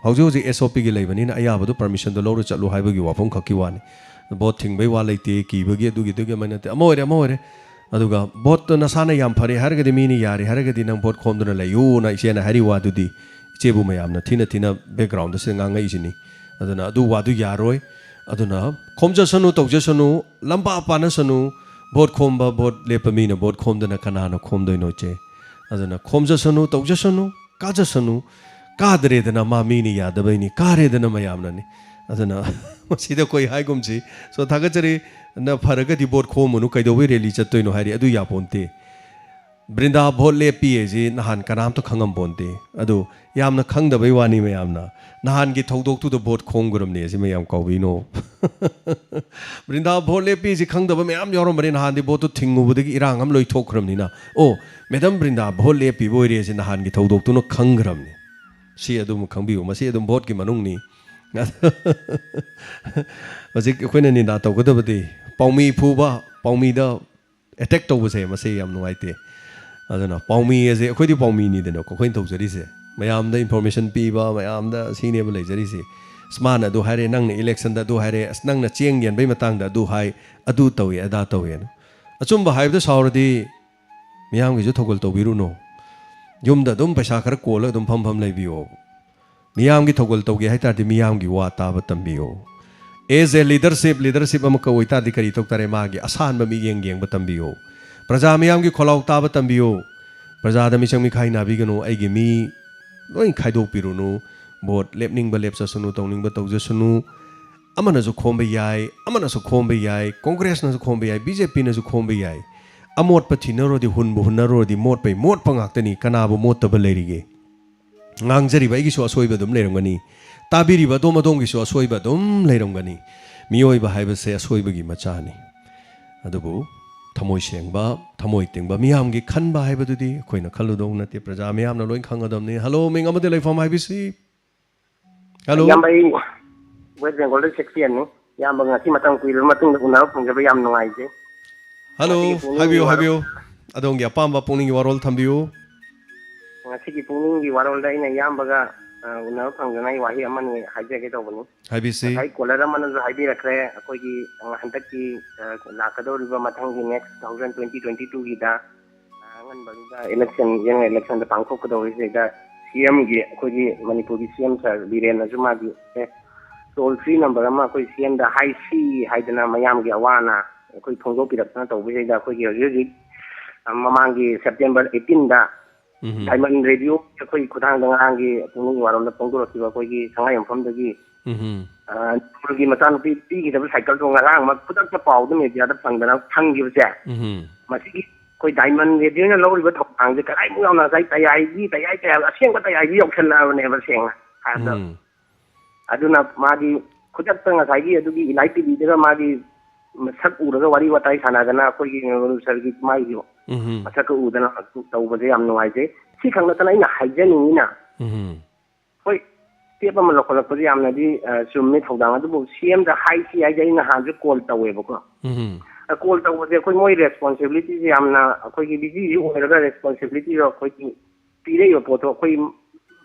हौजि हौजि एसओपी की लेबनीना अयाबदु परमिशन दो लौर चलो हाइबगी वाफम खकी वानी वोट थिंगबै वा लेते कीबगी दुगी मनते अमोरे अदुगा वोट नसाना याम फरे हरगदि मीनी यारे हरगदि नंग वोट खोमदुना लैयुना इसेना हारि वादुदी इचेबु मयामना थिना बैकग्राउंड से ngangai isini aduna adu wadu yaroi aduna khomjasanu tawjasanu lamba panasanu vote khomba vote lepamina vote khomdana kanana khomdoino che aduna khomjasanu tawjasanu kajasanu kadredana ma mini yadabaini karedana mayamna ni adana masida koi hai gumchi so thagachari na pharaga di bot kho munu kaidowe rally chatoi no hari adu ya ponte brinda bhot le pi ji nahan kanam to khangam ponte adu yamna khangda bai wani me yamna nahan gi thodok tu the bot khong guram ne ji me yam kawi no brinda bhot le pi ji khangda ba me yam yorom bari nahan di bot to thingu budagi irang am loi thokram ni na o madam brinda bhot le pi boi re ji nahan gi thodok tu no khangram ni si adum khangbi u masi adum bot gi manung ni Masih kau ni dah tahu kata betul. Paumi phuba, paumi dah attack tahu saya masih yang nuai te. Ada na paumi aje, kau di paumi ni deh no. Kau ini tahu jadi se. Mayam dah information piba, mayam dah sini boleh jadi se. Semana tu hari nang ni election dah tu hari nang na cieng yang bayi matang dah tu hari adu tahu ya, ada tahu ya. Acum bahaya tu sahur di mayam kita tahu kalau tahu biru no. Jom dah dum pasal kerja kola dum pam lagi biu. Miyam ki thogol toge hai tar di miyam ki wa ta ba tambiyo as a leadership am ka oita di kari tok tare ma gi asan ba mi yeng ba tambiyo praja miyam ki kholau ta ba tambiyo praja da mi chang mi khai na bi gano ai gi mi loi khai dok piru nu bot lepning ba lep sa sunu tongning ba tawje sunu amana ju khom ba yai amana su khom ba yai congress na ju khom ba yai bjp na ju khom ba yai amot pa thinaro di hun bu hunaro di mot pai mot pangak tani kana bu mot ta ba lerige ngangjari ba igi so asoi ba dum lerongani tabiri ba dom adom gi so asoi ba dum lerongani miyoi ba haiba se asoi ba gi macha ni adubu thamoi seng ba thamoi teng ba miyam gi khan ba haiba du di koina khalu dong na te praja miyam na loin khang adam ni hello ming amade lai form haibi si hello yam bai west bengal de section ni yam ba ngasi matang kuil matung unau phung ba yam ngai je hello haibiyo adong gi apam ba pungning gi warol thambiyo ngasi puning gi warol dai na yam baga unau phangna wahi amani haije ke tawbani haibi si hai kolara man ju haibi rakre akoi gi hantak ki lakado riba mathang gi next 2022 gi da ngan banga election yang election da pangko ko do ise da CM gi akoi gi manipur gi CM sir biren azuma gi toll free number ama akoi CM da hai si haidana mayam gi awana akoi thongdo pirakna tawbi da akoi gi ji mamangi September 18 da Diamond Radio akoi khudang dangang gi pungni warom da pongdo ki akoi gi sangai yampham da gi gi matan pi gi da cycle to ngarang ma khudak ta pau da media da pangdana thang gi ba masi gi koi Diamond Radio na lo ri ba thok ang ji kai mu na sai tayai gi tayai ta aseng ba tayai gi yok chan na ne ba seng ha da aduna ma gi khudak ta ngai gi adu gi ilai tv da ma gi masak uraga wari watai sana dana akoi gi sir gi mai gi masak udana tau ba yam no ai je si khang na tana ina haijani na hoi te ba man lokol ko yam na di summi thodang adu bu CM da hai si ai je na ha ju call tawe ba ko call tawe je koi moi responsibility yam na akoi gi biji yu ora responsibility ro koi gi pire yo poto koi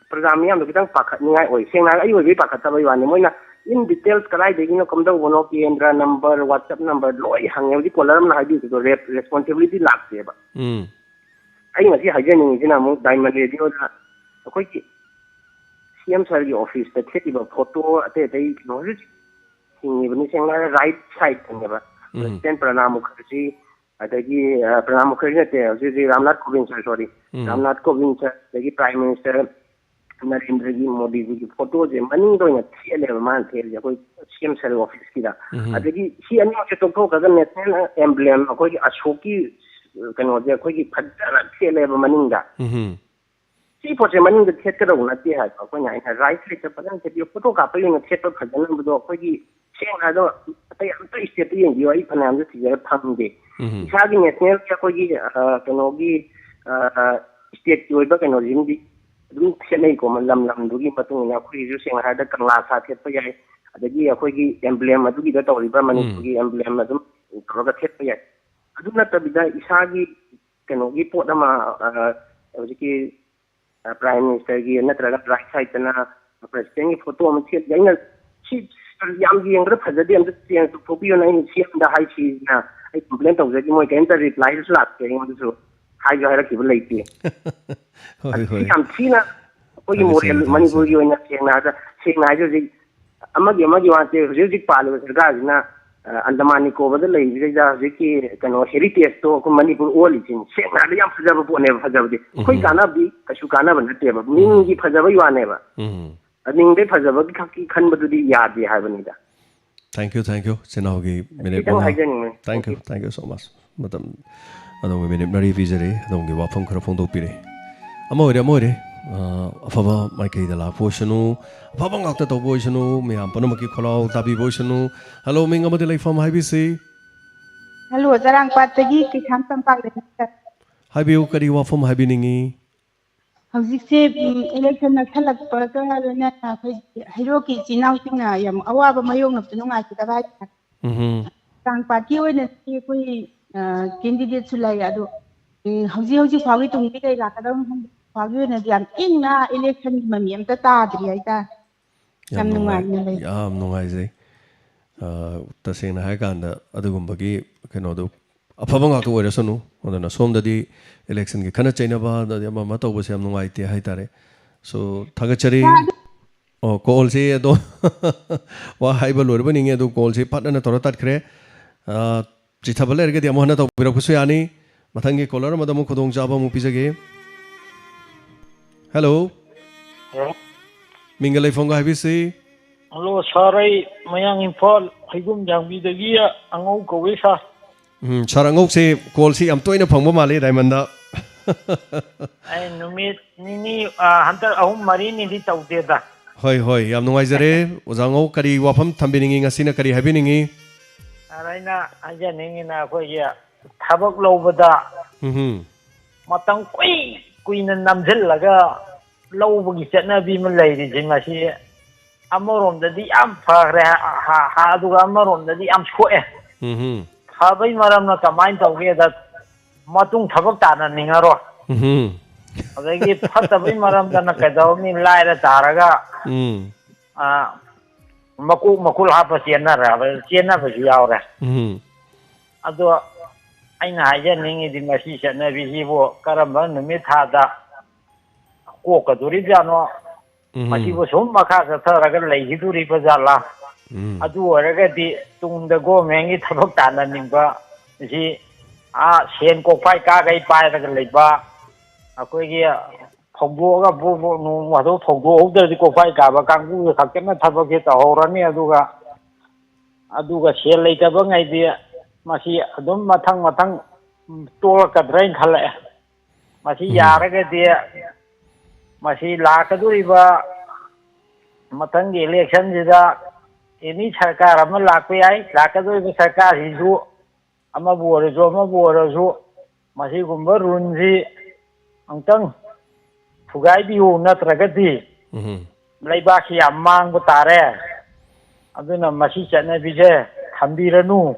program yam do kitang pakhat ni ai oi seng na ai oi bi pakhat ta ba wan ni moi na in details kalai de gino kam da wono kendra number WhatsApp number loi hangeu di kolam na haidi to responsibility lakse ba ai ngasi haje ni jina mu Diamond Radio da akoi ki CM sir gi office ta theti ba photo ate dai no ri singi bani seng na right side ne ba president Pranab Mukherjee adagi Pranab Mukherjee te ji Ramnath Kovind sir sorry Ramnath Kovind sir adagi prime minister Narendra Modi ji photo je mani do na thele man thele koi CM sir office ki da adagi si ani che to ka ga national emblem koi ashoki kano je koi ki phadra thele ba mani da si photo mani da thet ka na ti ha ko nya ina right side ta padan che photo ka pa yin thet to phadna bu do koi ki seng ha do ta ya ta state yin gi ai phanam ji ti pham de sa gi national ka koi ki kano gi state ki oi ba kano jin di dum khenai ko lam du gi patung na khuri ju seng ha da kangla sa thet pa yai adagi akoi gi emblem adu gi da tori ba mani gi emblem adum ko ga thet pa yai adu na ta bida isa gi kano gi pot ama ki prime minister gi na tra ga right side na president gi photo am thet yai na chi yam gi ang ra phajade am thet to phobi na ni chi da hai chi na ai complaint au gi moi kan ta reply slap ke ngi du hai ga ra ki ba lai ti am china koi model mani ko yo na seng na jo ji amagi wa te ji palu sarkar na Andaman Nicobar da lai ji da ji ki kano heritage to ko Manipur oli chin seng na yam phajaba po ne phajaba de koi kana bi kashu kana ban te ba min gi phajaba yo ne ba ꯅꯤꯡꯗꯦ ꯐꯖꯕꯒꯤ ꯈꯛꯀꯤ ꯈꯟꯕꯗꯨꯗꯤ ꯌꯥꯗꯦ ꯍꯥꯏꯕꯅꯤꯗ Thank you ꯆꯤꯅꯥꯎꯒꯤ minute ꯈꯤꯇꯪ ꯍꯥꯏꯖꯅꯤꯡꯉꯤ Thank you so much matam adong minute mari vijare adong gi wafam khara phongdokpire amore afaba maikai dala poisanu afaba ngakta to boisanu miyam panamaki kholau tabi boisanu hello ming amade laifam haibisi hello jarang patagi ki kham tampak le haibiu kari wafam haibiningi hojikse election na thalak parka na khoi hero ki chinau singna yam awaba mayong na tununga ki tabai jarang party oina ki koi candidate sulai adu hoji phagi tungbi kai lakadam phagi na yam ingna election mami am ta tadri aita yam nungai jai tasena hai kanda adugumbagi kenodu afaba ngakta oirasanu adana somdadi election ki khana chaina ba da ma to bose am nungai te hai tare so thagachari call se do wa haiba lorba ninge do call se patna tora tat khre chithabale erge di amona to bira kusu yani mathangi caller madamu khudong jaba mu pijage hello mingalai fonga habisi hello sarai mayang imphal haigum jangbi dagi angau kowe sa sarangok se call si am toina phangba male diamond da ai numit nini hantar ahum mari ni di taude da hoi yam nungai jare ozango kari wafam thambiningi ngasina kari habiningi araina aja ningi na ko ya thabak lobada matang kuina namjil laga lobagi chatnabi ma leiri jinga si amorom da di am phare ha aduga amorom da di am soe habai maram na kamain tauge da matung thabak tana ningaro adagi phatabai maram da na kadaw ni laira taraga makul hapa chena ba ju yaw ra ado aina haja ningi di masi chana bi hi bo karamba numi tha da ko ka duri jano masi bo som makha sa tharaga lei hi duri ba jala adu oraga di tungda go mengi thabak tana ningba ji sen ko pai ka gai pai daga leiba akoi gi phongbo ga bo nu wa do phongbo hokda di ko pai ka ba kangbu khakena thabak ge ta horani aduga sel leita ba ngai di masi adum mathang to ka drain khala masi yaraga di masi la ka duri ba mathang gi election ji da ini sarkar ama lakpe ai lakadoi ba sarkar hisu ama buarajo masi gumba runji angtang fugai biu natragadi laibaki amang butare aduna masi chana bije thambiranu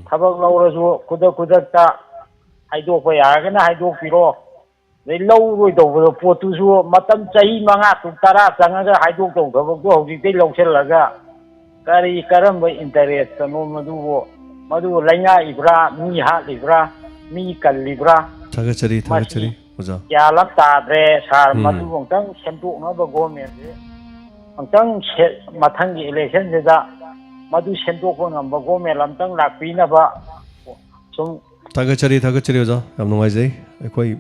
thabak laurajo kudak ta haidok pa yaragana haidok piro dei lau roi do potu su matam chahi manga tu tara changa haidok do thabak do hoji dei lauchelaga kari karamba interest no madu lainga ibra mi ha libra mi kal libra thagachari oja ya lak ta dre sar madu bongtang semtu no ba government bongtang mathang gi election da madu semtu ko ngam ba government lamtang lakpina ba sum thagachari oja yam nungai jai ekoi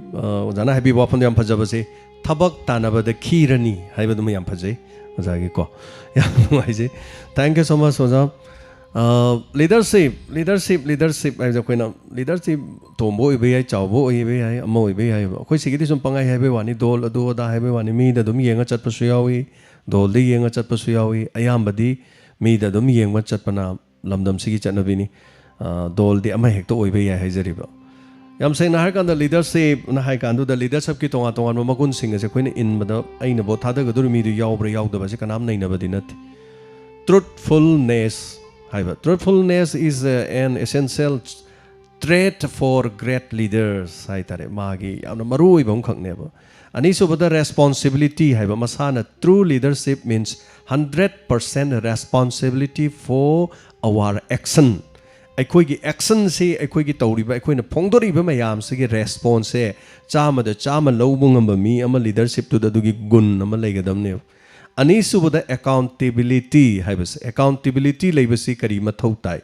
ojana happy wafam yam phajaba se thabak tanaba da khirani haibadu yam phajai ojagi ko yam nungai jai thank you so much oja leadership ai ja koina leadership tombo ibe ai chawbo ibe ai amo ibe ai khoi sigidi sum pangai haibe wani dol adu da haibe wani mi da dum yenga chat pasu yawi dol di yenga chat pasu yawi ayambadi mi da dum yenga chat pana lamdam sigi chatnabini dol di ama hekto oibe ai haijariba yam sei na har kan da leadership na hai kan da leadership ki tonga magun sing ase koina in bada aina bo thada ga dur mi du yawbra yawda ba se kanam nei na badi nat truthfulness is an essential trait for great leaders haitare magi amna marui bam khakneba ani so bada responsibility haiba masana true leadership means 100% responsibility for our action aikoi gi action se aikoi gi tawriba aikoi na phongdori ba mayam se gi response se chama lobungam ba mi ama leadership tu da dugi gun ama leigadam ne ani subada accountability haibas accountability leibasi kari mathau tai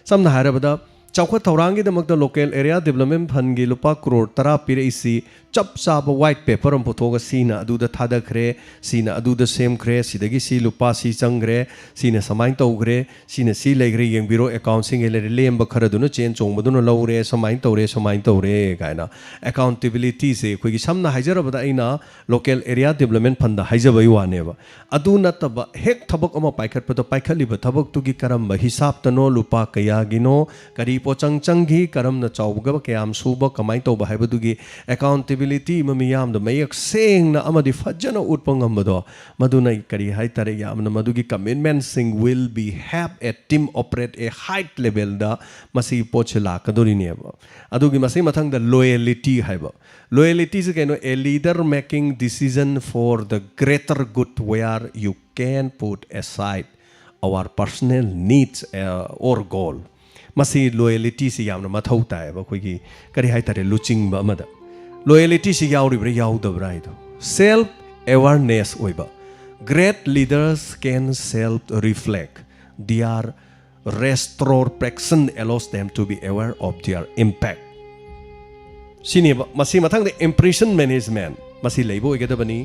samna harabada चौखट थौरांगीदमक्ता local area development fund की लुपा करोड़ 10 पीरईसी चप चाब white paper हम पुथोगा सीना अदुदा थादखरे सीना अदुदा सेमखरे सिदगी सी लुपा सी चंगरे सीना समाइन तौगरे सीना सी लेगरे येंबिरो accounting एले लेम बखरदुनो chain चोंबदुनो लौरे समाइन तौरे गायना अकाउंटेबिलिटी से कोई समना हाइजरबदा अइना लोकल एरिया डेवलपमेंट फंड हाइजबई वानेबा अदु नतब हेक थबक अमा पाइखटपदो पाइखलिबा थबक तुगी करम हिसाब तनो लुपा कयागिनो करी पोचंग चंगी करम न चौबगा कयाम सुबा कमाइन तौबा हाइबदुगी अकाउंटेबिलिटी ममियाम द मयक सेंगना अमदि फजन उत्पंगमबदो मदुना करी हाइतरे यामना मदुगी commitment sing will be have a team operate a height level दा मसी पोचला कदोरिनेबा अदुगी मसी मथंग द लॉयल्टी हाइबा लॉयल्टी से कैनो a leader making decision for the greater good where you can put aside our personal needs or goal मसी लॉयल्टी से यामना मथौ ताएबा कोई करी हाइतरे लुचिंग बमदा लॉयल्टी से याउरिब्रा याउदब्रा इदो सेल्फ अवेयरनेस ओइबा great leaders can self reflect their retrospection allows them to be aware of their impact सिनेबा मसी मथंग impression management मसी लेबो ओइगदबनी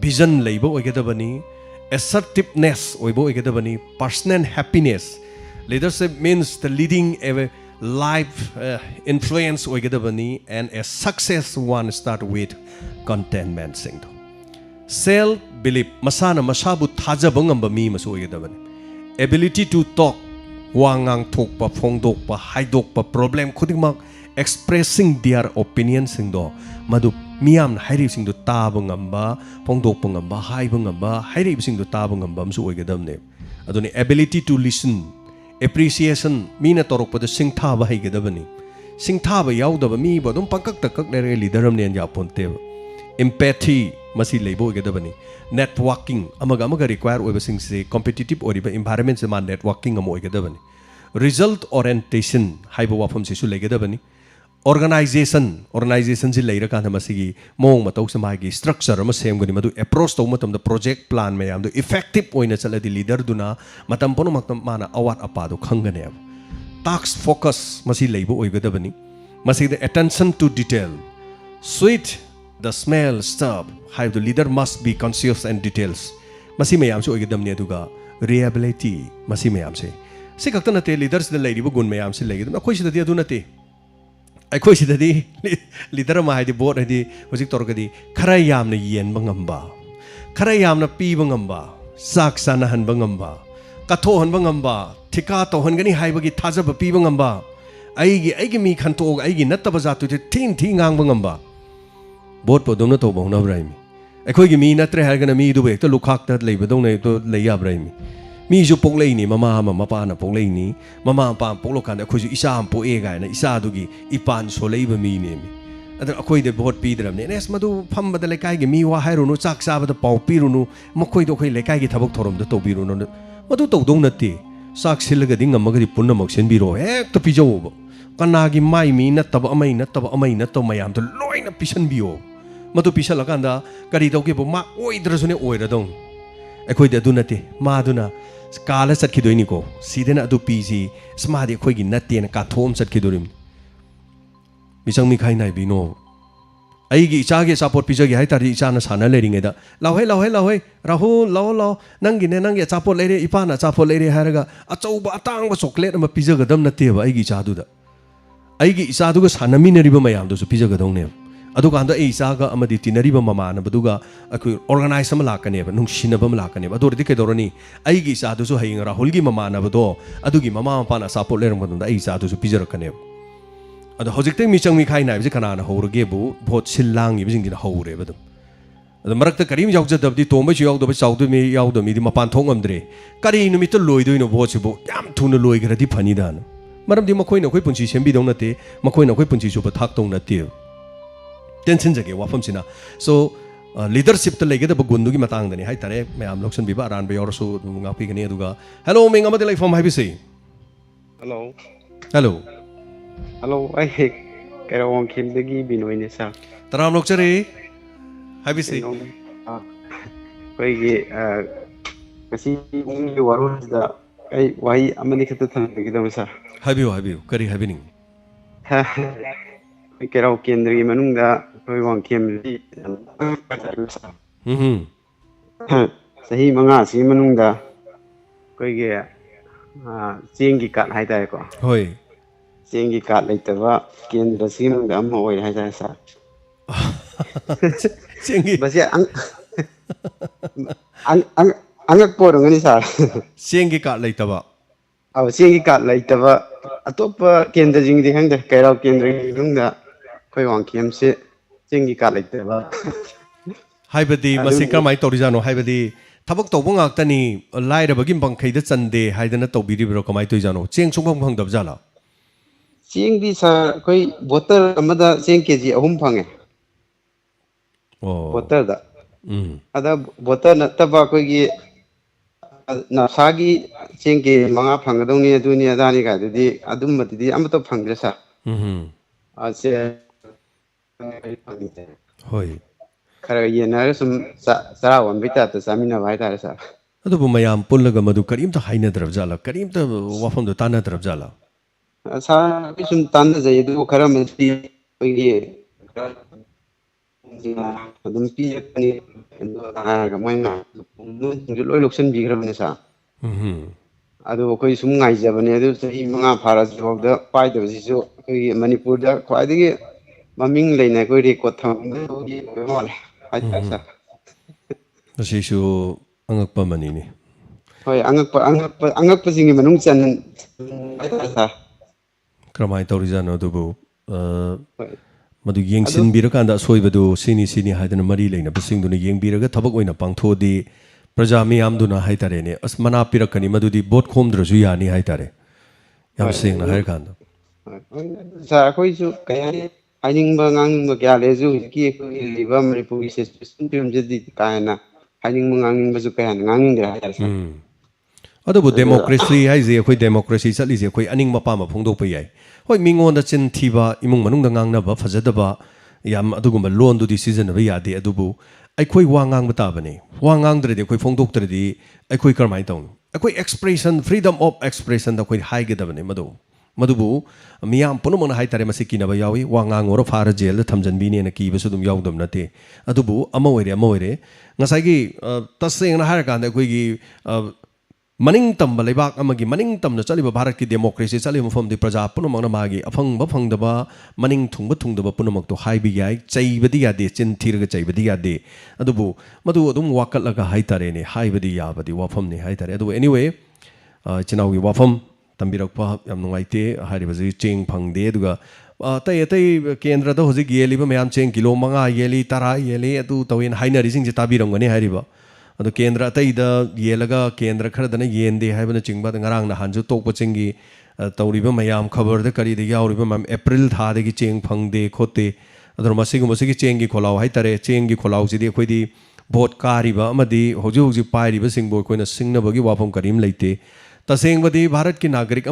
vision लेबो ओइगदबनी assertiveness ओइबो ओइगदबनी personal happiness leadership means the leading a life influence oigadabani and a success one start with contentment sing self belief masana masabu thajaba ngamba mi masu oigadabani ability to talk wangang thokpa phongdokpa haidokpa problem khudingmak expressing their opinions sing do madu miyam hairi sing do taba ngamba phongdokpa ngamba haiba ngamba hairi sing do taba ngamba masu oigadamne adoni ability to listen appreciation Meena तौरपद सिंथाब हाइगदबनी सिंथाब याउदब मी बदम पंकक तकक लेरे leader हमने यापोनतेब empathy मसी लेबो ओइगदबनी networking अमग अमग require ओइबसिंग से competitive ओरिबा environment से मा networking अम ओइगदबनी result orientation हाइबो वाफम से सु लेगदबनी organization से लेरा कान मसीगी मोंग मतौ समागी structure अम सेमगनि मदु approach तौ मतम द project plan में याम दु effective ओइना चलदि leader दुना मतम पनो मतम माना अवात अपादो खंगने task focus मसी लेबो ओइगदबनी मसी the attention to detail sweet the smell stuff how the leader must be conscious and details मसी में याम से ओइगदमने दुगा reliability मसी में याम से सिकक्ता नते leaders द लेरिबो गुण में याम से लेगदम अखोइ सिदि अदु नते अखोइ सिदि लीडर मा हाइदि बोर्ड हाइदि होजिक तोरगदि खरा यामना येनबा ngamba खरा यामना पीबा ngamba साक साना हनबा ngamba कथो हनबा ngamba ठिका तो हनगनि हाइबगी थाजब पीबा ngamba आइगी मी खनतो आइगी नत्तबा जातु थिन थि ngang ngamba बोर्ड पदोमना तो बहुना ब्राइमी अखोइगी मी नत्रे हारगना मी दुबे तो लुखाक त लेबदोंने तो लेया ब्राइमी मी जो पोगलेनी ममा मपा न पोगलेनी ममा पा पोगलोकान अखोइजु इसा हम पोए गायना इसा दुगी इपान सोलेब मी नेमी अदर अखोइदे बोट पीदरमने नेस मदु फमबद लेकाइगी मी वा हाइरुनु चाक चाबद पाउ पीरुनु मखोइदो खै लेकाइगी थबक थोरमद तो बिरुनु मदु तौदौ नते चाक सिलगदि ngमगदि पुन्नमक सेनबिरो हेक तो पिजौब कनागी माइ मी नत्तब अमै नत्तब अमै नत्तो मयाम तो लोइना पिसनबियो मदु पिसलकांदा करी तौकेबो मा ओइद्रसुने ओइरदौ अखोइदे अदु नते मादुना काला चटखिदोइनिको सिदेना अदु पीजी स्मादि अखोइगी नत्तेना काथोम चटखिदोरिम मिचंग मिखाइ नाइबिनो अइगी इचागे सपोर्ट पिजगे हाइतारि इचाना साना लेरिङेदा लाउहे राहुल लाउ नंगिने नंगे सपोर्ट लेरे इपाना सपोर्ट लेरे हारगा अचौबा अतांगबा चॉकलेट अमा पिजगदम नत्तेबा अइगी इचादुदा अइगी इचादुगा सानमिनरिबा मयामदुसु पिजगदौने अदुकांदा ए इचागा अमदि तिनरिबा ममानबदुगा अखोइ ऑर्गेनाइज अमा लाकनेबा नुंसिनबा अमा लाकनेबा अदोरदि कैदोरनी अइगी इचादुसु हयिंग राहुलगी ममानबदो अदुगी ममा मपाना सपोर्ट लेरमदुदा अइ इचादुसु पिजरकनेबा अदो हजिक्ते मिचंग मिखाइ नाइबजे कनाना हौरगेबु भोट सिल्लांगी बिजिंगिना हौरेबदु अदो मरक्ता करीम यावजदबदि तोमबसु यावदब चावदमि यावदमिदि मपान थोंगमद्रे करी नुमित लोइदोइनो भोटसिबु याम थुना लोइगरदि फनिदान मरमदि मखोइना अखोइ पुंसि सेमबिदौ नते मखोइना अखोइ पुंसि सुबा थाक्तौ नते टेंशन जगे वाफमसिना सो लीडरशिप त लेगदब गुन्दुगी मतंगदनि हाइतारे मैम लोक्सन बिबा अरानबे यावरसु ngapiगनि अदुगा हेलो मिंग अमदि लाइफम हाइबिसि हेलो आई कैरोंग खिमदगी बिनोइने सा तराम लोकचरे हाइबिसि कोइगी कसी उंगी वारोजदा आई वाही अमनि खत थनगिदम सा हाइबियो करी हाइबिनिंग ꯀꯩꯔꯥꯎ ꯀꯦꯟꯗ꯭ꯔꯒꯤ ꯃꯅꯨꯡꯗ ꯑꯩꯈꯣꯏ ꯋꯥꯡꯈꯦꯝꯗꯤ ꯆꯍꯤ 5ꯁꯤꯒꯤ ꯃꯅꯨꯡꯗ ꯑꯩꯈꯣꯏꯒꯤ ꯆꯦꯡꯒꯤ ꯀꯥꯔꯗ ꯍꯥꯏꯇꯥꯔꯦꯀꯣ ꯍꯣꯏ ꯆꯦꯡꯒꯤ ꯀꯥꯔꯗ ꯂꯩꯇꯕ ꯀꯦꯟꯗ꯭ꯔꯁꯤꯒꯤ ꯃꯅꯨꯡꯗ ꯑꯃ ꯑꯣꯏꯔꯦ ꯍꯥꯏꯇꯥꯔꯦ ꯁꯥꯔ ꯆꯦꯡꯒꯤ ꯃꯁꯤ ꯑꯉꯛꯄ ꯑꯣꯏꯔꯝꯒꯅꯤ ꯁꯥꯔ ꯆꯦꯡꯒꯤ ꯀꯥꯔꯗ ꯂꯩꯇꯕ ꯆꯦꯡꯒꯤ ꯀꯥꯔꯗ ꯂꯩꯇꯕ ꯑꯇꯣꯞꯄ ꯀꯦꯟꯗ꯭ꯔꯁꯤꯡꯗꯤ ꯈꯪꯗꯦ ꯀꯩꯔꯥꯎ ꯀꯦꯟꯗ꯭ꯔꯒꯤ ꯃꯅꯨꯡꯗ ꯑꯩꯈꯣꯏ ꯋꯥꯡꯈꯦꯝꯁꯦ ꯆꯦꯡꯒꯤ ꯀꯥꯔꯗ ꯂꯩꯇꯕ ꯍꯥꯏꯕꯗꯤ ꯃꯁꯤ ꯀꯔꯝꯍꯥꯏꯅ ꯇꯧꯔꯤꯖꯥꯠꯅꯣ ꯍꯥꯏꯕꯗꯤ ꯊꯕꯛ ꯇꯧꯕ ꯉꯥꯛꯇꯅꯤ ꯂꯥꯏꯔꯕꯒꯤ ꯄꯪꯈꯩꯗ ꯆꯟꯗꯦ ꯍꯥꯏꯗꯅ ꯇꯧꯕꯤꯔꯤꯕ꯭ꯔꯣ ꯀꯃꯥꯏꯅ ꯇꯧꯔꯤꯖꯥꯠꯅꯣ ꯆꯦꯡ ꯁꯨꯡꯐꯪ ꯐꯪꯗꯕ ꯖꯥꯠꯂꯥ ꯆꯦꯡꯗꯤ ꯁꯥꯔ ꯑꯩꯈꯣꯏ ꯕꯣꯇꯔ ꯑꯃꯗ ꯆꯦꯡ KG 3 ꯐꯪꯉꯦ ꯕꯣꯇꯔꯗ ꯑꯗ ꯕꯣꯇꯔ ꯅꯠꯇꯕ ꯑꯩꯈꯣꯏꯒꯤ ꯅꯁꯥꯒꯤ ꯆꯦꯡ KG 5 ꯐꯪꯒꯗꯧꯅꯤ ꯑꯗꯨꯅꯤ ꯑꯗꯥꯅꯤ ꯀꯥꯏꯗꯨꯗꯤ ꯑꯗꯨꯝꯕꯗꯨꯗꯤ ꯑꯃꯠꯇ ꯐꯪꯗ꯭ꯔꯦ ꯁꯥꯔ ꯍꯣꯏ खरा येनार सुम चरा वनबी ताते चामिना भाई तारे सर अदुबु मयाम पुल्लगा मदु करीमता हाइनद्रब जाला करीमता वाफमदो तानद्रब जाला सा कि सुम तान जाय दु खरा मस्ती पगी अदुम पी पनि हागा मोइना लोइ लोक्सन बिग्रबने सा अदु कोइ सुम ngaइजबने अदु चही 5 फाराजबोदा पाइदबसिसु कोइ मणिपुरदा ख्वाइदगी ममिंग लेना कोइ रेकॉर्ड थमगी माले ꯑꯁꯤꯁꯨ ꯑꯉꯛꯄ ꯑꯃꯅꯤꯅꯦ ꯍꯣꯏ ꯑꯉꯛꯄꯁꯤꯡꯒꯤ ꯃꯅꯨꯡ ꯆꯟ ꯍꯥꯏꯇꯥꯔꯦ ꯁꯥꯔ ꯀꯔꯝꯍꯥꯏꯅ ꯇꯧꯔꯤꯖꯥꯠꯅꯣ ꯑꯗꯨꯕꯨ ꯃꯗꯨ ꯌꯦꯡꯁꯤꯟꯕꯤꯔꯀꯥꯟꯗ ꯑꯁꯣꯏꯕꯗꯨ ꯁꯤꯅꯤ ꯍꯥꯏꯗꯅ ꯃꯔꯤ ꯂꯩꯅꯕꯁꯤꯡꯗꯨꯅ ꯌꯦꯡꯕꯤꯔꯒ ꯊꯕꯛ ꯑꯣꯏꯅ ꯄꯥꯡꯊꯣꯛꯑꯗꯤ ꯄ꯭ꯔꯖꯥ ꯃꯤꯌꯥꯝꯗꯨꯅ ꯍꯥꯏꯇꯥꯔꯦꯅꯦ ꯑꯁ ꯃꯅꯥ ꯄꯤꯔꯛꯀꯅꯤ ꯃꯗꯨꯗꯤ ꯕꯣꯠ ꯈꯣꯝꯗ꯭ꯔꯁꯨ ꯌꯥꯅꯤ ꯍꯥꯏꯇꯥꯔꯦ ꯌꯥꯝ ꯁꯦꯡꯅ ꯍꯥꯏꯔꯀꯥꯟꯗ ꯁꯥꯔ ꯑꯩꯈꯣꯏꯁꯨ ꯀꯩ ꯍꯥꯏꯅꯤ ꯍꯥꯏꯅꯤꯡꯕ ꯉꯥꯡꯅꯤꯡꯕ ꯀꯌꯥ ꯂꯩꯔꯁꯨ ꯍꯧꯖꯤꯛꯀꯤ ꯑꯩꯈꯣꯏꯒꯤ ꯂꯩꯔꯤꯕ ꯃꯅꯤꯄꯨꯔꯒꯤ ꯁꯤꯆꯨꯋꯦꯁꯟ ꯐꯤꯕꯝꯁꯤꯗꯤ ꯀꯥ ꯍꯦꯟꯅ ꯍꯥꯏꯅꯤꯡꯕ ꯉꯥꯡꯅꯤꯡꯕꯁꯨ ꯀꯌꯥ ꯍꯦꯟꯅ ꯉꯥꯡꯅꯤꯡꯗ꯭ꯔꯦ ꯍꯥꯏꯇꯥꯔꯦ ꯁꯥꯔ ꯑꯗꯨꯕꯨ ꯗꯦꯃꯣꯀ꯭ꯔꯦꯁꯤ ꯍꯥꯏꯁꯦ ꯑꯩꯈꯣꯏ ꯗꯦꯃꯣꯀ꯭ꯔꯦꯁꯤ ꯆꯠꯂꯤꯁꯦ ꯑꯩꯈꯣꯏ ꯑꯅꯤꯡꯕ ꯑꯄꯥꯝꯕ ꯐꯣꯡꯗꯣꯛꯄ ꯌꯥꯏ ꯍꯣꯏ ꯃꯤꯉꯣꯟꯗ ꯆꯤꯟ ꯊꯤꯕ ꯏꯃꯨꯡ ꯃꯅꯨꯡꯗ ꯉꯥꯡꯅꯕ ꯐꯖꯗꯕ ꯌꯥꯝ ꯑꯗꯨꯒꯨꯝꯕ ꯂꯣꯟꯗꯨꯗꯤ ꯁꯤꯖꯤꯟꯅꯕ ꯌꯥꯗꯦ ꯑꯗꯨꯕꯨ ꯑꯩꯈꯣꯏ ꯋꯥ ꯉꯥꯡꯕ ꯇꯥꯕꯅꯤ ꯋꯥ ꯉꯥꯡꯗ꯭ꯔꯗꯤ ꯑꯩꯈꯣꯏ ꯐꯣꯡꯗꯣꯛꯇ꯭ꯔꯗꯤ ꯑꯩꯈꯣꯏ ꯀꯔꯝꯍꯥꯏꯅ ꯇꯧꯅꯤ ꯑꯩꯈꯣꯏ ꯑꯦꯛꯁꯄ꯭ꯔꯦꯁꯟ ꯐ꯭रीडम ꯑꯣꯐ ꯑꯦꯛꯁꯄ꯭ꯔꯦꯁꯟꯗ ꯑꯩꯈꯣꯏ ꯍꯥꯏꯒꯗꯕꯅꯤ ꯃꯗꯨꯕꯨ ꯃꯤꯌꯥꯝ ꯄꯨꯝꯅꯃꯛꯅ ꯍꯥꯏꯇꯥꯔꯦ ꯃꯁꯤ ꯀꯤꯅꯕ ꯌꯥꯎꯏ ꯋꯥ ꯉꯥꯡꯉꯨꯔ ꯐꯥꯔ ꯖꯦꯜꯗ ꯊꯝꯖꯟꯕꯤꯅꯦꯅ ꯀꯤꯕꯁꯨ ꯑꯗꯨꯝ ꯌꯥꯎꯗꯕ ꯅꯠꯇꯦ ꯑꯗꯨꯕꯨ ꯑꯃ ꯑꯣꯏꯔꯦ ꯉꯁꯥꯏꯒꯤ ꯇꯁꯦꯡꯅ ꯍꯥꯏꯔꯀꯥꯟꯗ ꯑꯩꯈꯣꯏꯒꯤ ꯃꯅꯤꯡ ꯇꯝꯕ ꯂꯩꯕꯥꯛ ꯑꯃꯒꯤ ꯃꯅꯤꯡ ꯇꯝꯅ ꯆꯠꯂꯤꯕ ꯚꯥꯔꯠꯀꯤ ꯗꯦꯃꯣꯀ꯭ꯔꯦꯁꯤ ꯆꯠꯂꯤꯕ ꯃꯐꯝꯗꯤ प्रजा ꯄꯨꯝꯅꯃꯛꯅ ꯃꯥꯒꯤ ꯑꯐꯪꯕ ꯐꯪꯗꯕ ꯃꯅꯤꯡ ꯊꯨꯡꯕ ꯊꯨꯡꯗꯕ ꯄꯨꯝꯅꯃꯛꯇꯣ ꯍꯥꯏꯕ ꯌꯥꯏ ꯆꯩꯕꯗꯤ ꯌꯥꯗꯦ ꯆꯤꯟ ꯊꯤꯔꯒ ꯆꯩꯕꯗꯤ ꯌꯥꯗꯦ ꯑꯗꯨꯕꯨ ꯃꯗꯨ ꯑꯗꯨꯝ ꯋꯥꯀꯠꯂꯒ ꯍꯥꯏꯇꯥꯔꯦꯅꯦ ꯍꯥꯏꯕꯗꯤ ꯌꯥꯕꯗꯤ ꯋꯥꯐꯝꯅꯤ ꯍꯥꯏꯇꯥꯔꯦ ꯑꯗꯨꯕꯨ ꯑꯦꯅꯤꯋꯦ ꯆꯤꯅꯥꯎꯒꯤ ꯋꯥꯐꯝ ꯇꯝꯕꯤꯔꯛꯄ ꯌꯥꯝ ꯅꯨꯡꯉꯥꯏꯇꯦ ꯍꯥꯏꯔꯤꯕꯁꯤ ꯆꯦꯡ ꯐꯪꯗꯦ ꯑꯗꯨꯒ ꯑꯇꯩ ꯀꯦꯟꯗ꯭ꯔꯗ ꯍꯧꯖꯤꯛ ꯌꯦꯜꯂꯤꯕ ꯃꯌꯥꯝ ꯆꯦꯡ ꯀꯤꯂꯣ 5 ꯌꯦꯜꯂꯤ 10 ꯌꯦꯜꯂꯤ ꯑꯗꯨ ꯇꯧꯋꯦꯅ ꯍꯥꯏꯅꯔꯤꯁꯤꯡꯁꯦ ꯇꯥꯕꯤꯔꯝꯒꯅꯤ ꯍꯥꯏꯔꯤꯕ ꯑꯗꯣ ꯀꯦꯟꯗ꯭ꯔ ꯑꯇꯩꯗ ꯌꯦꯜꯂꯒ ꯀꯦꯟꯗ꯭ꯔ ꯈꯔꯗꯅ ꯌꯦꯟꯗꯦ ꯍꯥꯏꯕꯅꯆꯤꯡꯕ ꯉꯔꯥꯡ ꯅꯍꯥꯟꯁꯨ ꯇꯣꯛꯄ ꯆꯤꯡꯒꯤ ꯇꯧꯔꯤꯕ ꯃꯌꯥꯝ ꯈꯕꯔꯗ ꯀꯔꯤꯗ ꯌꯥꯎꯔꯤꯕ ꯃꯌꯥꯝ ꯑꯦꯄ꯭ꯔꯤꯜ ꯊꯥꯗꯒꯤ ꯆꯦꯡ ꯐꯪꯗꯦ ꯈꯣꯠꯇꯦ ꯑꯗꯨꯅ ꯃꯁꯤꯒꯤ ꯆꯦꯡꯒꯤ ꯈꯣꯜꯂꯥꯎ ꯍꯥꯏꯇꯥꯔꯦ ꯆꯦꯡꯒꯤ ꯈꯣꯜꯂꯥꯎꯁꯤꯗꯤ ꯑꯩꯈꯣꯏꯗꯤ ꯚꯣꯠ ꯀꯥꯔꯤꯕ ꯑꯃꯗꯤ ꯍꯧꯖꯤꯛ ꯄꯥꯏꯔꯤꯕꯁꯤꯡꯕꯨ ꯑꯩꯈꯣꯏꯅ ꯁꯤꯡꯅꯕꯒꯤ ꯋꯥꯐꯝ ꯀꯔꯤꯝ ꯂꯩꯇꯦ तसेंगबदी भारत की नागरिक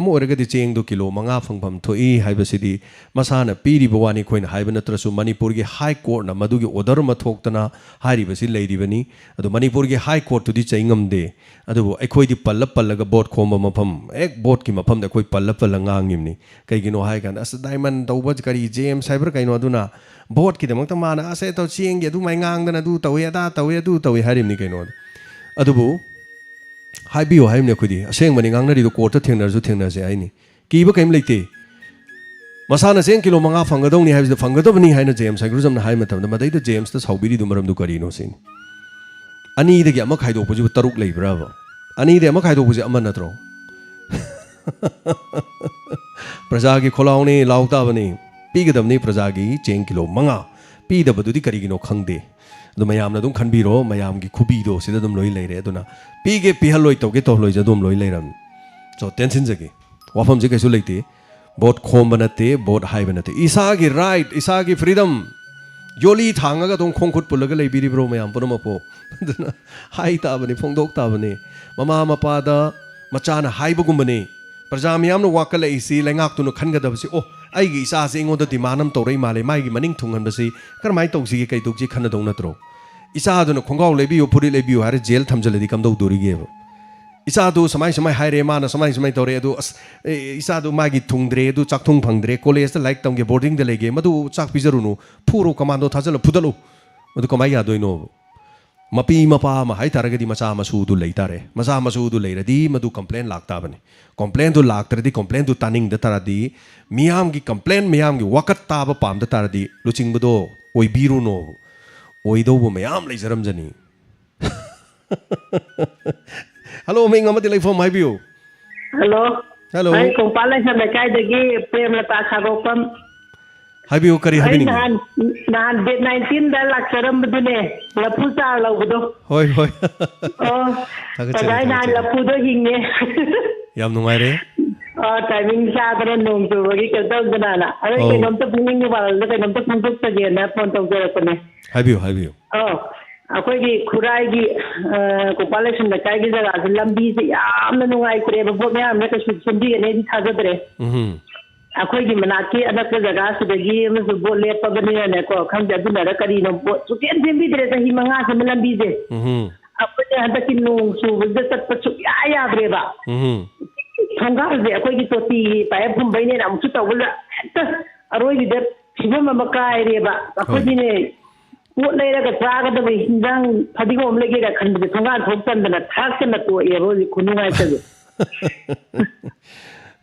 चेंग किलो 5 फंगफम थोई हाइबसिदी मसाना पीरिबो वानी खोइन हाइब नत्रसु मणिपुर की हाई कोर्ट न मदुगी ऑर्डर म थोक्तना हाइरिबसि लैरिबनी अदु मणिपुर की हाई कोर्ट तुदी चैंगमदे अदु अखोइदी पल्लग बोट खोम मफम एक बोट की मफम द कोइ पल्ल ngangiमनी कैगिनो हाइ कान अस डायमंड तौब करी जेम साइबर कैनो अदुना बोट की दमक माना असे तो चेंग अदु मै ngang दना अदु तवे अदा तवे हारिमनी कैनो अदुबु हाइबियो हाइमने खुदी असेंगमनि ngangnarido कोर्ट थेंगनरजु थेंगनसे आइनी कीबो कैम लेते मसाना चेंग किलो 5 फंगदौनी हाइबस फंगदबनी हाइना जेम्स हाइग्रुजमना हाइ मतमदा मदैदो जेम्स त साउबिरी दु मरमदु करिनो सिन अनि दगी अमा खाइदोपजु तरुक लेब्राबो अनि दे अमा खाइदोपजु अमा नत्रो प्रजा की खोलाउनी लाउताबनी पीगदबनी प्रजा की चेंग किलो 5 पीदबदुदी करिगिनो खंगदे मयामना दुम खनबिरो मयाम की खुबीदो सिदा दुम लोई लेरे अदुना पीगे पीहलोय तौगे तौलोय जदुम लोई लेरम सो टेंशन जगे वाफम जे कैसु लेते बोट खोम बनते बोट हाई बनते ईसा की राइट ईसा की फ्रीडम योली थांगा तुम खोंखुट पुलगा लेबिरिब्रो मयाम पुनमपो अदुना हाई ताबने फोंदोक ताबने ममा मपादा मचाना हाइबगुमबने प्रजा मयामना वाकले इसी लेंगाक्तुनो खनगदबसि ओ आइगी इसासे इंगोदा दिमानम तौरै माले माइगी मनिंग थुंगनबसि करमाय तौसिगे कैतुकजि खनदौ नत्रो इसादुना खोंगाव लेबियो फुरि लेबियो हारे जेल थमजलदि कमदौ दोरिगेबो इसादु समाय समाय हायरे माना समाय समाय तौरे अदु इसादु मागी थुंद्रे अदु चाकथुंग फंगद्रे कॉलेज द लाइक तमगे बोर्डिंग द लेगे मदु चाक पिजरुनु फुरो कमांडो थाजल फुदलु मदु कमाय यादोइनो मपी मपा मा हाय तारगदी मचा मसुदु लेतारे मचा मसुदु लेरदी मदु कंप्लेन लाक्ता बने कंप्लेन दु लाक्तरदी कंप्लेन दु तानिंग द तारदी मियाम की कंप्लेन मियाम की वकत ताब पाम द तारदी लुचिंग बदो ओइ बिरुनो ओइदोबो मयाम लेजरम जनी हेलो मिंग अमति लेफॉर्म हाइबियो हेलो हेलो आई कोपाले से लेकायदगी प्रेमलता खारोपम हाइबियो करी हाबिनी नान डेट 19 दा लाक्सरम बदुने लफु चा लौबदो होय होय तगाई नान लफु दो हिंगे याम नुंगाइरे टाइमिंग सादरे नोंग चुबगी केतौदनाना अरे केनोमता पुनिंग वालदा केनोमता फंगतोक तगेना फोन तौजरकने हाइबियो हाइबियो अखोगी खुराईगी कोपालेशन लेकायगी जगह से लंबी से यामना नुंगाइत्रेबा बोट मयाम ने कछु सुंदीगने दि थाजदरे अखोगी मनाकी अनक जगह सिदगी अमसु बोट लेपबनिने को खंग जदुनरा करीनो बोट सुकेन सेंबीद्रे सही मंगा से लंबी से अपने हदकी नोंग सुबद तत्प सुया याद्रेबा थंगाल से अखोगी तोती पाए फुंबैने अमुसु तौबला अरोगी दे फिबम मकायरेबा अखोगी ने पोट लेरगा चागदब हिंजांग फदिगोम लेगेगा खंबदे थंगाल थोक्तंदना थाक्तना तोए रोजी खुनुगाइतबे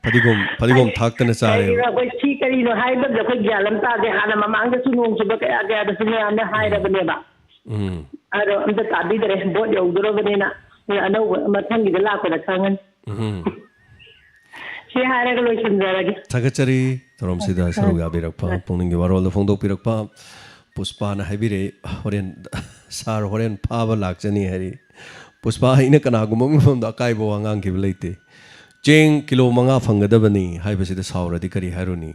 फदिगोम थाक्तना चारे कोई सी करीनो हाइबद कोई ग्यालम तादे हाना ममांग सु नोंग सुब कया कया दसु याना हाइरबनेबा अरो अंत ताबीदरे बोट यौदरोबनेना अनौ मथंगी लाकोदा खंगन सी हाइरगा लोइसनजरगे थागचरी तरोमसिदा सरुगा बिरकपा पुनिंगी वारोल फोंदोपिरकपा पुष्पा ना हाइबिरे होरेन सार होरेन फाबा लाक्चनी हरी पुष्पा इने कनागुम मफम अकाइबो वांगांग किब लेते चेंग किलो मंगा फंगदबनी हाइबसिदा सावरदी करी हारुनी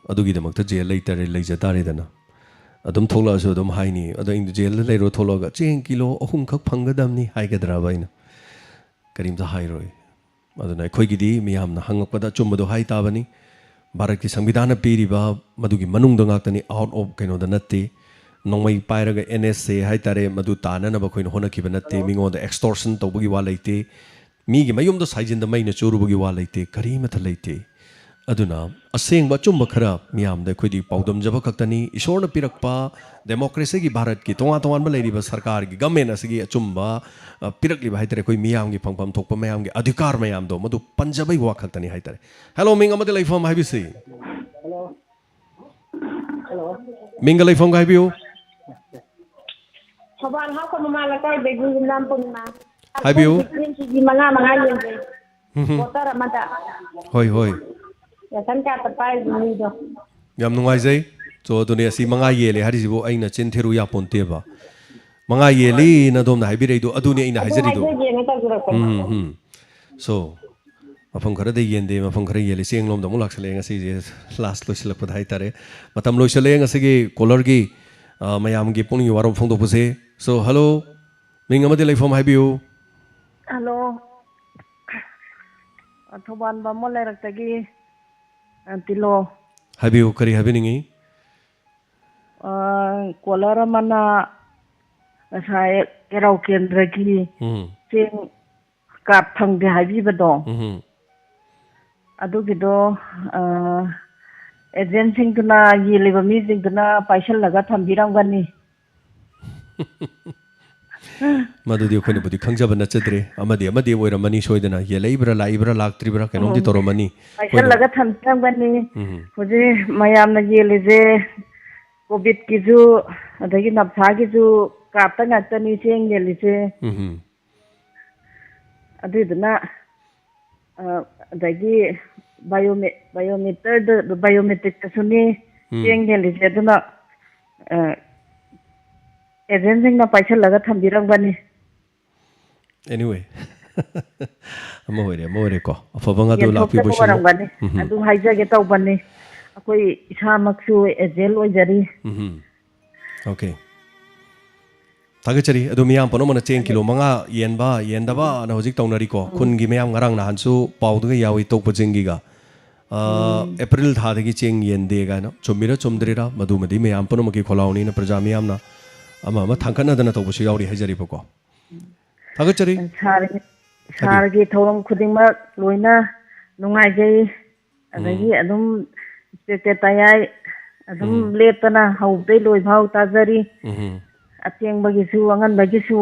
अदुगिदमक्ता जेल लेतरे लेजतारेदना अदुम थोलासु अदुम हाइनी अदो इन जेल लेरो थोलगा चेंग किलो अहुम खक फंगदमनी हाइगदराबाइना करीमता हाइरोय अदुना खोइगिदी मियामना हंगकपदा चुम्बदो हाइ ताबनी भारत की संविधान पीरिबा मधुगी मनुंग गातनी आउट ऑफ कनो नत्ते नोंमई पायरगा NSA हाय तारे मधु ताननब खोइन होनखिब नत्ते मिंगोद एक्सटॉर्शन तौबगी वा लेते मीगी मयुमदो साइजिन द मैना चोरुबगी वा लेते करीमथ लेते अदुना असेंग चुम्ब खरा मियाम द खोइदी पाउदम जब खक्तनी ईश्वरन पिरकपा डेमोक्रेसी की भारत की तोंगा तोंगान लेरिबा सरकार की गवर्नमेंट असगी अचुम्बा पिरकलिबा हाइतरे कोई मियाम की फंगफम थोकपा मयाम की अधिकार मयाम दो मधु पंजबई वा खक्तनी हाइतरे हेलो मिंग अमते लेफॉर्म हाइबिसी हेलो हेलो मिंग लेफॉर्म हाइबियो Saban ha ko mala kay begu nam pun ma. हाइबियो Ji manga manga yen. Motor mata. होय होय Ya san ka ta pai ni do. याम नुंगाइजै चो दुने असि मंगा येले हारिजिबो अइना चिन्थेरु या पोन्तेबा मंगा येली न दोम हाइबिरेदो अदुने अइना हाइजरिदो सो मफम खर दे येंदे मफम खर येले सेंगलोम दमु लाक्सले ngasi je last loisilak padai tare matam loisale ngasi gi color gi mayam gi pungni warom phongdo puse so hello ming amade leifom haibiu hello athoban ba mo leiraktagi tilo haibiu kari habiningi kolara mana sai kerau kendra gi sing kap thang de haibi bado adugido एजेंसिंग तुना ये लेबा मीजिंग तुना पैसा लगा थंबिराम गनी मदुदी खोने बुदी खंगजब नचद्रे अमदे अमदे ओइरमनी सोइदना ये लेइब्रा लाइब्रा लाक्त्रिब्रा केनोमदि तोरमनी पैसा लगा थंबिराम गनी होजे मयाम न ये लेजे कोविड की जो अदगी नबसा की जो कापता ngakतनी चेंग ये लेजे अदुदना अदगी बायोमेट्रिक तसुनी चेंग ने लिसे दुना एजेंसिंग ना पैसा लगा थंबिरंग बनी anyway मोरे को अफबंगा दो लापि बोशन अदु हाइजा के तौ बनी अकोई इसा मक्सु एजेल ओजरी ओके थागचरी अदु मियाम पनो मन चेंग किलो मंगा येंदबा ना होजिक तौनरी को खुनगी मियाम ngarang na hansu पाउदगा यावी तोप जिंगीगा अप्रैल थादगी चेंग येंदे गाना चुमिरा चुमद्रिरा मधुमदी मियाम पनो मकी खोलाउनी ना प्रजा मियाम ना अमा थांखनदना तौबसु यावरी हाइजरिबको थागतचरी सारगी थौरम खुदिंगमक लोइना नुंगाइजै अदगी अदुम स्पेक्टेटायाय अदुम लेपना हौदै लोइफाव ताजरी अतेंबगिसु अंगनबगिसु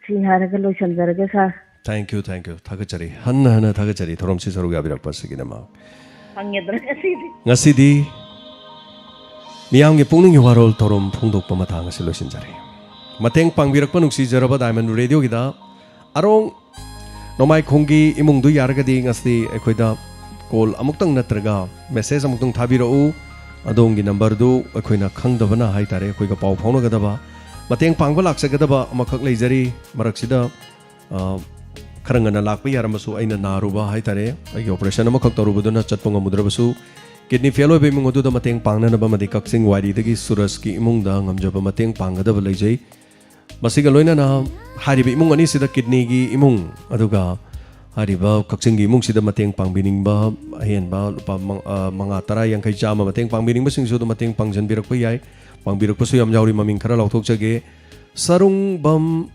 सी हारगा लोइसनजरगे सार थैंक यू थागतचरी हन्ना थागतचरी थोरम से Serug आबिरकपा सिगिदमा ngasi miyamgi pungning warol thorom phungdokpa mathang asi loisinjare mateng pangbirakpa nungsijaraba diamond radio gida arong nomai khonggi imung du yaragadi ngasi ekhoida call amuktang natraga message amuktang thabirau adongi number du ekhoina khangdabana haitare ekhoiga pau phaunagadaba mateng pangba laksagadaba amakhak leijari maraksida खरंगना लाकपी यारमसु अइना नारुबा हाइतारे अइगे operation अमखक तरुबदुना चटपंग मुद्रबसु किडनी फेल होबे मिंगुदुदा मतेंग पांगननबा मदि कक्सिंग वारीदगी सुरस की इमुंगदा ngamjaba mateng panggadaba leijai masiga loinana hariba imung ani sida kidney gi imung aduga hariba kacing gi imung sida mateng pangbiningba ahenba lupa manga tara yang kai chama mateng pangbiningba singsu do mateng pangjan birakpa yai pangbirakpa su yam jauri maming khara lauthokjage sarung bam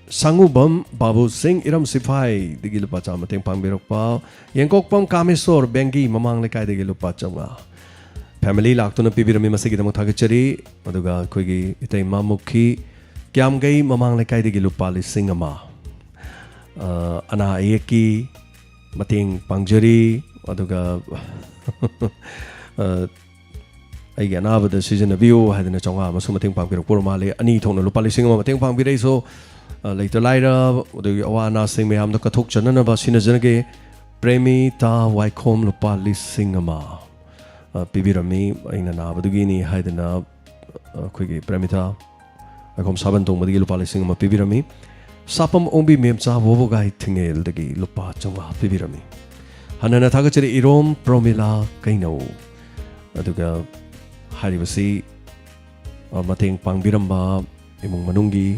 Sangubam Babu Singh Iram Sifai digi lupa chama mateng pangbirokpa yengkok pam kamesor bengi mamang lekai digi lupa chama family laktuna pibirami masigi dam thagachari aduga khoigi itai mamukhi kyam gai mamang lekai digi lupa lising ama ana ayeki mateng pangjari aduga ai ga na bada season view hadina chonga masu mateng pangbirokpor male ani thongna lupa lising ama mateng pangbirai so later later the awana sing me ham the kathok chanana ba sinajage premi ta waikhom lupa lisingama pibirami aina na badugini haidana khoigi premita waikhom saban tong badigi lupa lisingama pibirami sapam ombi memcha bobo gai thingel dagi lupa chonga pibirami hanana thagachari irom promila kaino aduga haribasi mateng pangbiramba imung manungi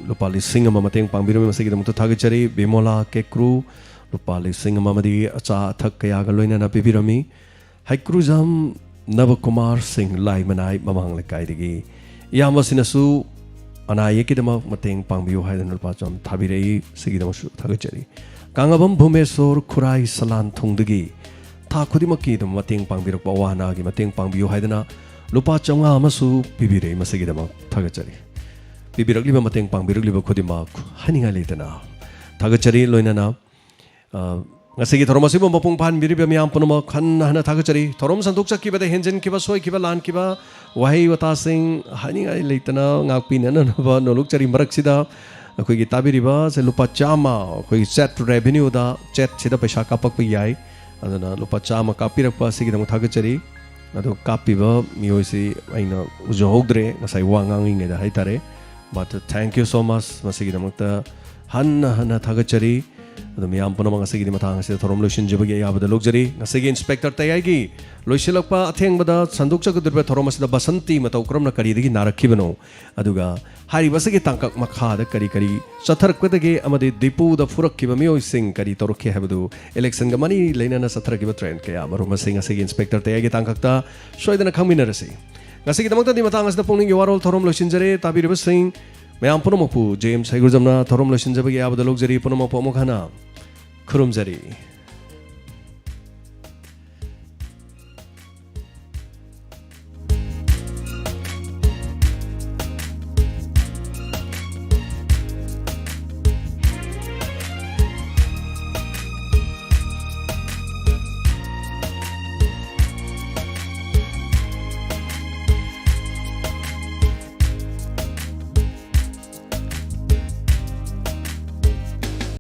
lupa lising ama mateng pangbirami masigi damuta thagachari bemola kekru lupa lising ama madi acha thak kaya ga loina na pibirami haikru jam Navakumar Singh lai manai mamang lekai digi yamasinasu anaye kidama mateng pangbiu haidan lupa jam thabirei sigi damusu thagachari kangabam bhumesor khurai salan thongdagi tha khudimaki dam mateng pangbirok wana gi mateng pangbiu haidana lupa chonga amasu pibirei masigi dama thagachari pibiragliba mateng pangbiragliba khodima haninga leitana thagachari loinana ngasigi thoromasi bom pung phan biriba miam punama khanna hana thagachari thorom sanduk chakki bade henjen kiba soi kiba lan kiba wahi wata sing haninga leitana ngakpi nana ba noluk chari marak sida akoi gi tabiriba se lupa chama akoi chat revenue da chat sida paisa kapak pi yai adana lupa chama kapirakpa sigi dam thagachari ado kapiba mioisi aina ujohogdre ngasai wangangi ngeda haitare but thank you so much masigi damakta hanna thagachari adum yam punama ngasigi mathang se thorom loisin jibagi yabada logjari ngasigi inspector tayagi loisilakpa athengbada sandukcha gudurbe thorom asida basanti matau kramna kari digi narakhibano aduga hari basagi tangkak makha da kari satharkwadage amade dipu da furakkiba mioi sing kari torokhe habadu election ga mani leinana satharkiba trend kaya maruma sing asigi inspector tayagi tangkakta soidana khangminarasi ngasigi damakta di matang asida pungning warol thorom loisinjare tabiriba sing mayam punomopu james haigurjamna thorom loisinjabagi abada logjari punomopu amokhana khurumjari